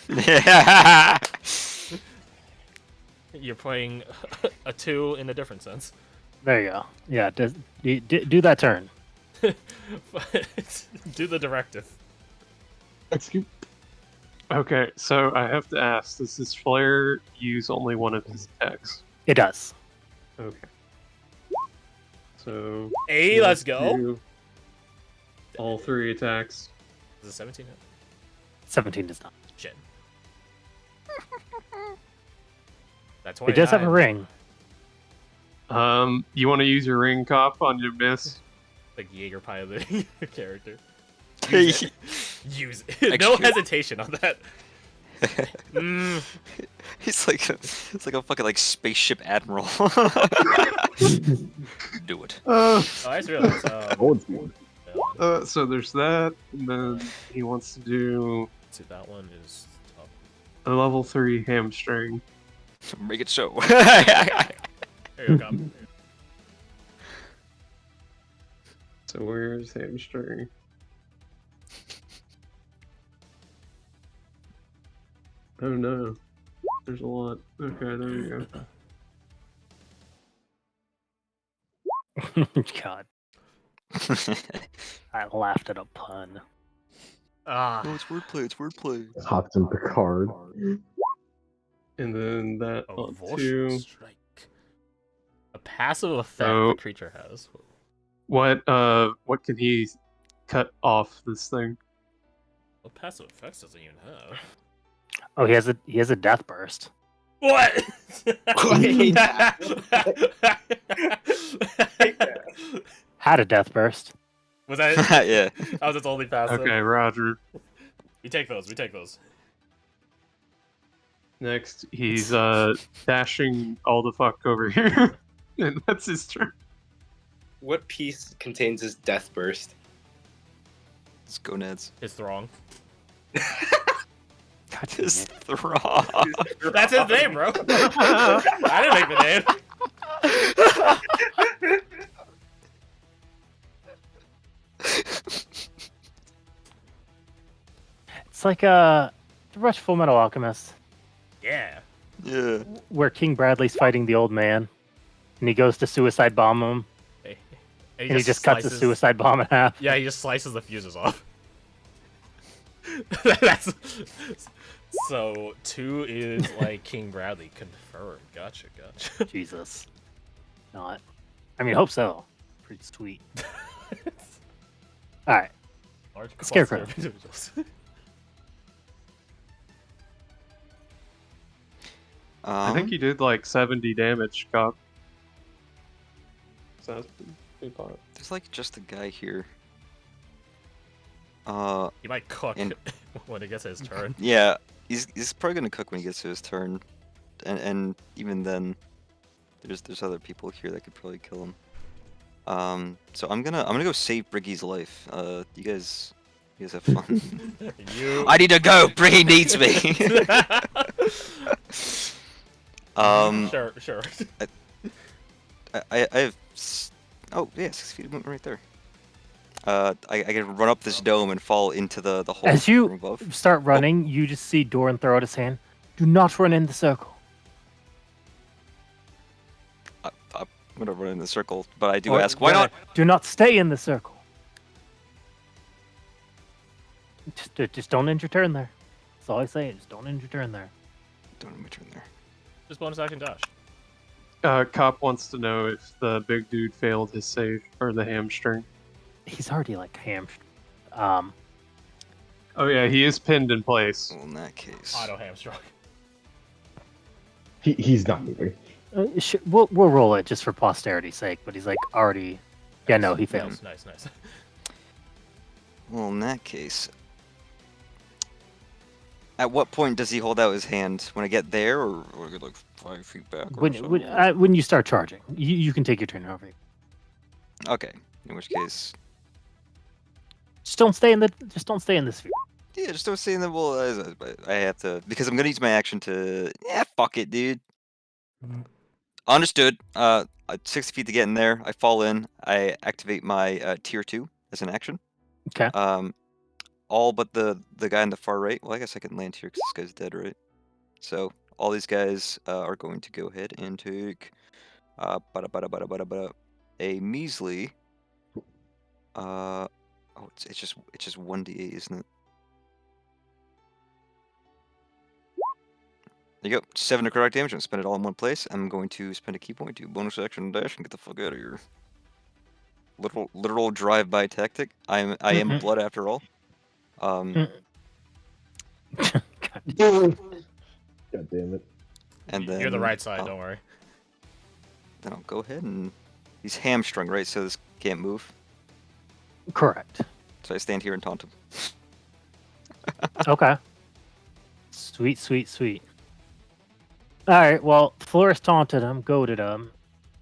Yeah. You're playing a 2 in a different sense. There you go. Yeah, do that turn. Do the directive. Excuse. Okay, so I have to ask, does this flare use only one of his attacks? It does. Okay. So... Hey, let's go. do all 3 attacks. Is it 17? 17 does not. Shit. That's It does have a 29. ring. You want to use your ring, Cop, on your miss? Like Jaeger piloting character. Use it. No hesitation on that. It's like a fucking like spaceship admiral. Do it. Oh, I just realized. So there's that, and then he wants to do See, that one is tough. a level 3 hamstring. Make it so. There you go. So where's hamstring? Oh no. There's a lot. Okay, there we go. God, I laughed at a pun. Ah, Oh, it's wordplay. It's wordplay. Captain Picard. And then that a on Vortical 2. strike. A passive effect Oh. the creature has. What can he cut off this thing? What passive effects does he even have? Oh, he has a death burst. What? Wait. Had a death burst. Was that? Yeah. That was its only passive. Okay, Roger. We take those. We take those. Next, he's dashing all the fuck over here. And that's his turn. What piece contains his death burst? It's gonads. His throng. God damn His it. throng. That's his name, bro. I didn't make the name. It's like the Rush Full Metal Alchemist, Yeah. Yeah. where King Bradley's fighting the old man, and he goes to suicide bomb him, Hey, and he just cuts the suicide bomb in half. Yeah, he just slices the fuses off. That's so 2 is like King Bradley confirmed. Gotcha. Jesus. Not. I mean, hope so. Pretty sweet. All right. Large Scarecrow. cluster of individuals. I think he did like 70 damage, Cop. So that's pretty far. There's like just a guy here. He might cook And- when it gets his turn. Yeah, he's probably gonna cook when he gets to his turn, and even then, there's other people here that could probably kill him. So I'm gonna go save Briggy's life. You guys have fun. You. I need to go. Briggy needs me. Sure. I have. Oh yeah, 6 feet of movement right there. I can run up this dome and fall into the hole As you from above. start running, you just see Doran throw out his hand. Do not run in the circle. I'm gonna run in the circle, but I do Or ask, why rather, not? Do not stay in the circle. Just don't end your turn there. That's all I say. Just don't end your turn there. Don't let me turn there. Just bonus action dash. Cop wants to know if the big dude failed his save or the hamstring. He's already like hamstring. Oh yeah, he is pinned in place. Well, in that case, Auto hamstrung. He's not moving. We'll roll it just for posterity's sake. But he's like already. Yeah, no, he failed. Nice. well, in that case, at what point does he hold out his hand? When I get there, or like 5 feet back? Or When you start charging, you can take your turn over. Okay, in which case, Just don't stay in this sphere. yeah, just don't say that. Well, I have to because I'm gonna use my action to. Yeah, fuck it, dude. Understood. 60 feet to get in there. I fall in. I activate my tier 2 as an action. Okay. All but the guy on the far right. Well, I guess I can land here because this guy's dead, right? So all these guys are going to go ahead and take a measly. It's just 1d8, isn't it? There you go. 7 necrotic damage. I'm gonna spend it all in one place. I'm going to spend a key point, do bonus action dash, and get the fuck out of here. Literal drive-by tactic. I am blood after all. God. God damn it. And then You're the right side. Don't worry. Then I'll go ahead and he's hamstrung, right? So this can't move. Correct. So I stand here and taunt him. Okay. Sweet. Alright, well, Flores taunted him, goaded him.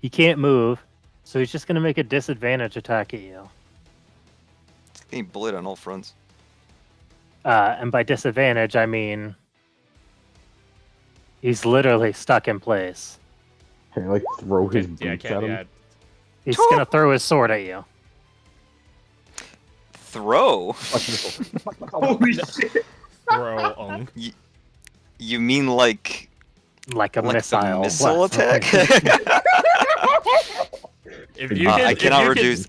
He can't move, so he's just gonna make a disadvantage attack at you. It's getting bullied on all fronts. And by disadvantage, I mean he's literally stuck in place. Can I like throw his Yeah, boots at him? He's gonna throw his sword at you. Throw? Holy shit! Throw. You mean like Like a missile. missile attack? If you can, I if cannot you reduce.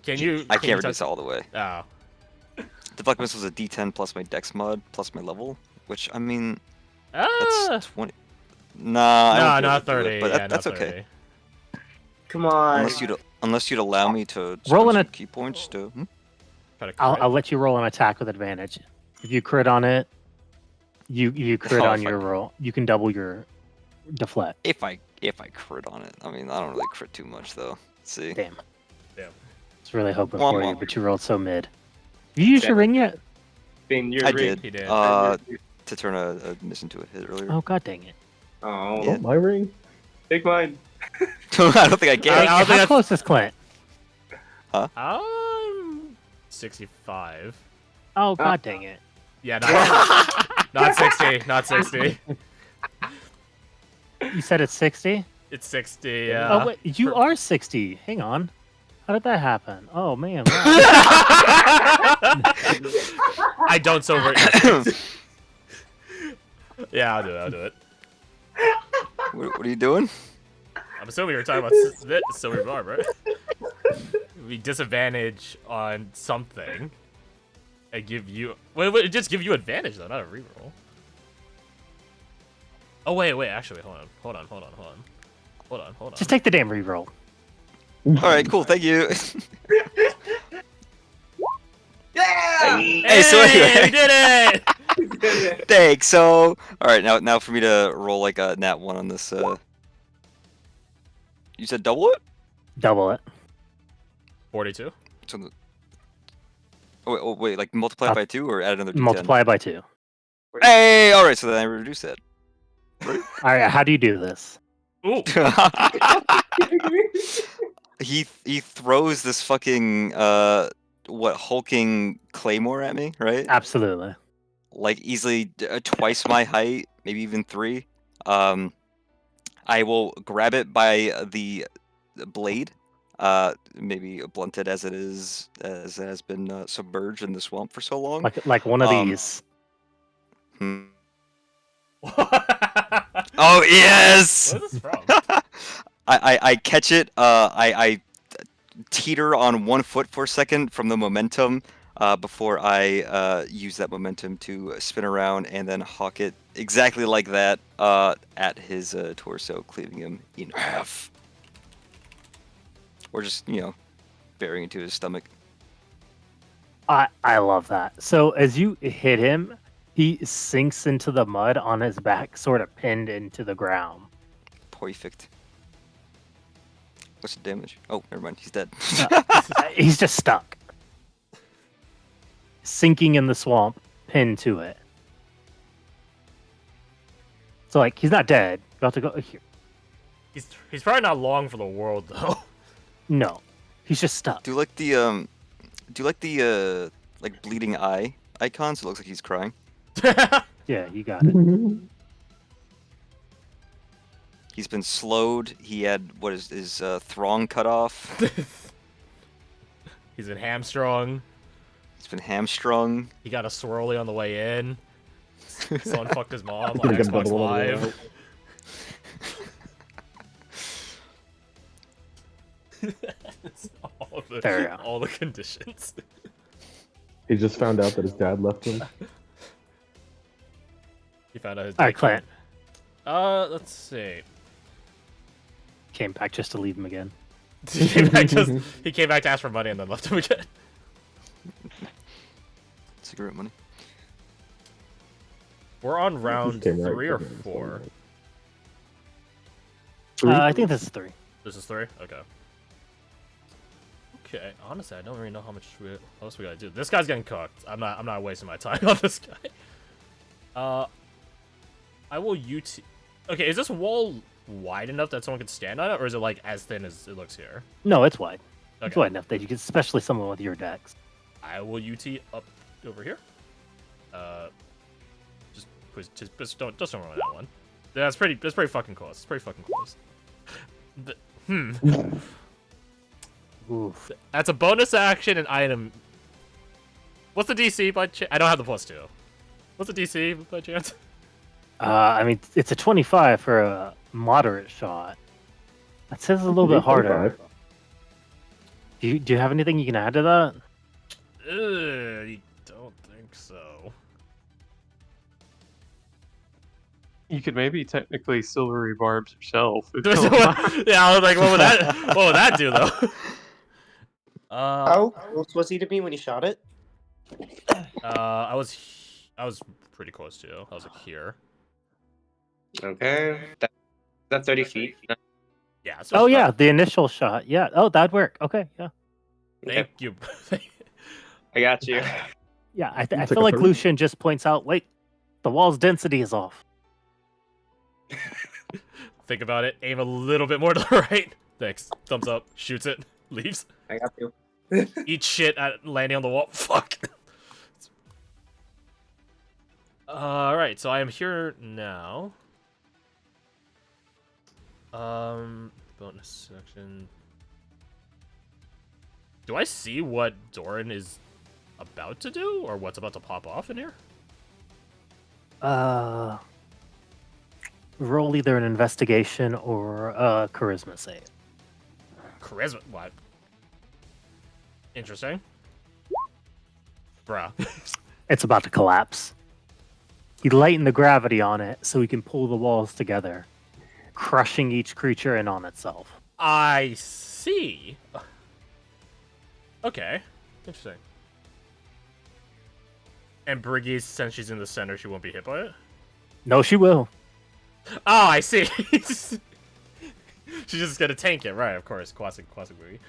Can you? I can you can't reduce touch- it all the way. Oh. Deflect missile is a D10 plus my Dex mod plus my level, which I mean Ah. that's 20. Nah, I No, won't be able not to do 30. it, but Yeah, that's not okay. 30. Come on. Unless you'd allow me to Roll spend an some key points to. Try to I'll crit. let you roll an attack with advantage. If you crit on it, you crit Oh, on if I- your roll. You can double your deflect. If I crit on it, I mean I don't really crit too much though. Let's see. Damn. Damn. I was really hoping Womp for you, womp. but you rolled so mid. Have you used your ring yet? Finn, your I ring. did. He did. To turn a miss into a hit earlier. Oh god dang it! Oh, Yeah. My ring? take mine. I don't think I can. I don't think How that's- close is Clint? I'm 65. Oh god dang it! Yeah, not 60. Not 60. You said it's 60. It's 60. Yeah. Oh wait, you are 60. Hang on. How did that happen? Oh man. Wow. I don't sober. Yeah, I'll do it. I'll do it. What are you doing? I'm assuming you're talking about Silver Barb, right? We disadvantage on something. And give you. Wait, just give you advantage though, not a reroll. Oh wait, actually, hold on. Just take the damn reroll. All right, cool. Thank you. Yeah! Hey, so anyway. we did it! Thanks. So, all right, now for me to roll like a nat 1 on this. You said double it? Double it. 42. So wait, like multiply it by 2 or add another D10? Multiply by 2. Hey, all right. So then I reduce that. All right. How do you do this? Ooh. he throws this fucking hulking claymore at me, right? Absolutely. Like easily twice my height, maybe even 3. I will grab it by the blade, maybe blunted as it is, as it has been submerged in the swamp for so long. Like one of these. Hmm. Oh yes! Where's this from? I catch it. I teeter on 1 foot for a second from the momentum before I use that momentum to spin around and then hawk it exactly like that at his torso, cleaving him in half. Or just, burying into his stomach. I love that. So as you hit him, he sinks into the mud on his back, sort of pinned into the ground. Perfect. What's the damage? Oh, never mind. He's dead. He's just stuck. Sinking in the swamp, pinned to it. So, like, he's not dead. You have to go here. He's probably not long for the world though. No. He's just stuck. Do you like the like bleeding eye icons? It looks like he's crying. Yeah, you got it. He's been slowed. He had his throng cut off. He's been hamstrung. He's been hamstrung. He got a swirly on the way in. Someone fucked his mom on Could've got Xbox double on the way Live. There you go. All the conditions. He just found out that his dad left him. He found out his. All right, dick- Clint. Let's see. Came back just to leave him again. He came back to ask for money and then left him again. Cigarette money. We're on round Came right 3 or to him, 4. I think this is 3. This is 3? Okay. Okay, honestly, I don't really know how much else we gotta do. This guy's getting cooked. I'm not wasting my time on this guy. I will Okay, is this wall wide enough that someone could stand on it, or is it like as thin as it looks here? No, it's wide. Okay. It's wide enough that you can, especially someone with your dex. I will UT up over here. Just don't run that one. That's pretty fucking close. It's pretty fucking close. Oof. That's a bonus action and item. What's the DC by chance? I don't have the +2. What's the DC by chance? I mean, it's a 25 for a moderate shot. That says a little bit harder. 25. Do you have anything you can add to that? I don't think so. You could maybe technically silvery barbs yourself. If Yeah, I was like, what would that do though? How close was he to me when he shot it? I was pretty close to. I was like here. Okay. That's 30 feet. Yeah. So Oh it's yeah, not- the initial shot. Yeah. Oh, that'd work. Okay. Yeah. Thank you. I got you. Yeah. I Take feel a like hurt. Lucian just points out, wait, the wall's density is off. Think about it. Aim a little bit more to the right. Thanks. Thumbs up. Shoots it. Leaves. I got you. Eat shit at landing on the wall. Fuck. Alright, so I am here now. Bonus section. Do I see what Doran is about to do? Or what's about to pop off in here? Roll either an investigation or a charisma save. Charisma? What? Interesting. Bruh. It's about to collapse. He lightened the gravity on it so he can pull the walls together, crushing each creature in on itself. I see. Okay. Interesting. And Briggy, since she's in the center, she won't be hit by it? No, she will. Oh, I see. She's just gonna tank it, right? Of course, classic movie.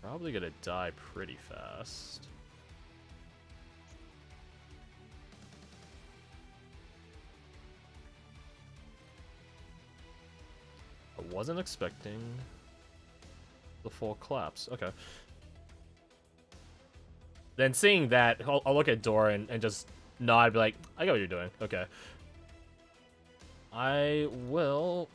Probably gonna die pretty fast. I wasn't expecting the full collapse. Okay. Then seeing that, I'll look at Doran and just nod, be like, I get what you're doing. Okay. I will...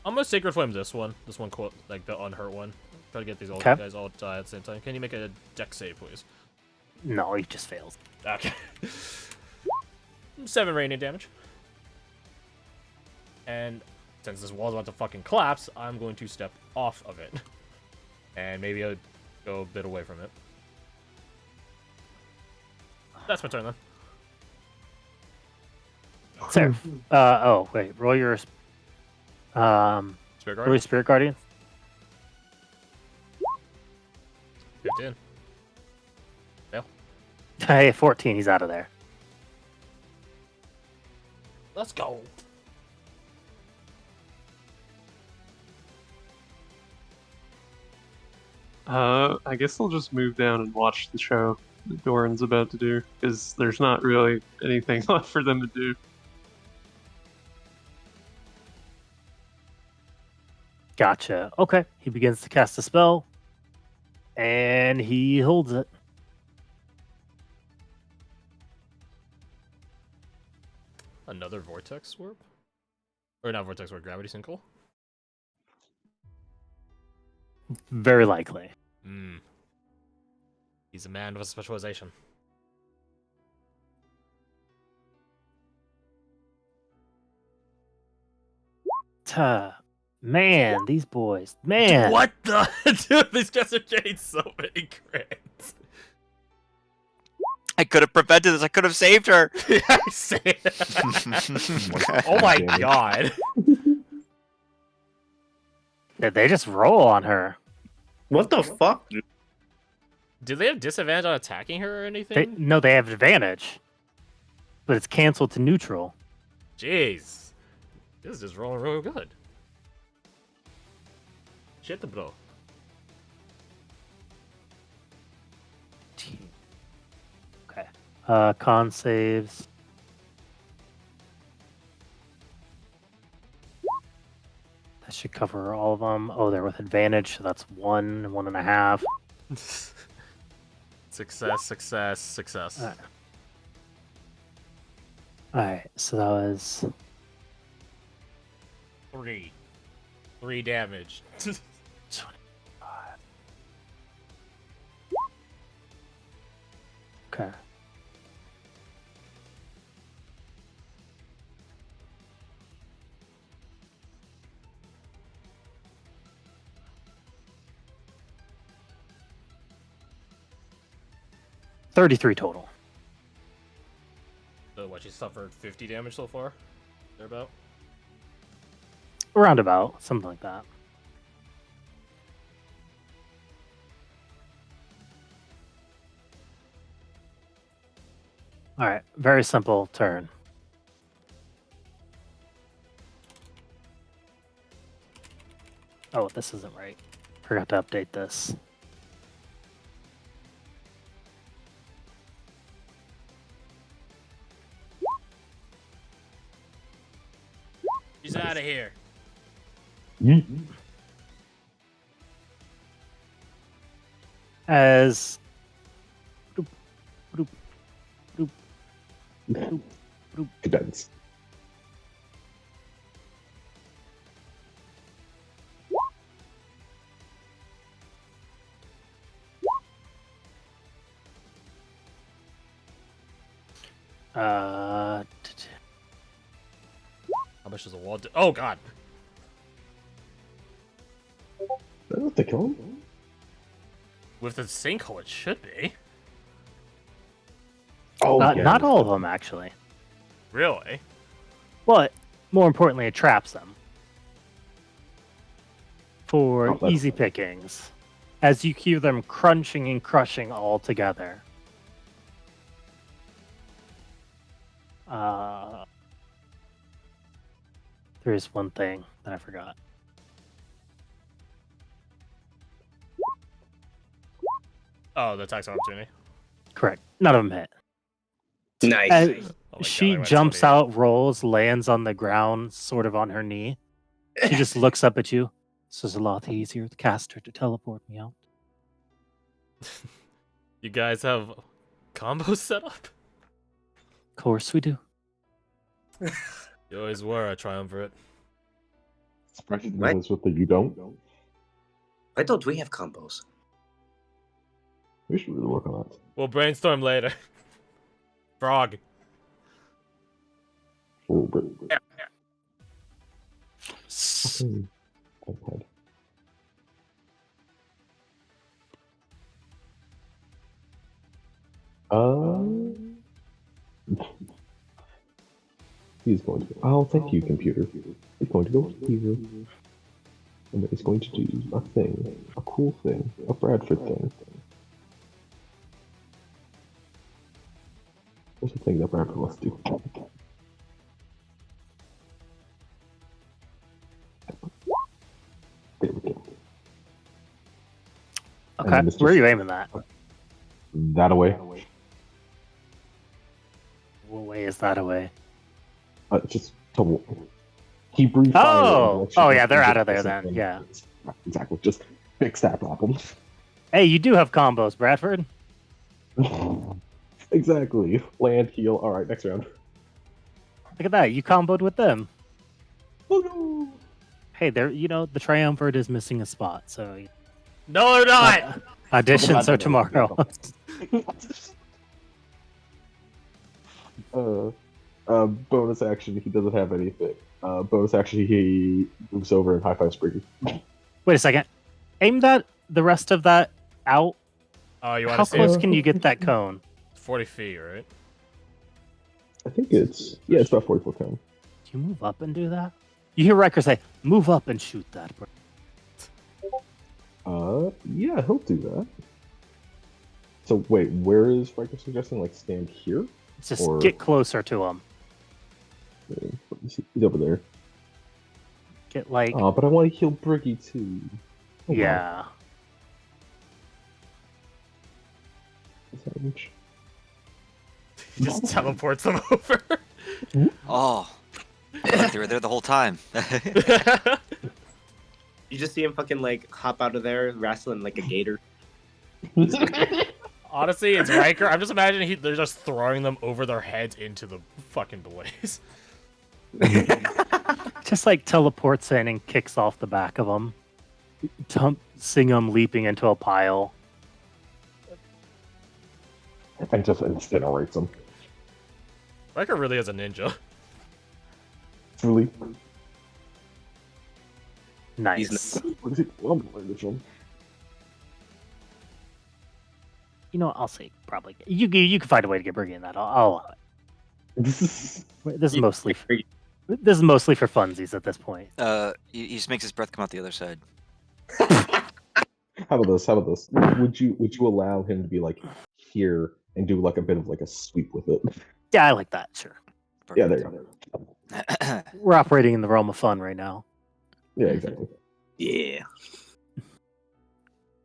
I'm gonna Sacred Flame this one. This one, quote, like the unhurt one. Try to get these old Okay. guys all die at the same time. Can you make a dex save, please? No, he just fails. Okay. 7 radiant damage. And since this wall's about to fucking collapse, I'm going to step off of it. And maybe I'll go a bit away from it. That's my turn then. Sir. Oh, wait. Roll your... Spirit roll your Guard? Spirit Guardian. 15. Hey, 14. He's out of there. Let's go. I guess I'll just move down and watch the show that Doran's about to do, because there's not really anything left for them to do. Gotcha. Okay. He begins to cast a spell. And he holds it. Another Vortex Warp? Or not Vortex Warp, Gravity Sinkhole? Very likely. He's a man with a specialization. Man, these boys. Man. What the? Dude, these guys are getting so many crits. I could have prevented this. I could have saved her. I say Oh my Damn it. god. Did they just roll on her? What the fuck? Dude? Do they have disadvantage on attacking her or anything? No, they have advantage. But it's canceled to neutral. Jeez. This is just rolling real good. Shit, bro. Okay. Con saves. That should cover all of them. Oh, they're with advantage, so that's 1, 1.5. It's Success, success, success. Alright, so that was 3 damage. 25. Okay. $33 total. So what, she suffered 50 damage so far? Thereabout? Roundabout, something like that. Alright, very simple turn. Oh, this isn't right. Forgot to update this. She's out of here. As Depends. How much does a wall do? Oh god. That's what they kill him. With the sinkhole, it should be. Oh, yeah. not all of them actually, Really? but more importantly, it traps them for Oh, that's easy fine. pickings. As you hear them crunching and crushing all together. There's one thing that I forgot. Oh, the tax opportunity. Correct. None of them hit. Nice. As Oh my God, she I went jumps 28. out, rolls, lands on the ground, sort of on her knee. She just looks up at you. This is a lot easier to cast her to teleport me out. You guys have combos set up? Of course we do. You always were a triumvirate. Especially What? those with the you don't. I thought we have combos. We should really work on that. We'll brainstorm later. Frog. Oh, but... S- iPad. He's going to go. Oh, thank you, computer. He's going to go here. And then he's going to do a thing. A cool thing. A Bradford thing. What's the thing that Bradford wants to do? There we go. Okay, then Mr. where are you aiming that? That away. What way is that away? Just to Hebrew fire. Oh! Oh, yeah, they're out of there then, yeah. Exactly. Just fix that problem. Hey, you do have combos, Bradford. Exactly. Land, heal. All right, next round. Look at that, you comboed with them. Oh no! Hey, there. You know the triumvirate is missing a spot, so No, they're not! auditions are tomorrow. Bonus action. He doesn't have anything. Bonus action. He moves over and high fives Briggy. Wait a second. Aim that the rest of that out. Oh, you want How to see close it? can you get that cone? 40 feet, right? I think it's it's about 40-foot cone. Do you move up and do that? You hear Ryker say, "Move up and shoot that." Bro. Yeah, he'll do that. So wait, where is Ryker suggesting? Like stand here? Just Or- get closer to him. He's over there. Get like, But I want to heal Briggy too. Oh, wow. yeah. Savage. He just teleports them over. Oh, I thought they were there the whole time. You just see him fucking like hop out of there, wrestling like a gator. Honestly, it's Ryker. I'm just imagining they're just throwing them over their heads into the fucking blaze. Just like teleports in and kicks off the back of them. Seeing them leaping into a pile. And just incinerates them. Ryker really is a ninja. Truly. Nice. You know what? I'll say probably. You can find a way to get Briggy in that. I'll allow it. This is mostly for funsies at this point. He just makes his breath come out the other side. How about this? Would you allow him to be like here and do like a bit of like a sweep with it? Yeah, I like that. Sure. Yeah, there you go. We're operating in the realm of fun right now. Yeah, exactly. Yeah.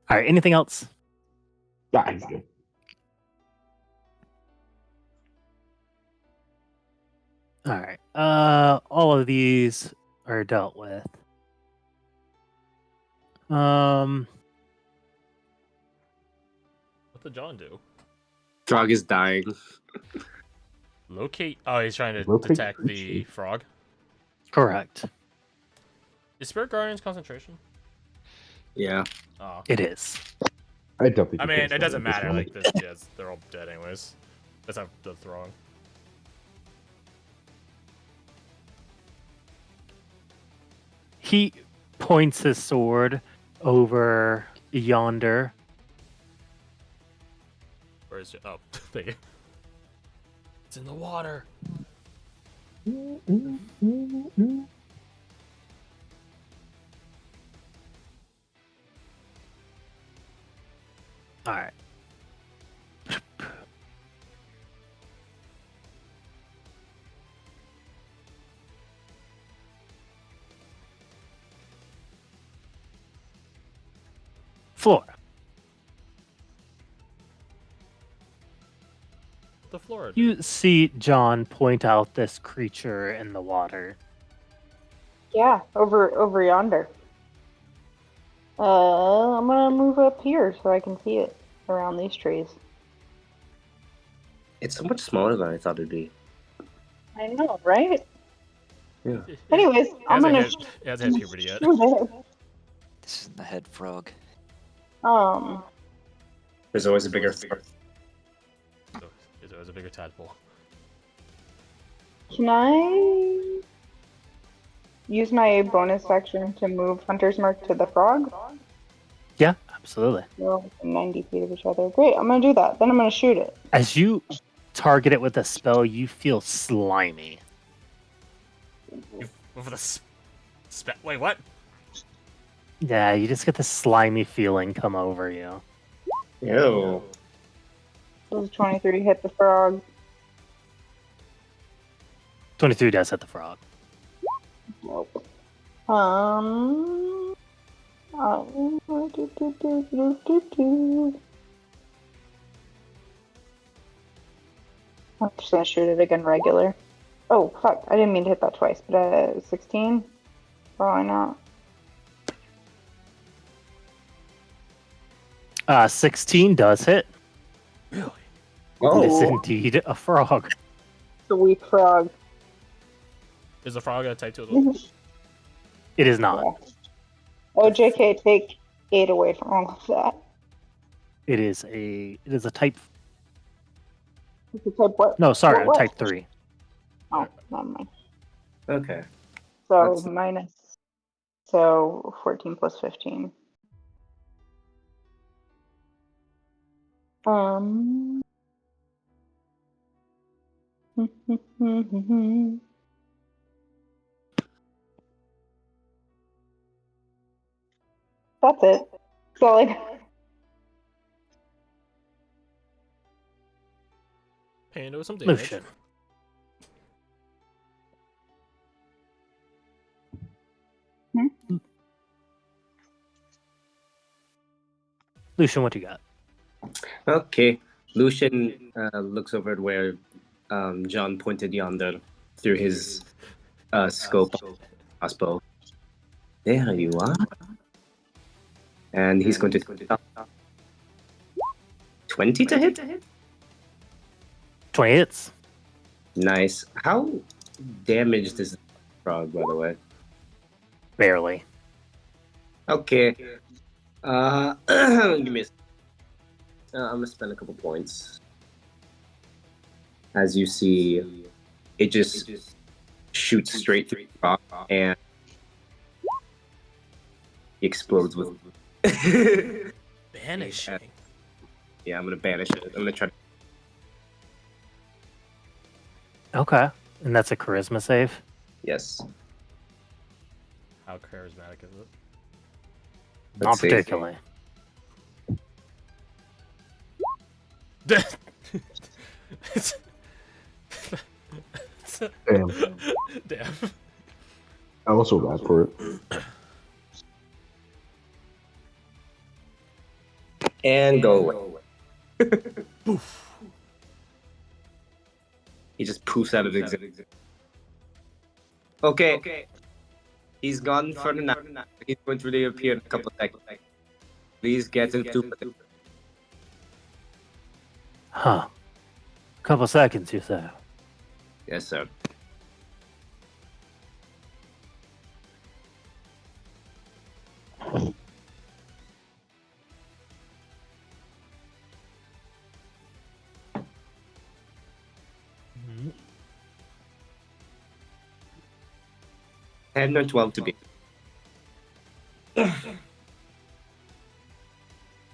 All right. Anything else? Ah, he's good. All right. All of these are dealt with. What did John do? Frog is dying. Locate. Oh, he's trying to Locate detect the creature. frog. Correct. Is Spirit Guardian's concentration? Yeah. Oh. It is. I don't think. I he mean, cares it about doesn't at this matter. moment. Like this, yeah, they're all dead anyways. That's not the throwing. He points his sword over yonder. Where is it? Oh, thank you. It's in the water. All right. Floor. The floor. You see John point out this creature in the water. Yeah, over yonder. I'm gonna move up here so I can see it around these trees. It's so much smaller than I thought it'd be. I know, right? Yeah. Anyways, I'm gonna It hasn't hit puberty yet. shoot it. This is the head frog. There's always a bigger frog. There's always a bigger tadpole. Can I use my bonus action to move Hunter's Mark to the frog? Yeah, absolutely. We're all within 90 feet of each other. Great, I'm gonna do that. Then I'm gonna shoot it. As you target it with a spell, you feel slimy. Over the wait, what? Yeah, you just get this slimy feeling come over you. Ew. Does 23 hit the frog? 23 does hit the frog. Nope. I'm just gonna shoot it again regular. Oh, fuck. I didn't mean to hit that twice, but 16? Probably not. 16 does hit. Really? It is Oh. indeed a frog. It's a weak frog. Is the frog a type 2 as well? It is not. Oh, JK, take 8 away from all of that. It is a type. It's a type what? No, sorry, What? type 3. Oh, never mind. Okay. So That's- minus. So 14 plus 15. That's it. So like, Pando with some damage. Lucian. Lucian, what do you got? Okay. Lucian looks over at where John pointed yonder through his scope crossbow. There you are. And he's going to 20 to hit? 20 hits. Nice. How damaged is the frog, by the way? Barely. Okay. Give me a I'm gonna spend a couple points. As you see, it just shoots straight through the rock and he explodes with. Banishing. Yeah, I'm gonna banish it. I'm gonna try to. Okay. And that's a charisma save? Yes. How charismatic is it? Not Let's see. particularly. Damn. Damn. I also bad for it. And go away. He just poofs out of existence. Okay. He's gone for the night. He's going to reappear in a couple of seconds. Please get into. Huh. Couple seconds, you say? Yes, sir. Mm-hmm. 10 or 12 to be.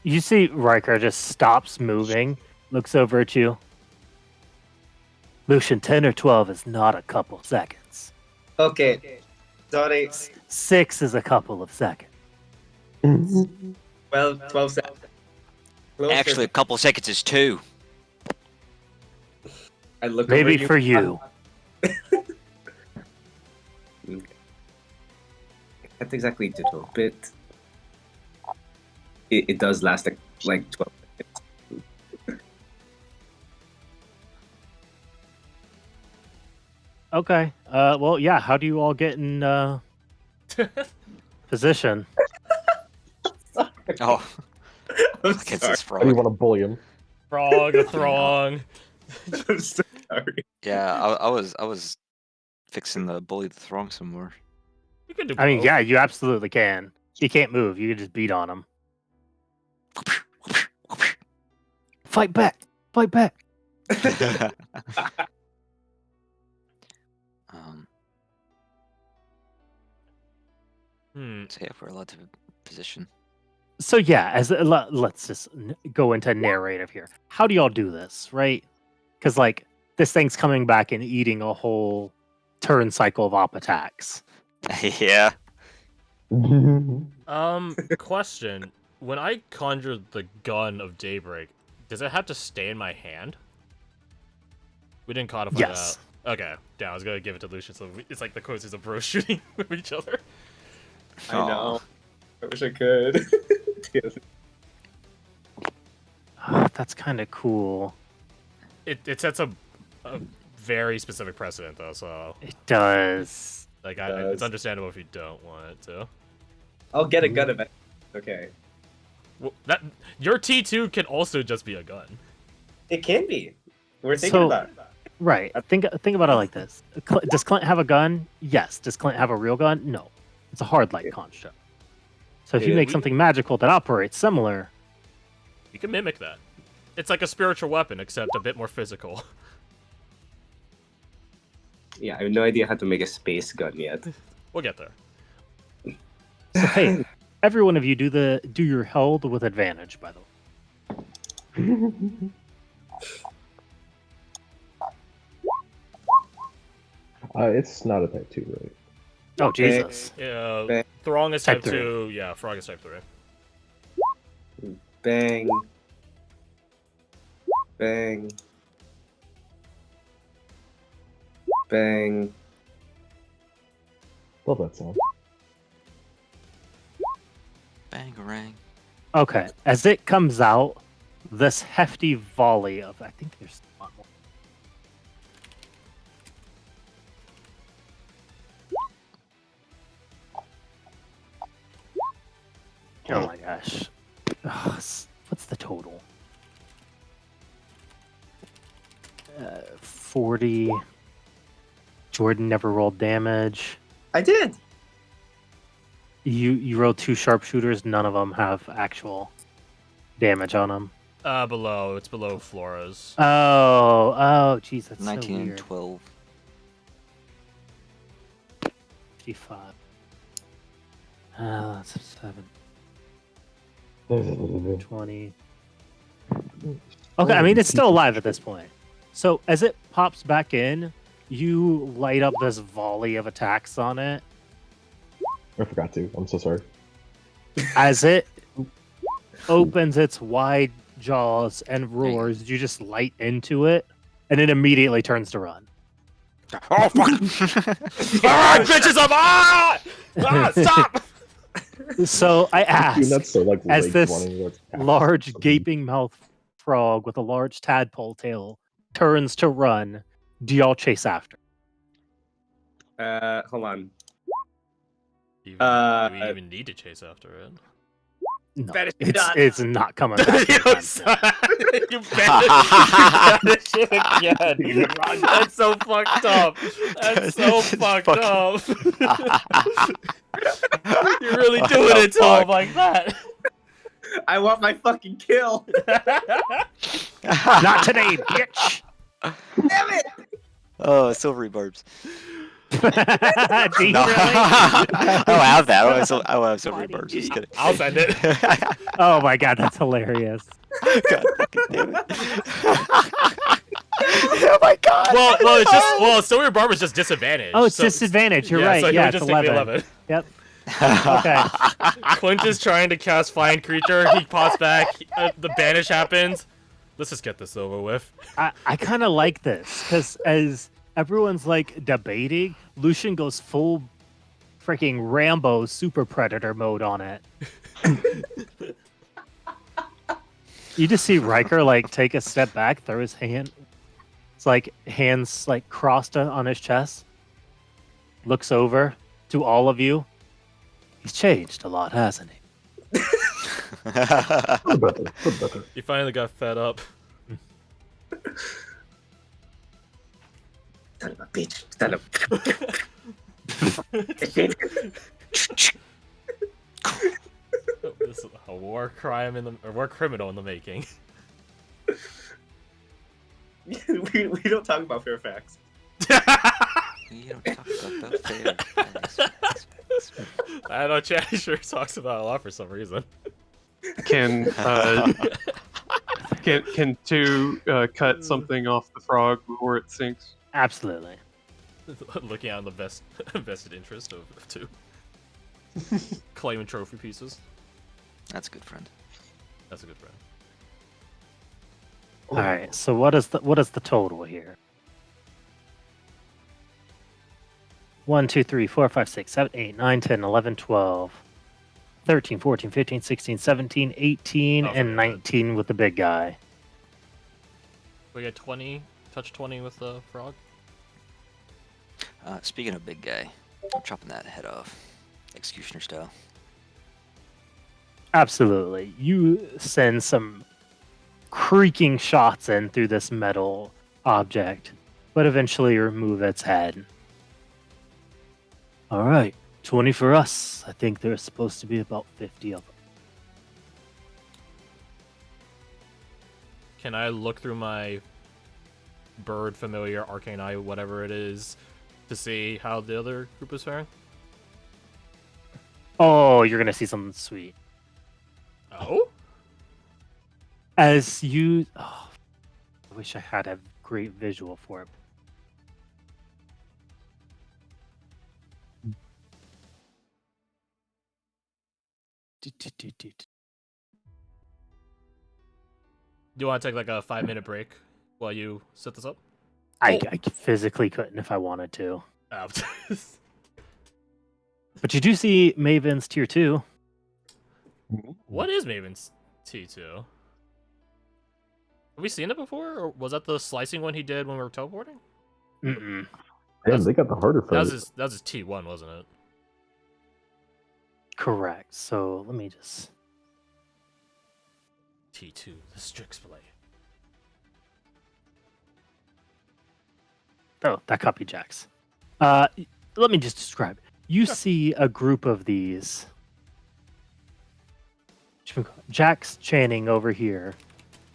You see Ryker just stops moving, looks over at you. Lucian, 10 or 12 is not a couple seconds. Okay. Sorry. 6 is a couple of seconds. 12 seconds. Closer. Actually, a couple seconds is 2. I look Maybe over for you. That's exactly digital, but it does last like 12 minutes. Okay. Well, yeah. How do you all get in position? Oh, I'm look at sorry. this How do you frog. want to bully him? Frog, a throng. I'm so sorry. Yeah, I was fixing the bully the throng some more. You can do I mean, both. yeah, you absolutely can. He can't move. You can just beat on him. Fight back. Fight back. So yeah, we're allowed to position. So yeah, let's just go into narrative here. How do y'all do this, right? Because like this thing's coming back and eating a whole turn cycle of op attacks. Yeah. Question. When I conjure the gun of Daybreak, does it have to stay in my hand? We didn't codify Yes. that. Okay. Yeah, I was gonna give it to Lucian, so it's like the cozies of bros shooting with each other. I know. I wish I could. That's kind of cool. It sets a very specific precedent, though, so... It does. Like, it's understandable if you don't want it to. I'll get a gun eventually. Okay. Well, your T2 can also just be a gun. It can be. We're thinking about it. Right. Think about it like this. Does Clint have a gun? Yes. Does Clint have a real gun? No. It's a hard light construct. So if you make something magical that operates similar... You can mimic that. It's like a spiritual weapon, except a bit more physical. Yeah, I have no idea how to make a space gun yet. We'll get there. So hey, every one of you do your held with advantage, by the way. It's not a type 2, right? Oh, Jesus. Yeah, Throng is type Type 2. Yeah, Frog is type 3. Bang. Bang. Bang. Love that sound. Bangarang. Okay, as it comes out, this hefty volley of... I think there's one more. Oh my gosh. Ugh, what's the total? 40. Jordan never rolled damage. I did. You rolled 2 sharpshooters. None of them have actual damage on them. Below. It's below Flora's. Oh, jeez, that's 19 so and weird. 12. 55. That's 7. 20. Okay, I mean, it's still alive at this point. So as it pops back in, you light up this volley of attacks on it. I forgot to. I'm so sorry. As it opens its wide jaws and roars, you just light into it, and it immediately turns to run. Oh, fuck! Alright, bitches, stop! So I ask, Dude, that's so like as late this 20, let's pass. large gaping mouth frog with a large tadpole tail turns to run, do y'all chase after? Hold on. Do we even need to chase after it? No, Fetish is done. it's not coming back. anytime soon. You banish it again. That's so fucked up. That's so fucked up. You're really doing it to him like that. I want my fucking kill. Not today, bitch. Damn it! Oh, silvery barbs. Do you No. really? I don't have that. I don't have silvery barbs. Just kidding. I'll send it. Oh my god, that's hilarious. God fucking damn it. Oh my god. Well, silvery barb is just disadvantage. Oh, it's so, disadvantage. You're right. So Yeah, would it's just take 11. the 11. Yep. Okay. Clint is trying to cast Find Creature. He pops back. The banish happens. Let's just get this over with. I kind of like this because as everyone's like debating, Lucian goes full freaking Rambo super predator mode on it. You just see Ryker like take a step back, throw his hand. It's like hands like crossed on his chest. Looks over to all of you. He's changed a lot, hasn't he? He finally got fed up. Son of a bitch. Son of This is a war criminal in the making. we don't talk about Fairfax. We don't talk about the Fairfax. I know Chatty sure talks about it a lot for some reason. Can two cut something off the frog before it sinks? Absolutely. Looking at the vested interest of two. Claiming trophy pieces. That's a good friend. That's a good friend. All right. So what is the total here? 1, 2, 3, 4, 5, 6, 7, 8, 9, 10, 11, 12, 13, 14, 15, 16, 17, 18, and 19 with the big guy. We get 20, touch 20 with the frog. Speaking of big guy, I'm chopping that head off. Executioner style. Absolutely. You send some creaking shots in through this metal object, but eventually remove its head. All right. 20 for us. I think there's supposed to be about 50 of them. Can I look through my bird familiar arcane eye, whatever it is, to see how the other group is faring? Oh, you're going to see something sweet. Oh? As you... Oh, I wish I had a great visual for it. Do you want to take like a 5-minute break while you set this up? I physically couldn't if I wanted to. Oh. But you do see Maven's tier 2. What is Maven's T2? Have we seen it before? Or was that the slicing one he did when we were teleporting? Mm-mm. Damn, they got the harder That fight. was his T1, wasn't it? Correct. So let me just... T2, the Strix Blade. Oh, that copy Jax. Let me just describe. You see a group of these. Jax Channing over here.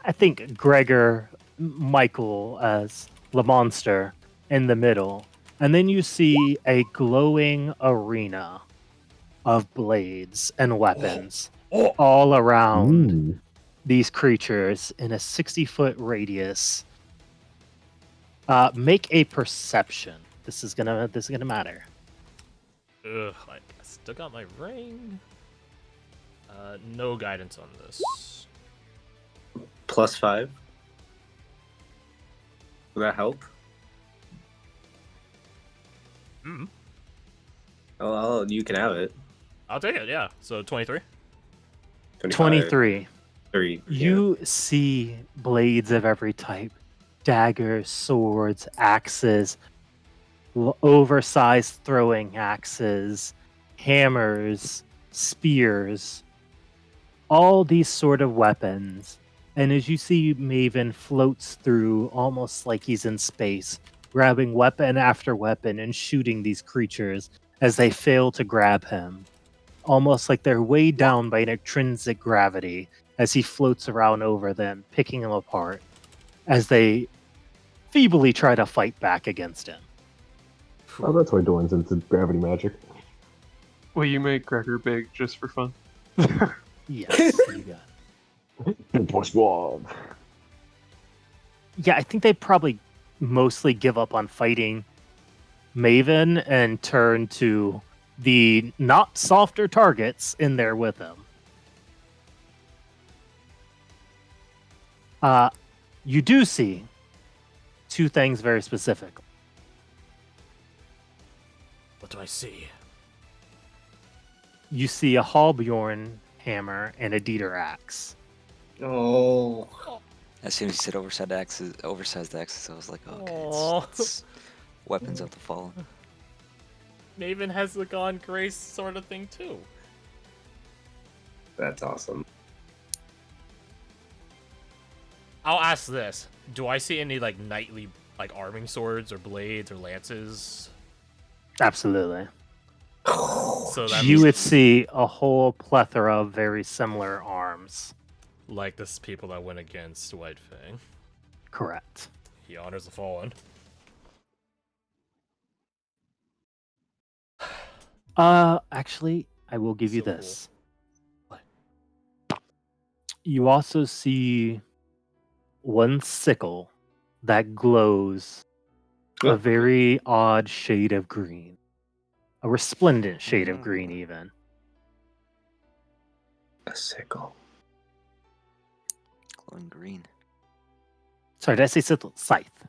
I think Gregor Michael as Le Monster in the middle. And then you see a glowing arena of blades and weapons all around these creatures in a 60-foot radius. Make a perception. This is gonna matter. Ugh, I still got my ring. No guidance on this. +5. Will that help? Mm. Oh, you can have it. I'll take it, yeah. So 23? 23. 3. You see blades of every type. Daggers, swords, axes, oversized throwing axes, hammers, spears, all these sort of weapons. And as you see, Maven floats through almost like he's in space, grabbing weapon after weapon and shooting these creatures as they fail to grab him. Almost like they're weighed down by an intrinsic gravity as he floats around over them, picking them apart as they feebly try to fight back against him. Oh, that's why Doran's into gravity magic. Will you make Gregor big just for fun? Yes, you got it. Big boy squad. Yeah, I think they probably mostly give up on fighting Maven and turn to the not softer targets in there with him. You do see two things very specific. What do I see? You see a Halbjorn hammer and a Dieter axe. Oh. As soon as you said oversized axes, I was like, okay, Aw. it's weapons of the fallen. Maven has the Gone Grace sort of thing too. That's awesome. I'll ask this: do I see any like knightly, like arming swords or blades or lances? Absolutely. So that You means, would see a whole plethora of very similar arms. like this people that went against White Fang. Correct. He honors the fallen. Actually, I will give you So cool. this. What? You also see one sickle that glows a very odd shade of green. A resplendent shade of green, even. A sickle. Glowing green. Sorry, did I say sickle? Scythe.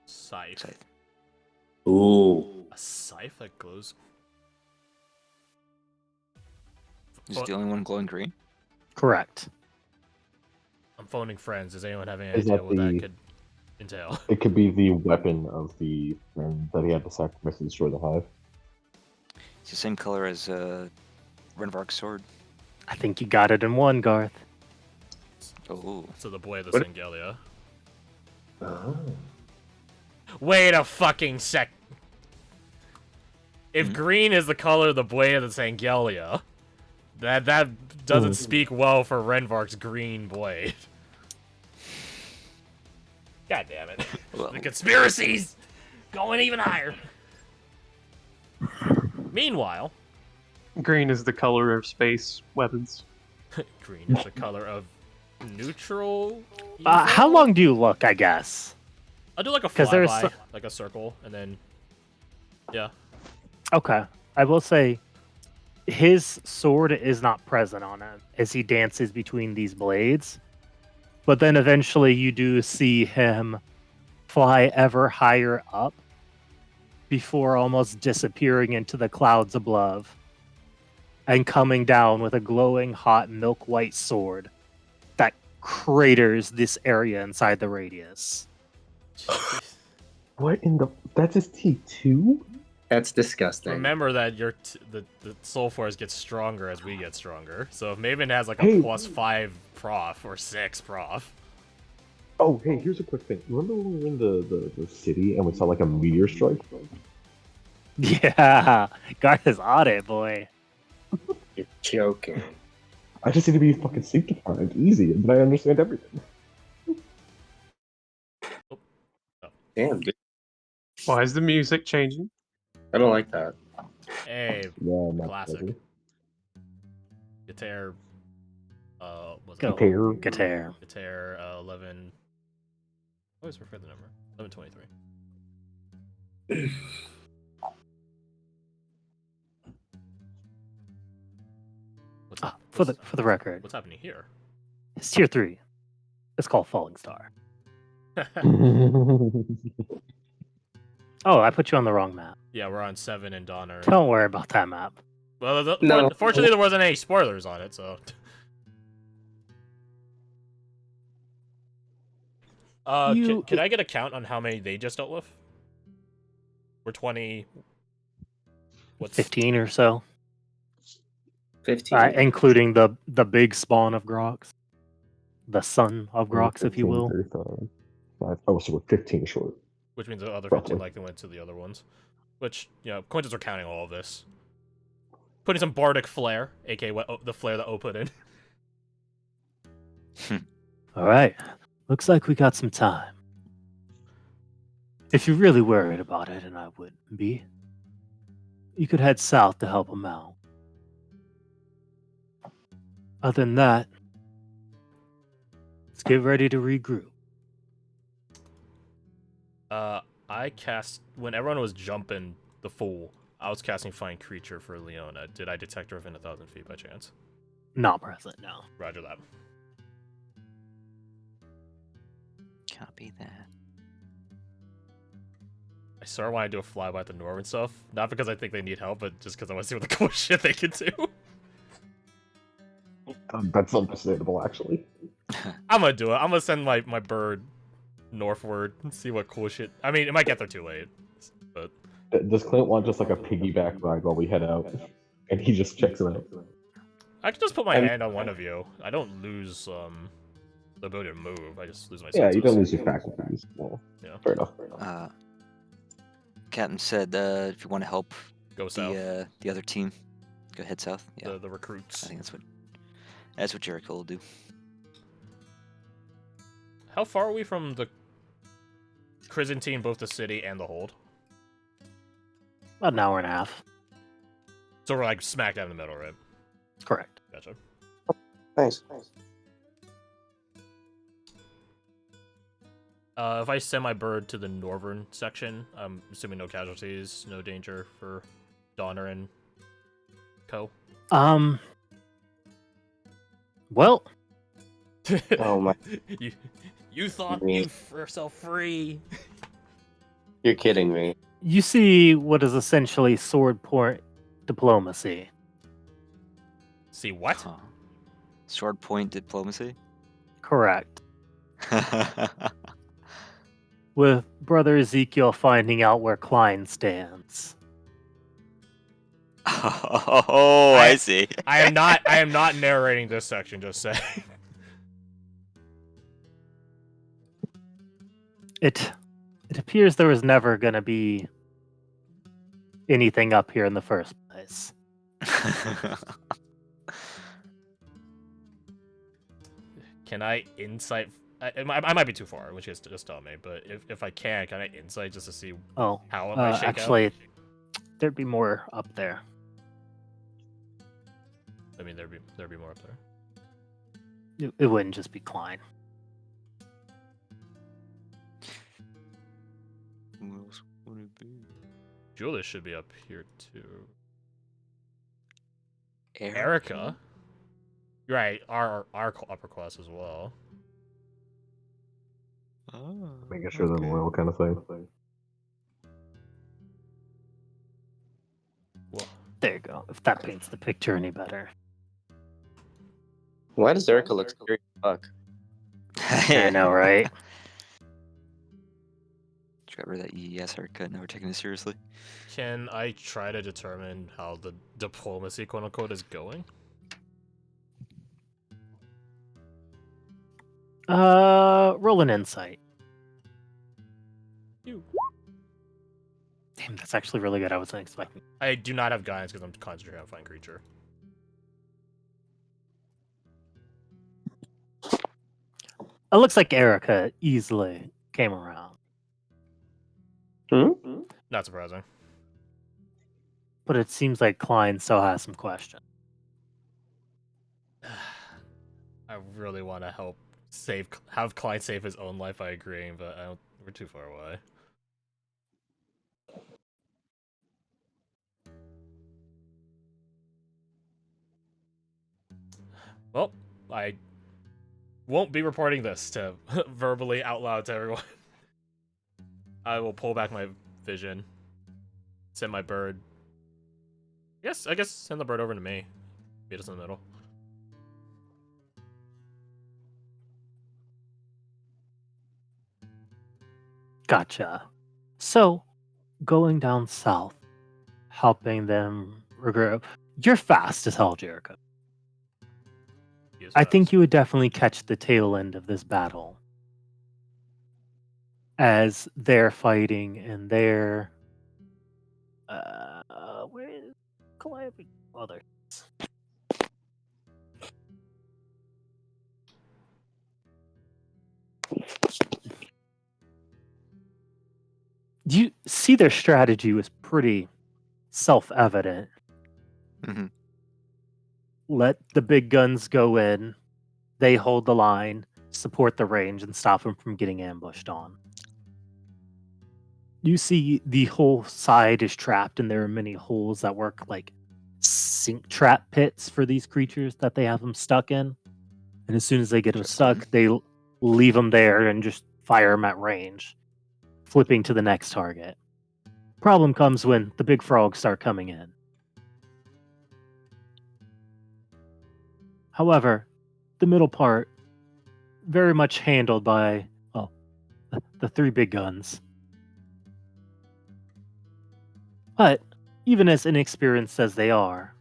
Scythe. Ooh. A scythe that glows. Is the only one glowing green? Correct. I'm phoning friends. Does anyone have any Is idea that what that the- could entail? It could be the weapon of the friend that he had to sacrifice to destroy the hive. It's the same color as Renvark's sword. I think you got it in one, Garth. Oh. So the boy of the What? Sangelia. Oh. Wait a fucking sec. If green is the color of the boy of the Sangelia, that doesn't speak well for Renvark's green blade. God damn it. Well, The conspiracies going even higher. Meanwhile, Green is the color of space weapons. green is the color of neutral. How evil? long do you look, I guess? I'll do like a 'Cause there's flyby, so- like a circle, and then yeah. Okay. I will say his sword is not present on him as he dances between these blades. But then eventually you do see him fly ever higher up before almost disappearing into the clouds above and coming down with a glowing hot milk white sword that craters this area inside the radius. What in the? That's his T2? That's disgusting. Remember that the soul force gets stronger as we get stronger. So if Maven has like a Hey. +5 prof or 6 prof, Oh, hey, here's a quick thing. Remember when we were in the city and we saw like a meteor strike? Yeah, Garth is on it, boy. You're joking. I just need to be fucking sleep deprived, easy, and then I understand everything. Damn, dude. Why is the music changing? I don't like that. Hey, Yeah, not classic. crazy. Guitar. Was it Go. Guitar. Guitar. Guitar 11. I always prefer the number 1123. For the record, What's happening here? it's tier 3. It's called Falling Star. Oh, I put you on the wrong map. Yeah, we're on 7 and Donner. Don't worry about that map. Well, No. fortunately, there wasn't any spoilers on it, so. Can I get a count on how many they just dealt with? We're 20. What's 15 or so, 15. including the big spawn of Grox, the son of Grox, if you 15, will. 35. Oh, so we're 15 short. Which means the other Roughly. 15 likely went to the other ones. Which, you know, coincidence are counting all of this. Putting some bardic flair, aka the flair that O put in. All right, looks like we got some time. If you're really worried about it, and I wouldn't be, you could head south to help him out. Other than that, let's get ready to regroup. I cast when everyone was jumping the fool. I was casting Find Creature for Leona. Did I detect her within 1,000 feet by chance? Not present, no. Roger that. Copy that. I sort of want to do a flyby at the Norman stuff. Not because I think they need help, but just because I want to see what the cool shit they can do. That's understandable, actually. I'm gonna do it. I'm gonna send my bird northward and see what cool shit. I mean, it might get there too late, but Does Clint want just like a piggyback ride while we head out? And he just checks it out. I can just put my hand on one of you. I don't lose the ability to move. I just lose my senses. Yeah, you don't lose your faculties. Well, Yeah. fair enough. Captain said if you want to help Go south. the other team, go head south. Yeah, The recruits. I think that's what Jericho will do. How far are we from the prison team, both the city and the hold? About an hour and a half. So we're like smack down in the middle, right? Correct. Gotcha. Nice. If I send my bird to the northern section, I'm assuming no casualties, no danger for Donner and co. Well, Oh my! you thought you yourself free. You're kidding me. you see what is essentially sword point diplomacy. See what? Huh. Sword point diplomacy. Correct. With Brother Ezekiel finding out where Klein stands. Oh, I see. I am not narrating this section, just say. It appears there was never going to be anything up here in the first place. Can I insight? I might be too far, in which case just tell me. But if I can I insight just to see Oh, how it might shake actually, out? there'd be more up there. I mean, there'd be more up there. It wouldn't just be Klein. Who else would it be? Julius should be up here too. Erica? Erica? You're right, our upper class as well. Oh, Making sure they're loyal kind of thing. Well, There you go. If that paints the picture any better. Why does Erica look scary as fuck? I know, right? Trevor, that EES haircut, never taking it seriously. can I try to determine how the diplomacy, quote unquote, is going? Roll an insight. You. Damn, that's actually really good. I wasn't expecting. I do not have guidance because I'm concentrating on find creature. It looks like Erica easily came around, Not surprising. but it seems like Klein still has some questions. I really want to have Klein save his own life by agreeing, but we're too far away. Well, I won't be reporting this to verbally out loud to everyone. I will pull back my vision, send my bird. I guess send the bird over to me. Meet us in the middle. Gotcha. So, going down south, helping them regroup. You're fast as hell, Jericho. I think you would definitely catch the tail end of this battle as they're fighting and they're where is Calliope? Oh, there. You see their strategy was pretty self-evident. Mhm. Let the big guns go in, they hold the line, support the range, and stop them from getting ambushed on. You see the whole side is trapped, and there are many holes that work like sink trap pits for these creatures that they have them stuck in. And as soon as they get them stuck, they leave them there and just fire them at range, flipping to the next target. Problem comes when the big frogs start coming in. However, the middle part, very much handled by, the three big guns. But, even as inexperienced as they are,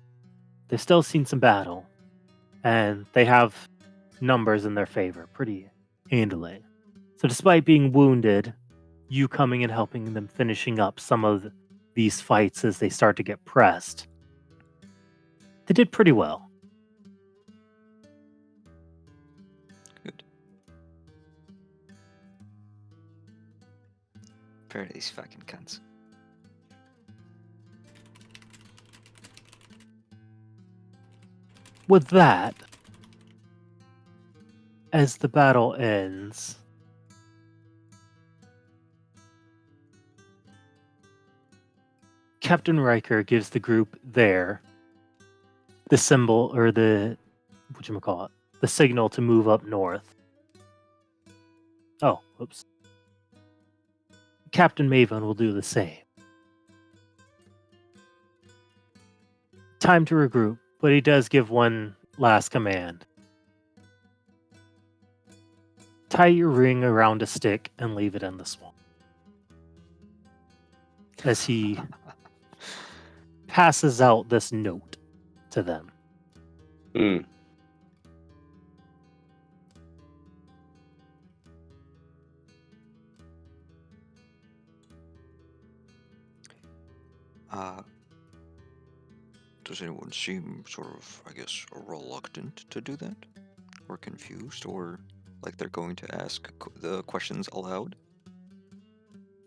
they've still seen some battle, and they have numbers in their favor pretty handily. So despite being wounded, you coming and helping them finishing up some of these fights as they start to get pressed, they did pretty well. Good. Fair to these fucking cunts. With that, as the battle ends, Captain Ryker gives the group there the symbol, or the the signal to move up north. Oh, oops. Captain Maven will do the same. Time to regroup, but he does give one last command. Tie your ring around a stick and leave it in the swamp. As he passes out this note to them. Does anyone seem sort of, I guess, reluctant to do that? Or confused? Or like they're going to ask the questions aloud?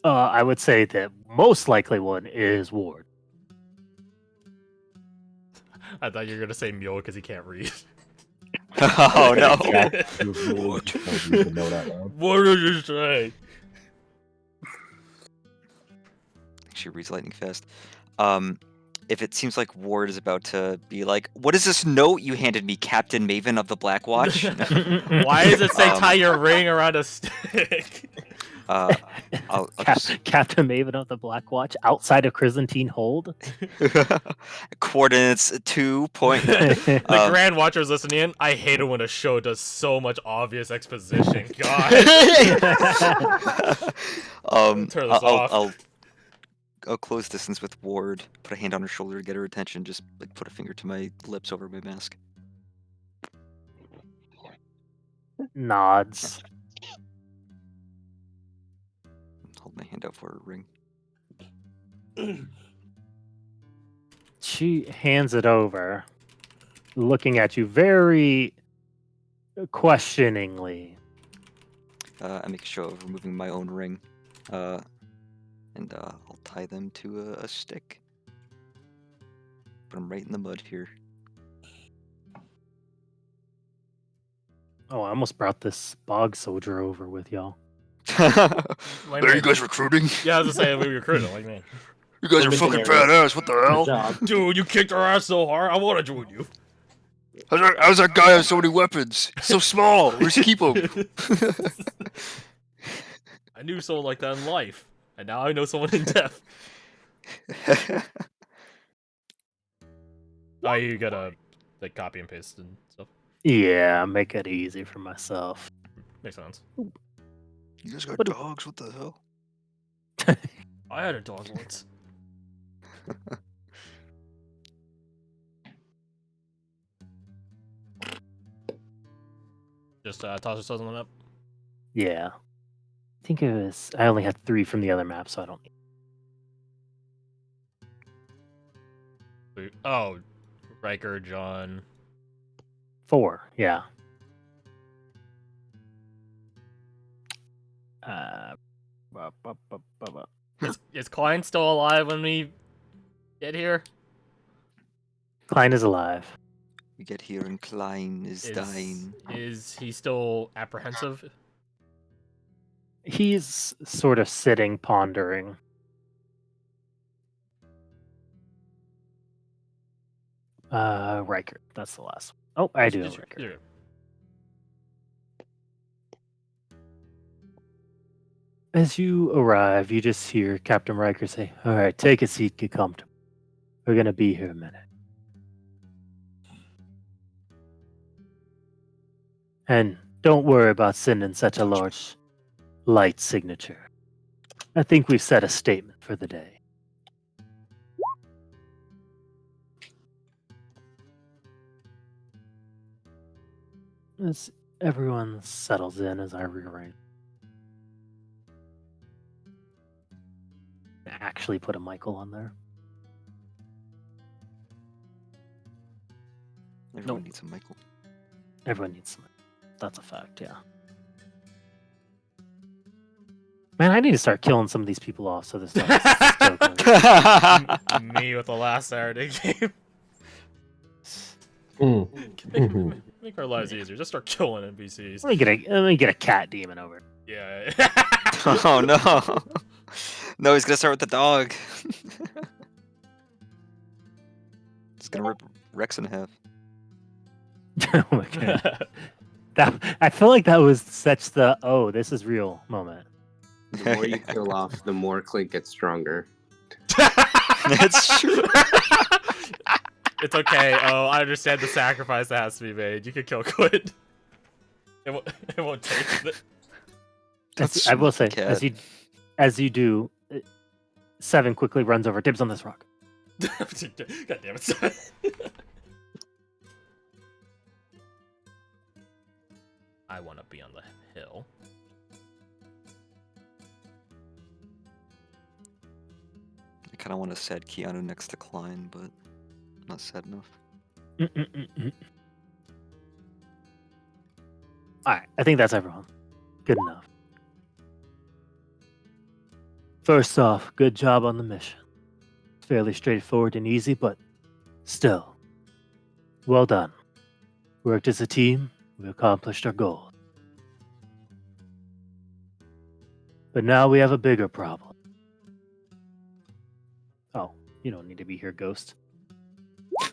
I would say the most likely one is Ward. I thought you were gonna say mule because he can't read. Oh no! What did you say? She reads lightning fast. If it seems like Ward is about to be like, "What is this note you handed me, Captain Maven of the Black Watch?" Why does it say tie your ring around a stick? I'll just... Captain Maven of the Black Watch outside of Chrysantine Hold. Coordinates 2 point. The Grand Watcher's listening in. I hate it when a show does so much obvious exposition. God. Turn this off. I'll close distance with Ward, put a hand on her shoulder to get her attention, just like put a finger to my lips over my mask. nods. Hold my hand out for a ring. She hands it over, looking at you very questioningly. I make a show of removing my own ring, and I'll tie them to a stick. Put them right in the mud here. Oh, I almost brought this bog soldier over with y'all. Are you guys recruiting? Yeah, I was gonna say we recruited. Like, man, You guys are fucking badass. What the Good hell? job. dude, you kicked our ass so hard. I want to join you. How's that guy have so many weapons? He's so small. Where's he keep them? I knew someone like that in life, and now I know someone in death. Oh, you gotta like copy and paste and stuff. Yeah, make it easy for myself. Makes sense. You guys got dogs? What the hell? I had a dog once. Just toss yourselves on the map. Yeah. I think it was. I only had 3 from the other map, so I don't need. Oh, Ryker, John. 4, yeah. Is Klein still alive when we get here? Klein is alive. We get here and Klein is dying. Is he still apprehensive? He's sort of sitting, pondering. Ryker. That's the last one. Oh, I do have Ryker. You're- As you arrive, you just hear Captain Ryker say, "All right, take a seat, get comfortable. We're going to be here a minute." And don't worry about sending such a large light signature. I think we've set a statement for the day. As everyone settles in as I rearrange. Actually put a Michael on there. Everyone needs a Michael. Everyone needs some. That's a fact, yeah. Man, I need to start killing some of these people off so this stuff still going. Me with the last Saturday game. Make our lives easier. Just start killing NPCs. Let me get a cat demon over. Yeah. Oh no. No, he's gonna start with the dog. He's gonna rip Rex in half. Oh my god. I feel like that was such the this is real moment. The more you kill off, the more Clint gets stronger. That's true. It's okay. Oh, I understand the sacrifice that has to be made. You can kill Quid. It won't take it. I will say, cat. as you do, 7 quickly runs over, dibs on this rock. God damn it. I want to be on the hill. I kind of want to set Keanu next to Klein, but not sad enough. Alright, I think that's everyone. Good enough. First off, good job on the mission. It's fairly straightforward and easy, but still, well done. Worked as a team, we accomplished our goal. But now we have a bigger problem. Oh, you don't need to be here, Ghost. You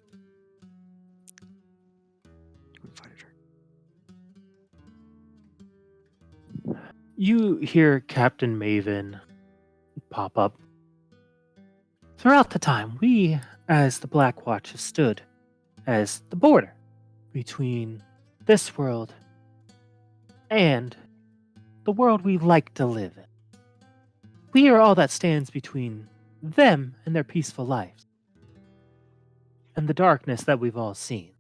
invited her. You hear Captain Maven pop up. Throughout the time, we, as the Black Watch, have stood as the border between this world and the world we like to live in. We are all that stands between them and their peaceful lives, and the darkness that we've all seen.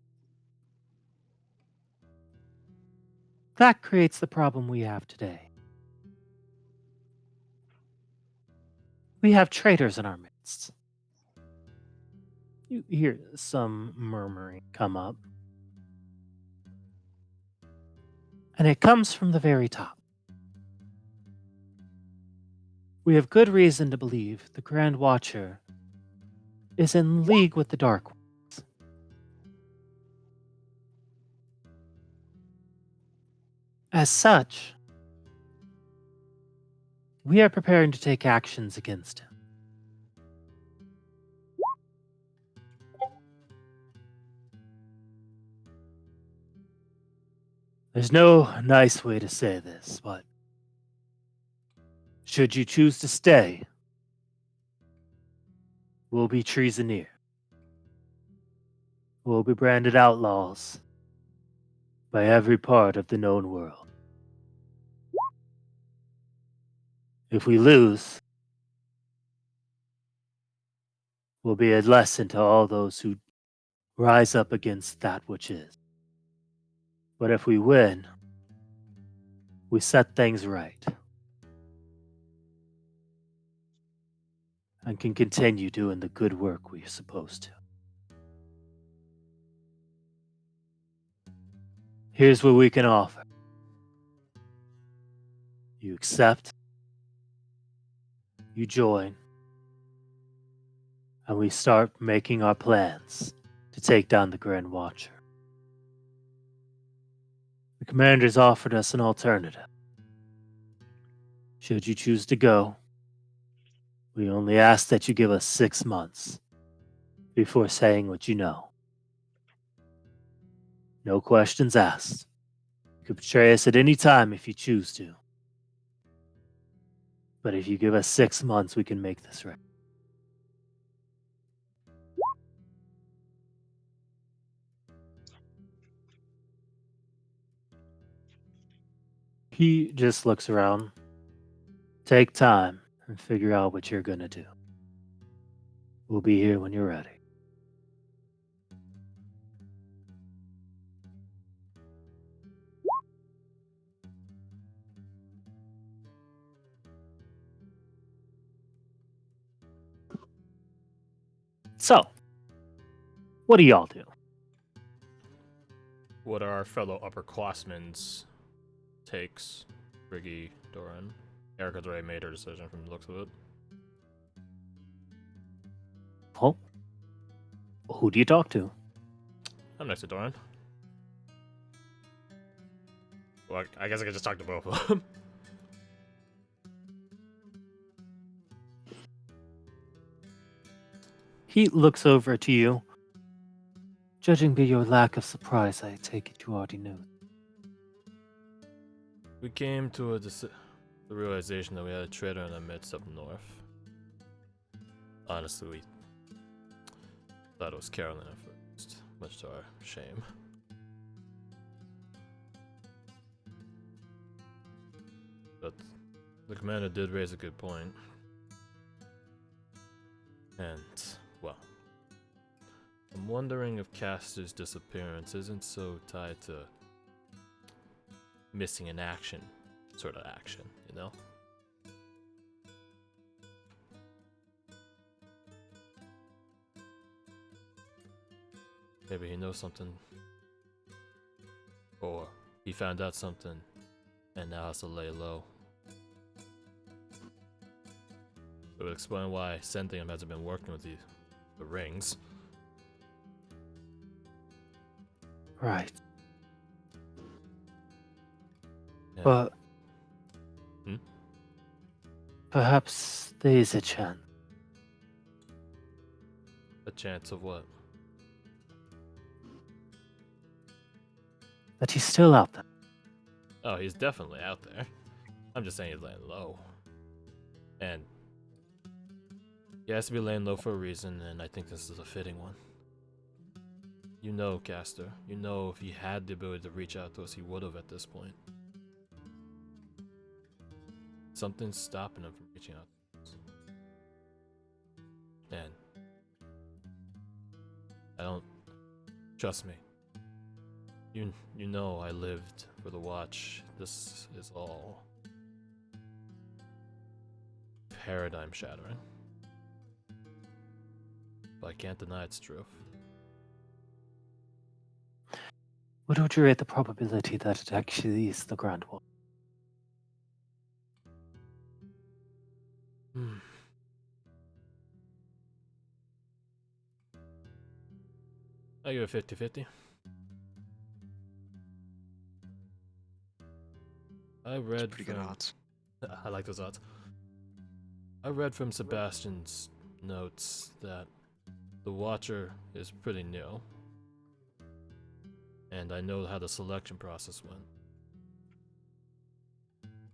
That creates the problem we have today. We have traitors in our midst. You hear some murmuring come up. And it comes from the very top. We have good reason to believe the Grand Watcher is in league with the Dark Ones. As such, we are preparing to take actions against him. There's no nice way to say this, but should you choose to stay, we'll be treasoneer. We'll be branded outlaws by every part of the known world. If we lose, we'll be a lesson to all those who rise up against that which is. But if we win, we set things right and can continue doing the good work we're supposed to. Here's what we can offer. You accept, you join, and we start making our plans to take down the Grand Watcher. The commander's offered us an alternative. Should you choose to go, we only ask that you give us 6 months before saying what you know. No questions asked. You can betray us at any time if you choose to. But if you give us 6 months, we can make this right. He just looks around. Take time and figure out what you're gonna do. We'll be here when you're ready. So, what do y'all do? What are our fellow upperclassmen's takes? Riggy, Doran. Erica's already made her decision from the looks of it. Well, who do you talk to? I'm next to Doran. Well, I guess I could just talk to both of them. He looks over to you. Judging by your lack of surprise, I take it you already knew. We came to the realization that we had a traitor in our midst up north. Honestly, we thought it was Carolyn at first, much to our shame. But the commander did raise a good point. And, well, I'm wondering if Castor's disappearance isn't so tied to missing in action sort of action, you know? Maybe he knows something. Or he found out something and now has to lay low. It would explain why Senthium hasn't been working with the rings. Right. Yeah. But Hmm? perhaps there is a chance. A chance of what? That he's still out there. Oh, he's definitely out there. I'm just saying he's laying low. And he has to be laying low for a reason, and I think this is a fitting one. You know, Castor. You know if he had the ability to reach out to us, he would have at this point. Something's stopping him from reaching out to us. And I don't... Trust me. You know I lived for the watch. This is all paradigm shattering. But I can't deny its truth. What would you rate the probability that it actually is the Grand Watch? I give it 50-50. I read Pretty good odds. I like those odds. I read from Sebastian's notes that the Watcher is pretty new. And I know how the selection process went.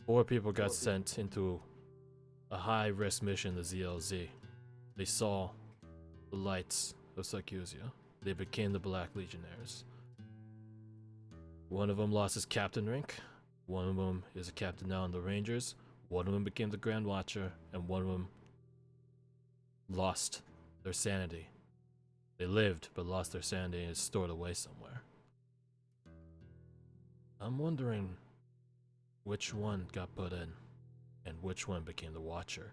4 people got sent into a high-risk mission to ZLZ. They saw the lights of Sycusia. They became the Black Legionnaires. One of them lost his captain rank. One of them is a captain now in the Rangers. One of them became the Grand Watcher, and one of them lost their sanity. They lived, but lost their sanity and is stored away somewhere. I'm wondering which one got put in, and which one became the Watcher,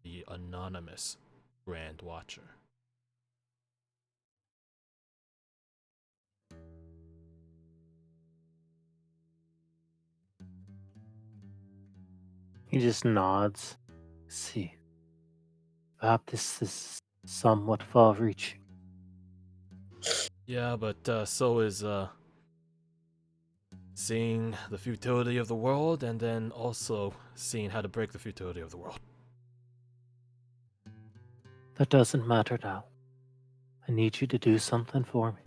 the anonymous Grand Watcher. He just nods. See. Perhaps this is somewhat far-reaching. Yeah, but so is seeing the futility of the world, and then also seeing how to break the futility of the world. That doesn't matter now. I need you to do something for me.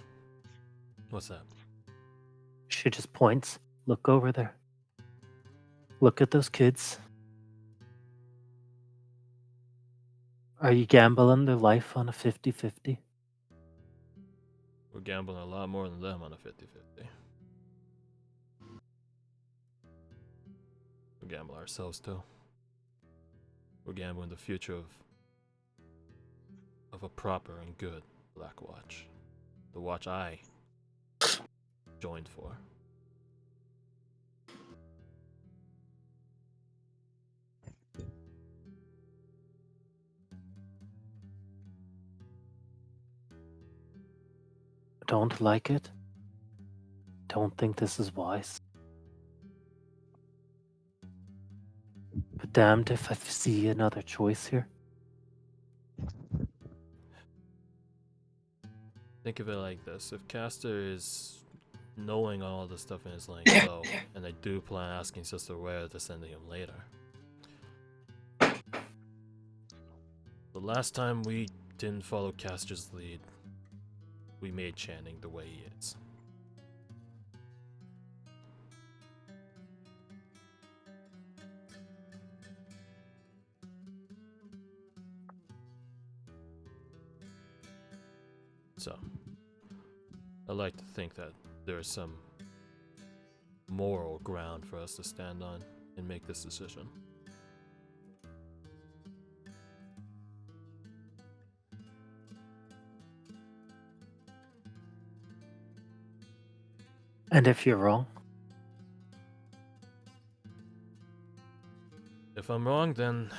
What's that? She just points. Look over there. Look at those kids. Are you gambling their life on a 50-50? We're gambling a lot more than them on a 50-50. We gamble ourselves too. We're gambling the future of a proper and good Black Watch. The watch I joined for. Don't like it? Don't think this is wise? But damned if I see another choice here. Think of it like this. If Castor is knowing all this stuff in his lane low, and I do plan asking Sister Rhea to send him later. The last time we didn't follow Castor's lead, we made Channing the way he is. So, I like to think that there is some moral ground for us to stand on and make this decision. And if you're wrong? If I'm wrong, then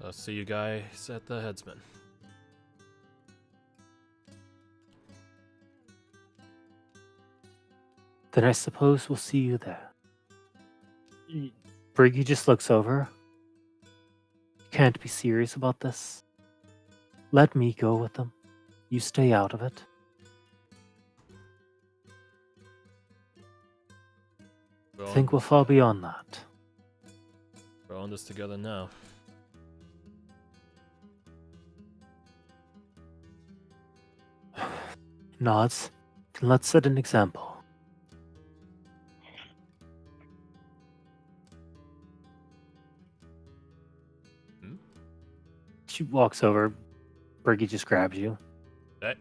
I'll see you guys at the Headsman. Then I suppose we'll see you there. Briggy just looks over. You can't be serious about this. Let me go with them. You stay out of it. I think we'll fall beyond that. We're on this together now. Nods. Then let's set an example. She walks over. Briggy just grabs you. Hey.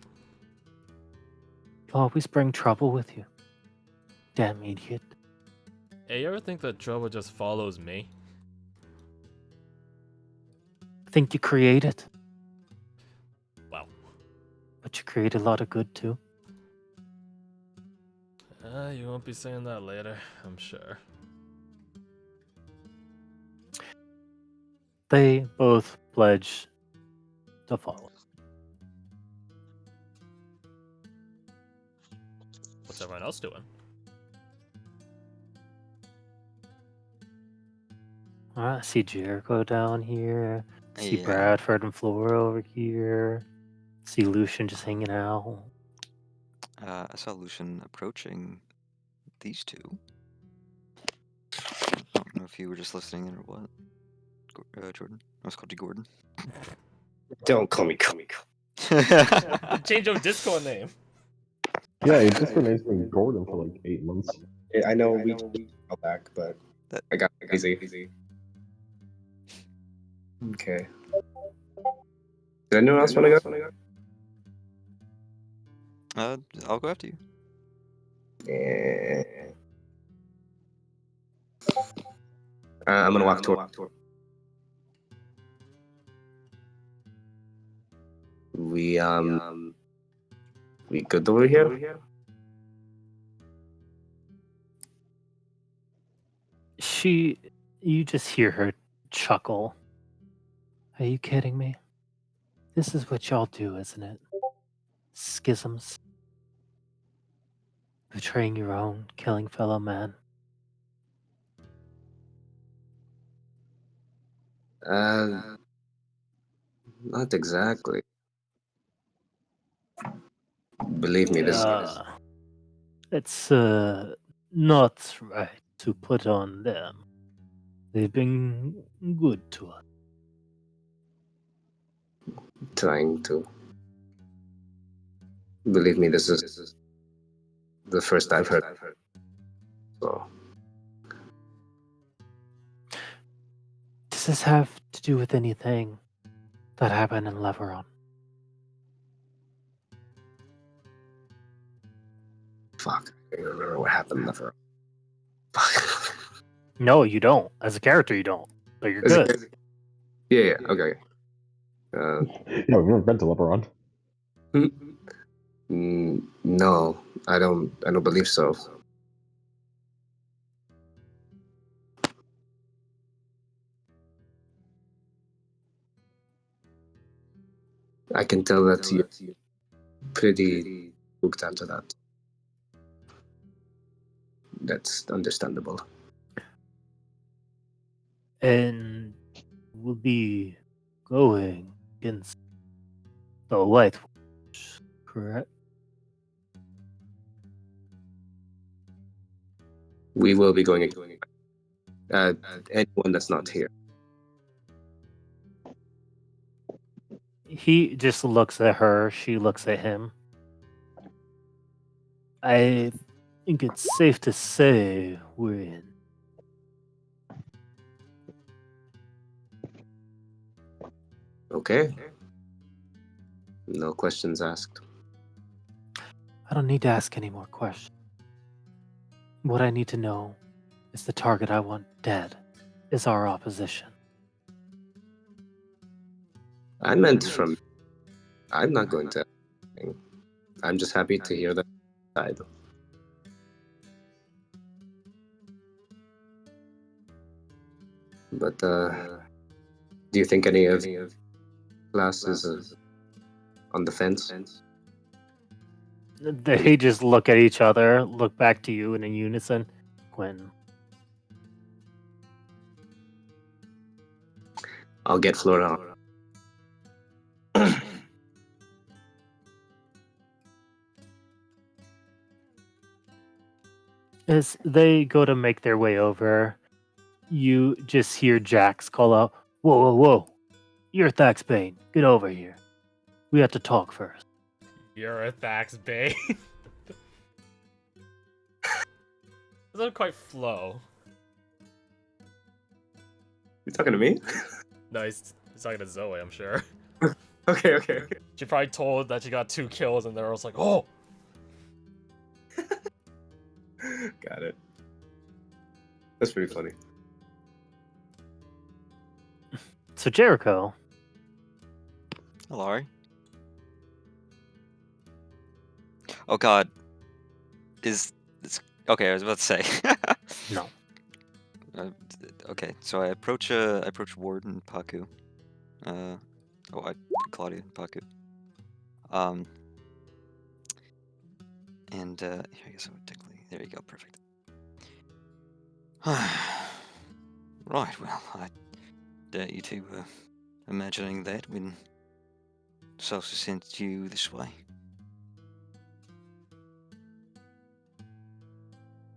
You always bring trouble with you. Damn idiot. Hey, you ever think that trouble just follows me? I think you create it. Wow. But you create a lot of good too. You won't be saying that later, I'm sure. They both pledge to follow. What's everyone else doing? I see Jericho down here. See Yeah. Bradford and Flora over here. See Lucian just hanging out. I saw Lucian approaching these two. I don't know if you were just listening in or what. Jordan? I was called you Gordon. Don't call me. Change your Discord name. Yeah, he just remains with Gordon for like 8 months. I know we go back, but I got easy. Okay. Did anyone else want to go? I'll go after you. Yeah. I'm gonna walk toward. We good over here? You just hear her chuckle. Are you kidding me? This is what y'all do, isn't it? Schisms. Betraying your own, killing fellow man. Not exactly. Believe me, this is... It's not right to put on them. They've been good to us. trying to. Believe me, this is the first I've heard. So, Does this have to do with anything that happened in Leveron? fuck. I don't remember what happened ever. No, you don't. As a character, you don't. But you're good. Yeah, okay. Yeah, we've never been to LeBron. No, I don't believe so. I can tell that you're pretty hooked onto that. That's understandable. And we'll be going against the White Witch, correct? We will be going anyone that's not here. He just looks at her, she looks at him. I think it's safe to say we're in. Okay. No questions asked. I don't need to ask any more questions. What I need to know is the target I want dead is our opposition. I meant from... I'm not going to... I'm just happy to hear that side. But, do you think any of classes is on the fence? They just look at each other, look back to you, and in unison, Quinn. I'll get Flora. As they go to make their way over, you just hear Jax call out, "Whoa, whoa, whoa! You're Thax Bane. Get over here. We have to talk first." You're a Thax Bay. Doesn't quite flow. You talking to me? No, he's talking to Zoe, I'm sure. Okay. She probably told that she got 2 kills, and they're also like, "Oh!" Got it. That's pretty funny. So Jericho, Hello, Ari. Oh god. Is Okay, I was about to say. No. Okay, so I approach Ward and Paku. Claudia and Paku. And here, I guess I would technically. There you go, perfect. Right, well, I dare you to imagining that when Salsa sent you this way.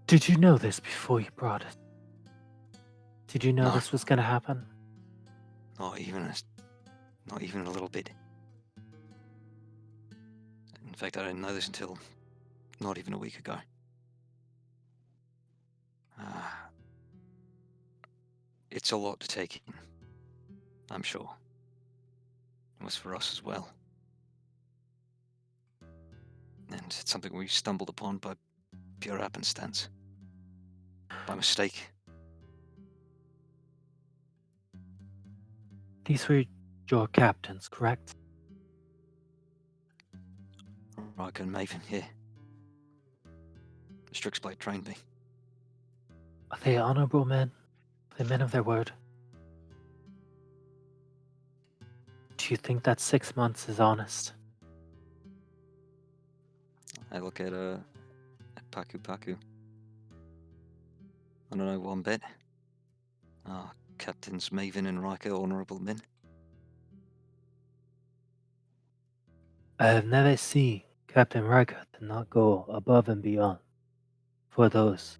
Did you know this before you brought it? Did you know No. this was gonna happen? Not even a little bit. In fact, I didn't know this until not even a week ago. It's a lot to take in, I'm sure. It was for us as well. And it's something we stumbled upon by pure happenstance. By mistake. These were your captains, correct? Ryker and Maven, yeah. The Strixblade trained me. Are they honorable men? Are they men of their word? Do you think that 6 months is honest? I look at Paku. I don't know one bit. Captains Maven and Ryker, honorable men. I have never seen Captain Ryker to not go above and beyond for those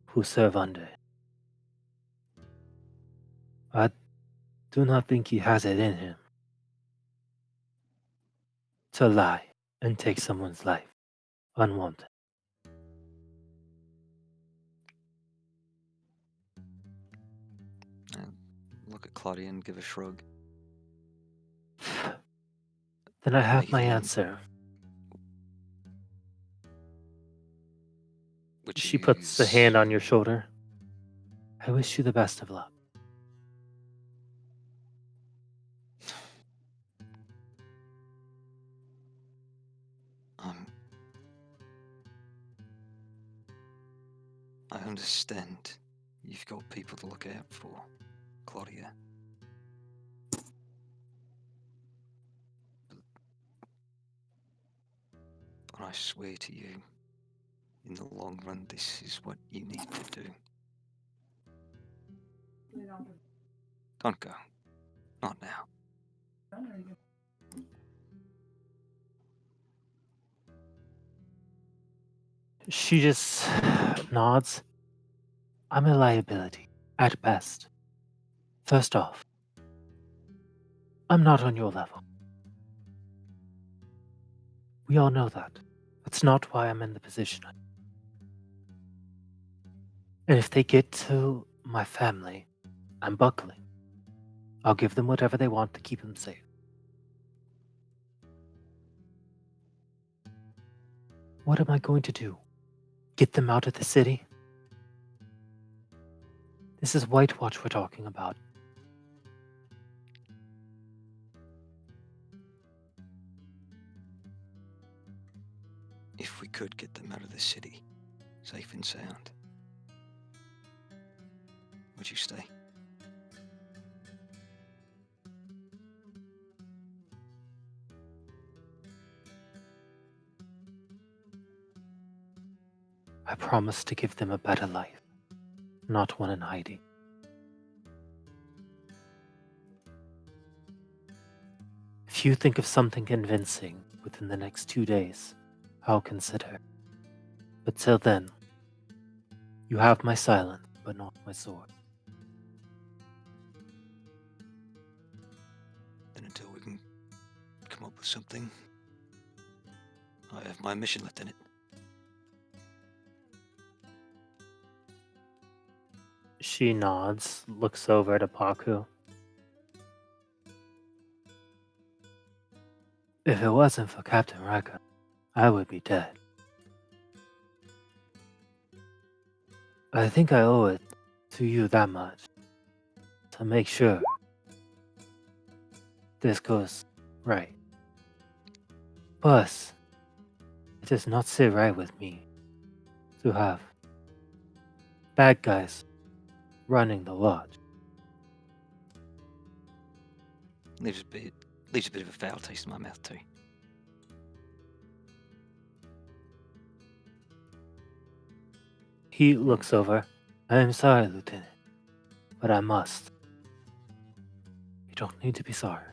who serve under him. I do not think he has it in him to lie and take someone's life unwanted. I look at Claudia and give a shrug. Then I have my Maven, answer. which She puts a is... hand on your shoulder. I wish you the best of luck. I understand you've got people to look out for, Claudia. But I swear to you, in the long run, this is what you need to do. Don't go. Not now. She just nods. I'm a liability, at best. First off, I'm not on your level. We all know that. That's not why I'm in the position I'm in. And if they get to my family, I'm buckling. I'll give them whatever they want to keep them safe. What am I going to do? Get them out of the city? This is White Watch we're talking about. If we could get them out of the city, safe and sound, would you stay? I promise to give them a better life, not one in hiding. If you think of something convincing within the next 2 days, I'll consider. But till then, you have my silence, but not my sword. Then until we can come up with something, I have my mission, Lieutenant. She nods, looks over to Paku. If it wasn't for Captain Ryker, I would be dead. I think I owe it to you that much to make sure this goes right. Plus, it does not sit right with me to have bad guys running the lodge. Leaves a bit of a foul taste in my mouth too. He looks over. I am sorry, Lieutenant, but I must. You don't need to be sorry.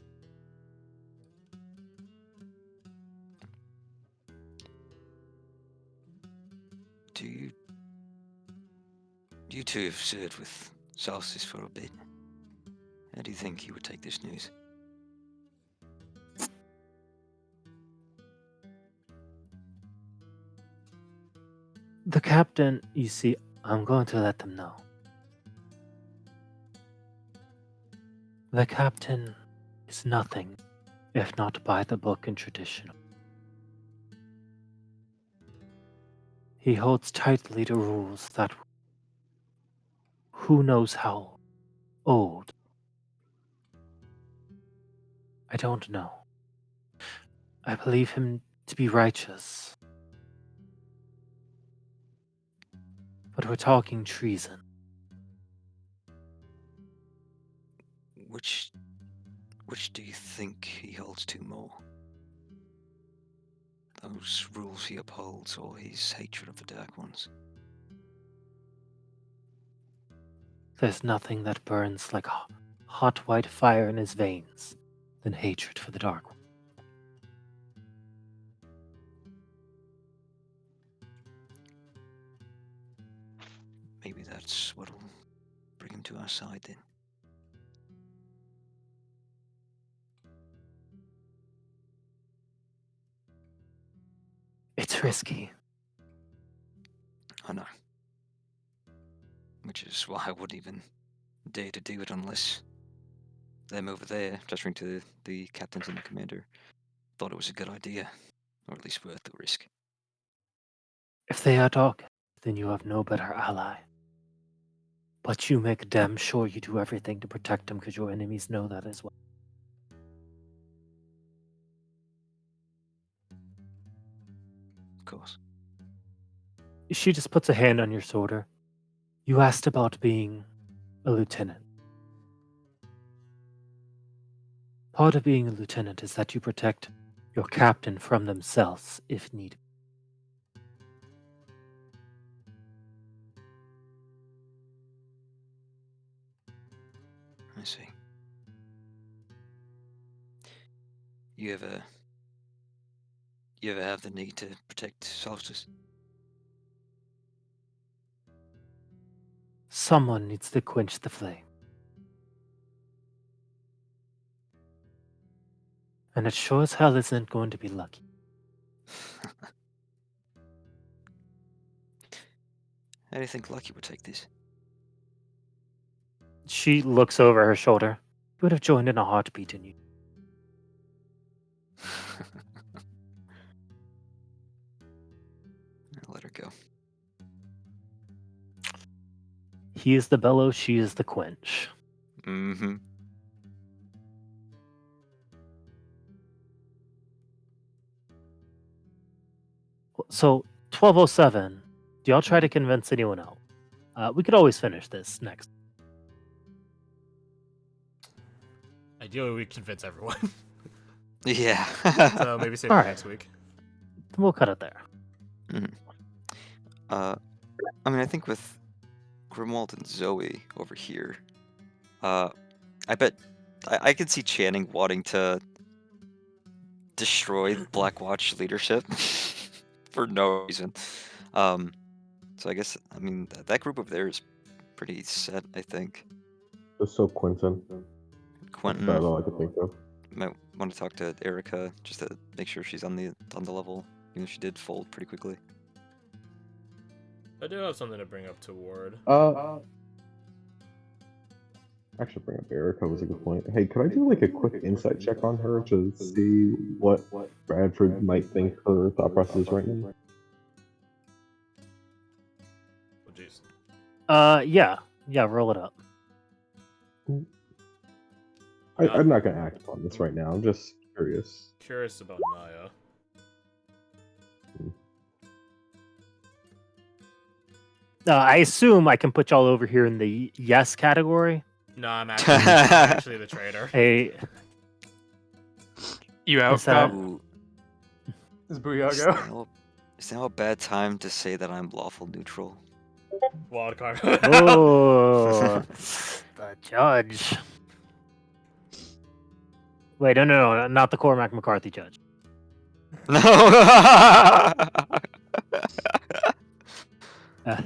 You two have served with Solstice for a bit. How do you think he would take this news? The captain, you see, I'm going to let them know. The captain is nothing if not by the book and traditional. He holds tightly to rules that who knows how old. I don't know. I believe him to be righteous. But we're talking treason. Which do you think he holds to more? Those rules he upholds or his hatred of the Dark Ones? There's nothing that burns like hot white fire in his veins than hatred for the Dark One. Maybe that's what'll bring him to our side then. It's risky. I know. Which is why I wouldn't even dare to do it unless them over there, gesturing to the captains and the commander, thought it was a good idea, or at least worth the risk. If they are dark, then you have no better ally. But you make damn sure you do everything to protect them because your enemies know that as well. Of course. She just puts a hand on your shoulder. You asked about being a lieutenant. Part of being a lieutenant is that you protect your captain from themselves if needed. I see. You ever have the need to protect Solstice? Someone needs to quench the flame. And it sure as hell isn't going to be lucky. How do you think Lucky would take this? She looks over her shoulder. He would have joined in a heartbeat in you. I'll let her go. He is the bellow, she is the quench. Mm-hmm. So, 1207, do y'all try to convince anyone else? We could always finish this next. Ideally, we convince everyone. Yeah. So maybe save it Alright. next week. Then we'll cut it there. I mean, I think with Grimwald and Zoe over here, I bet I could see Channing wanting to destroy Blackwatch leadership for no reason. So I guess, I mean, that group over there is pretty set, I think. Just so Quentin. Quentin That's about all I could think of. might want to talk to Erica just to make sure she's on the level. You know, she did fold pretty quickly. I do have something to bring up to Ward. Actually, bring up Erica was a good point. Hey, could I do like a quick insight check on her to see what Bradford might think her thought process is right now? Oh, jeez. Yeah, roll it up. I'm not gonna act upon this right now. I'm just curious. Curious about Naya. I assume I can put y'all over here in the yes category. No, I'm actually the traitor. Hey, You out, Is that- Cop? Ooh, Is is Booyago? now, is now a bad time to say that I'm lawful neutral? Wild card. oh, the judge. Wait, no, not the Cormac McCarthy judge. No.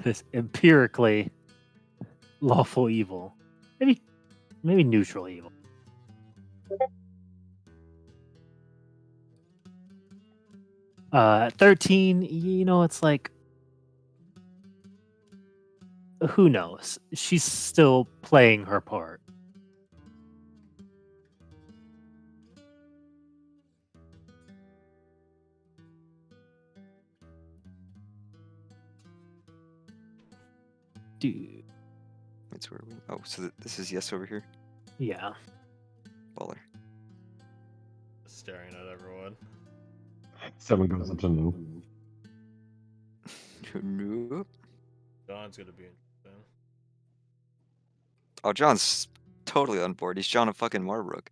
This empirically lawful evil. Maybe neutral evil. At 13, it's like, who knows? She's still playing her part. Dude, That's where we. Oh, so this is yes over here. yeah. Baller. Staring at everyone. 7 goes up to no. Nope. John's gonna be interesting. Oh, John's totally on board. He's John of fucking Marbrook.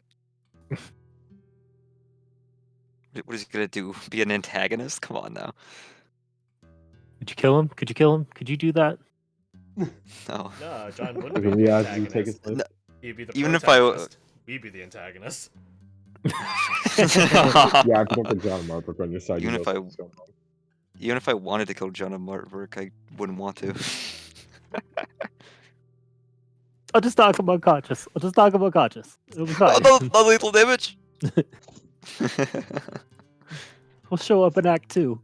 What is he gonna do? Be an antagonist? Come on now. Could you kill him? Could you do that? No. No, John wouldn't be Even the yeah, you take antagonist. his life. He'd be the Even if I- protagonist. We'd be the antagonist. Yeah, if you don't put John and Marburg on your side, Even you if know I- what's going on. Even if I wanted to kill John of Marbrook, I wouldn't want to. I'll just knock him unconscious. It'll be fine. Oh, no lethal damage. He'll show up in Act 2.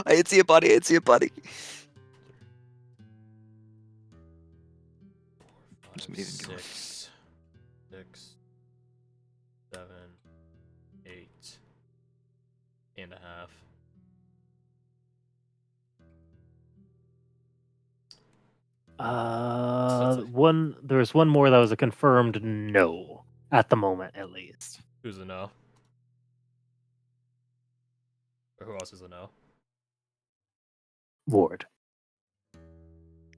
I didn't see a body. Five, 6, 7, 8 and a half. There's one more that was a confirmed no at the moment, at least. Who's a no? Or who else is a no? Ward.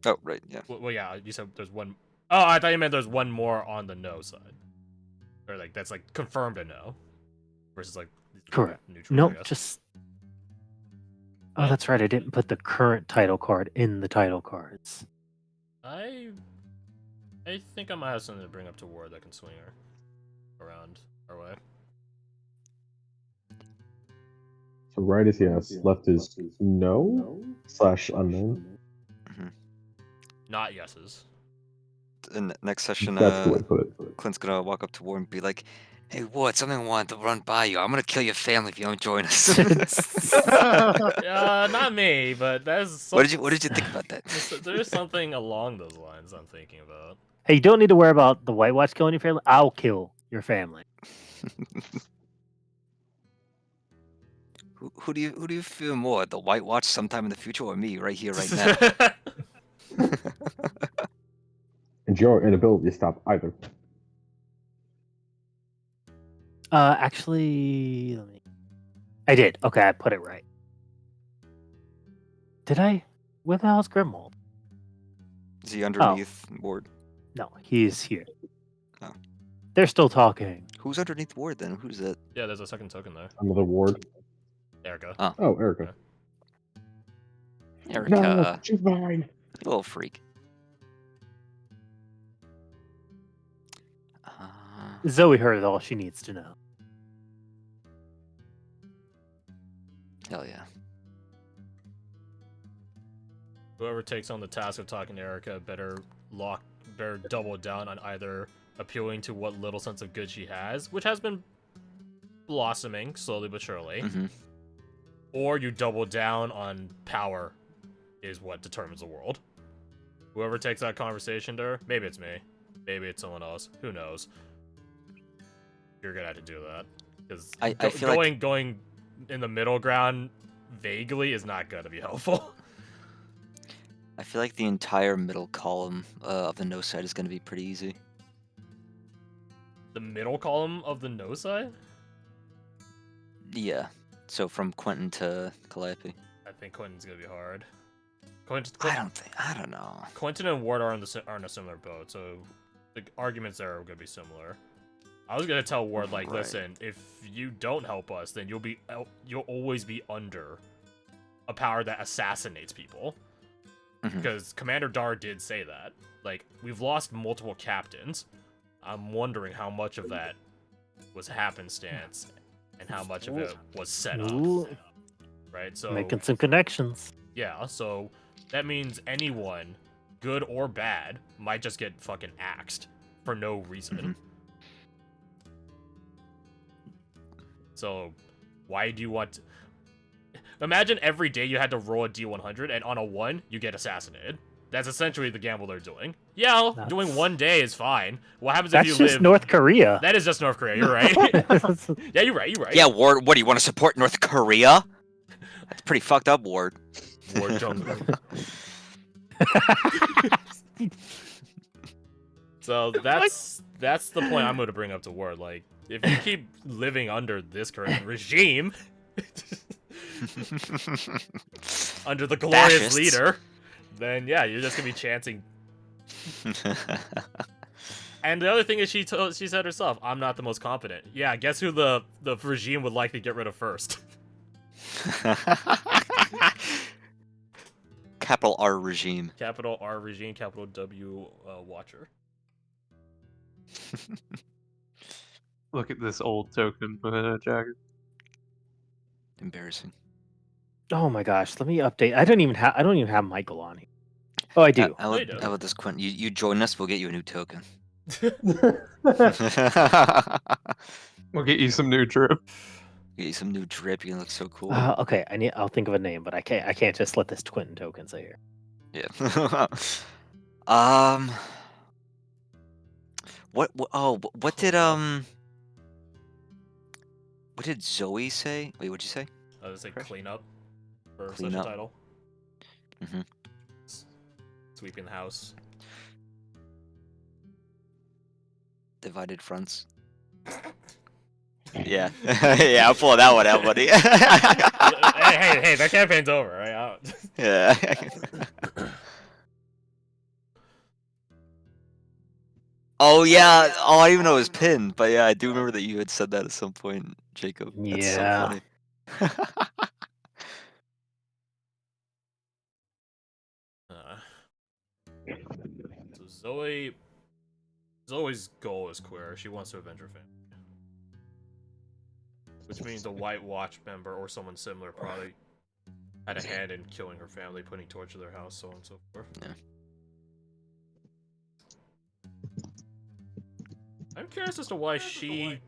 Oh, right, yeah. Well, yeah, you said there's one. Oh, I thought you meant there's one more on the no side, or like that's like confirmed a no, versus like Correct. neutral. I Nope, guess. just. Oh, that's right. I didn't put the current title card in the title cards. I think I might have something to bring up to Ward that can swing her around our way. So right is yes, left is no / unknown. Not yeses. And next session, That's the way to put it. Clint's gonna walk up to Ward and be like, "Hey, Ward, something I wanted to run by you. I'm gonna kill your family if you don't join us." Not me, but that's. What did you think about that? There's something along those lines I'm thinking about. Hey, you don't need to worry about the White Watch killing your family. I'll kill your family. Who do you fear more, the White Watch sometime in the future, or me right here, right now? And your inability to stop either. Actually, I did. Okay, I put it right. Did I? Where the hell's Grimwald? Is he underneath Ward? No, he's here. Oh. They're still talking. Who's underneath Ward then? Who's that? Yeah, there's a second token there. Another ward. Erica. Oh, Erica. Erica. No, she's mine. Little freak. Zoe heard all she needs to know. Hell yeah. Whoever takes on the task of talking to Erica better double down on either appealing to what little sense of good she has, which has been blossoming slowly but surely, or you double down on power is what determines the world. Whoever takes that conversation to her, maybe it's me, maybe it's someone else, who knows. You're gonna have to do that, because I feel like going in the middle ground vaguely is not gonna be helpful. I feel like the entire middle column of the no side is going to be pretty easy. The middle column of the no side? Yeah. So from Quentin to Calliope. I think Quentin's gonna be hard. I don't know. Quentin and Ward are in a similar boat, so the arguments there are going to be similar. I was going to tell Ward, like, Right. listen, if you don't help us, then you'll always be under a power that assassinates people. Because Commander Dar did say that. Like, we've lost multiple captains. I'm wondering how much of that was happenstance and how much of it was set up. Ooh, Right? So making some connections. yeah, so that means anyone, good or bad, might just get fucking axed for no reason. So, why do you want to... Imagine every day you had to roll a D100, and on a 1, you get assassinated. That's essentially the gamble they're doing. Yeah, doing 1 day is fine. What happens if you live... That's just North Korea. That is just North Korea, you're right. Yeah, you're right. Yeah, Ward, what, do you want to support North Korea? That's pretty fucked up, Ward. Ward Jung-un. So that's the point I'm going to bring up to Ward. Like, if you keep living under this current regime, under the glorious Fascists. leader, then yeah, you're just gonna be chanting. And the other thing is, she said herself, "I'm not the most competent." Yeah, guess who the regime would likely get rid of first? Capital R regime. Capital R regime, capital W Watcher. Look at this old token, Jagger. Embarrassing. Oh my gosh, let me update. I don't even have Michael on here. Oh, I do. How about this, Quentin? You join us, we'll get you a new token. We'll get you some new drip. Get you some new drip. You can look so cool. Okay, I'll think of a name, but I can't just let this Quentin token say here. Yeah. What did Zoe say? Wait, what'd you say? I was like clean up for Clean such up. a title. Mhm. Sweeping the house. Divided fronts. Yeah. Yeah, I'll pull that one out, buddy. hey, that campaign's over, right? Yeah. Oh yeah. Oh, I didn't even know it was pinned, but yeah, I do remember that you had said that at some point, Jacob. That's Yeah. so funny. So Zoe's goal is queer. She wants to avenge her family. Which means a White Watch member or someone similar probably had a hand in killing her family, putting torch to their house, so on and so forth. Yeah. I'm curious as to why she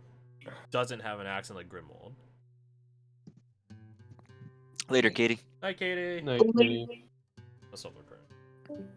doesn't have an accent like Grimwald. Later, Katie. Hi, Katie. Night, Katie. What's up, my friend?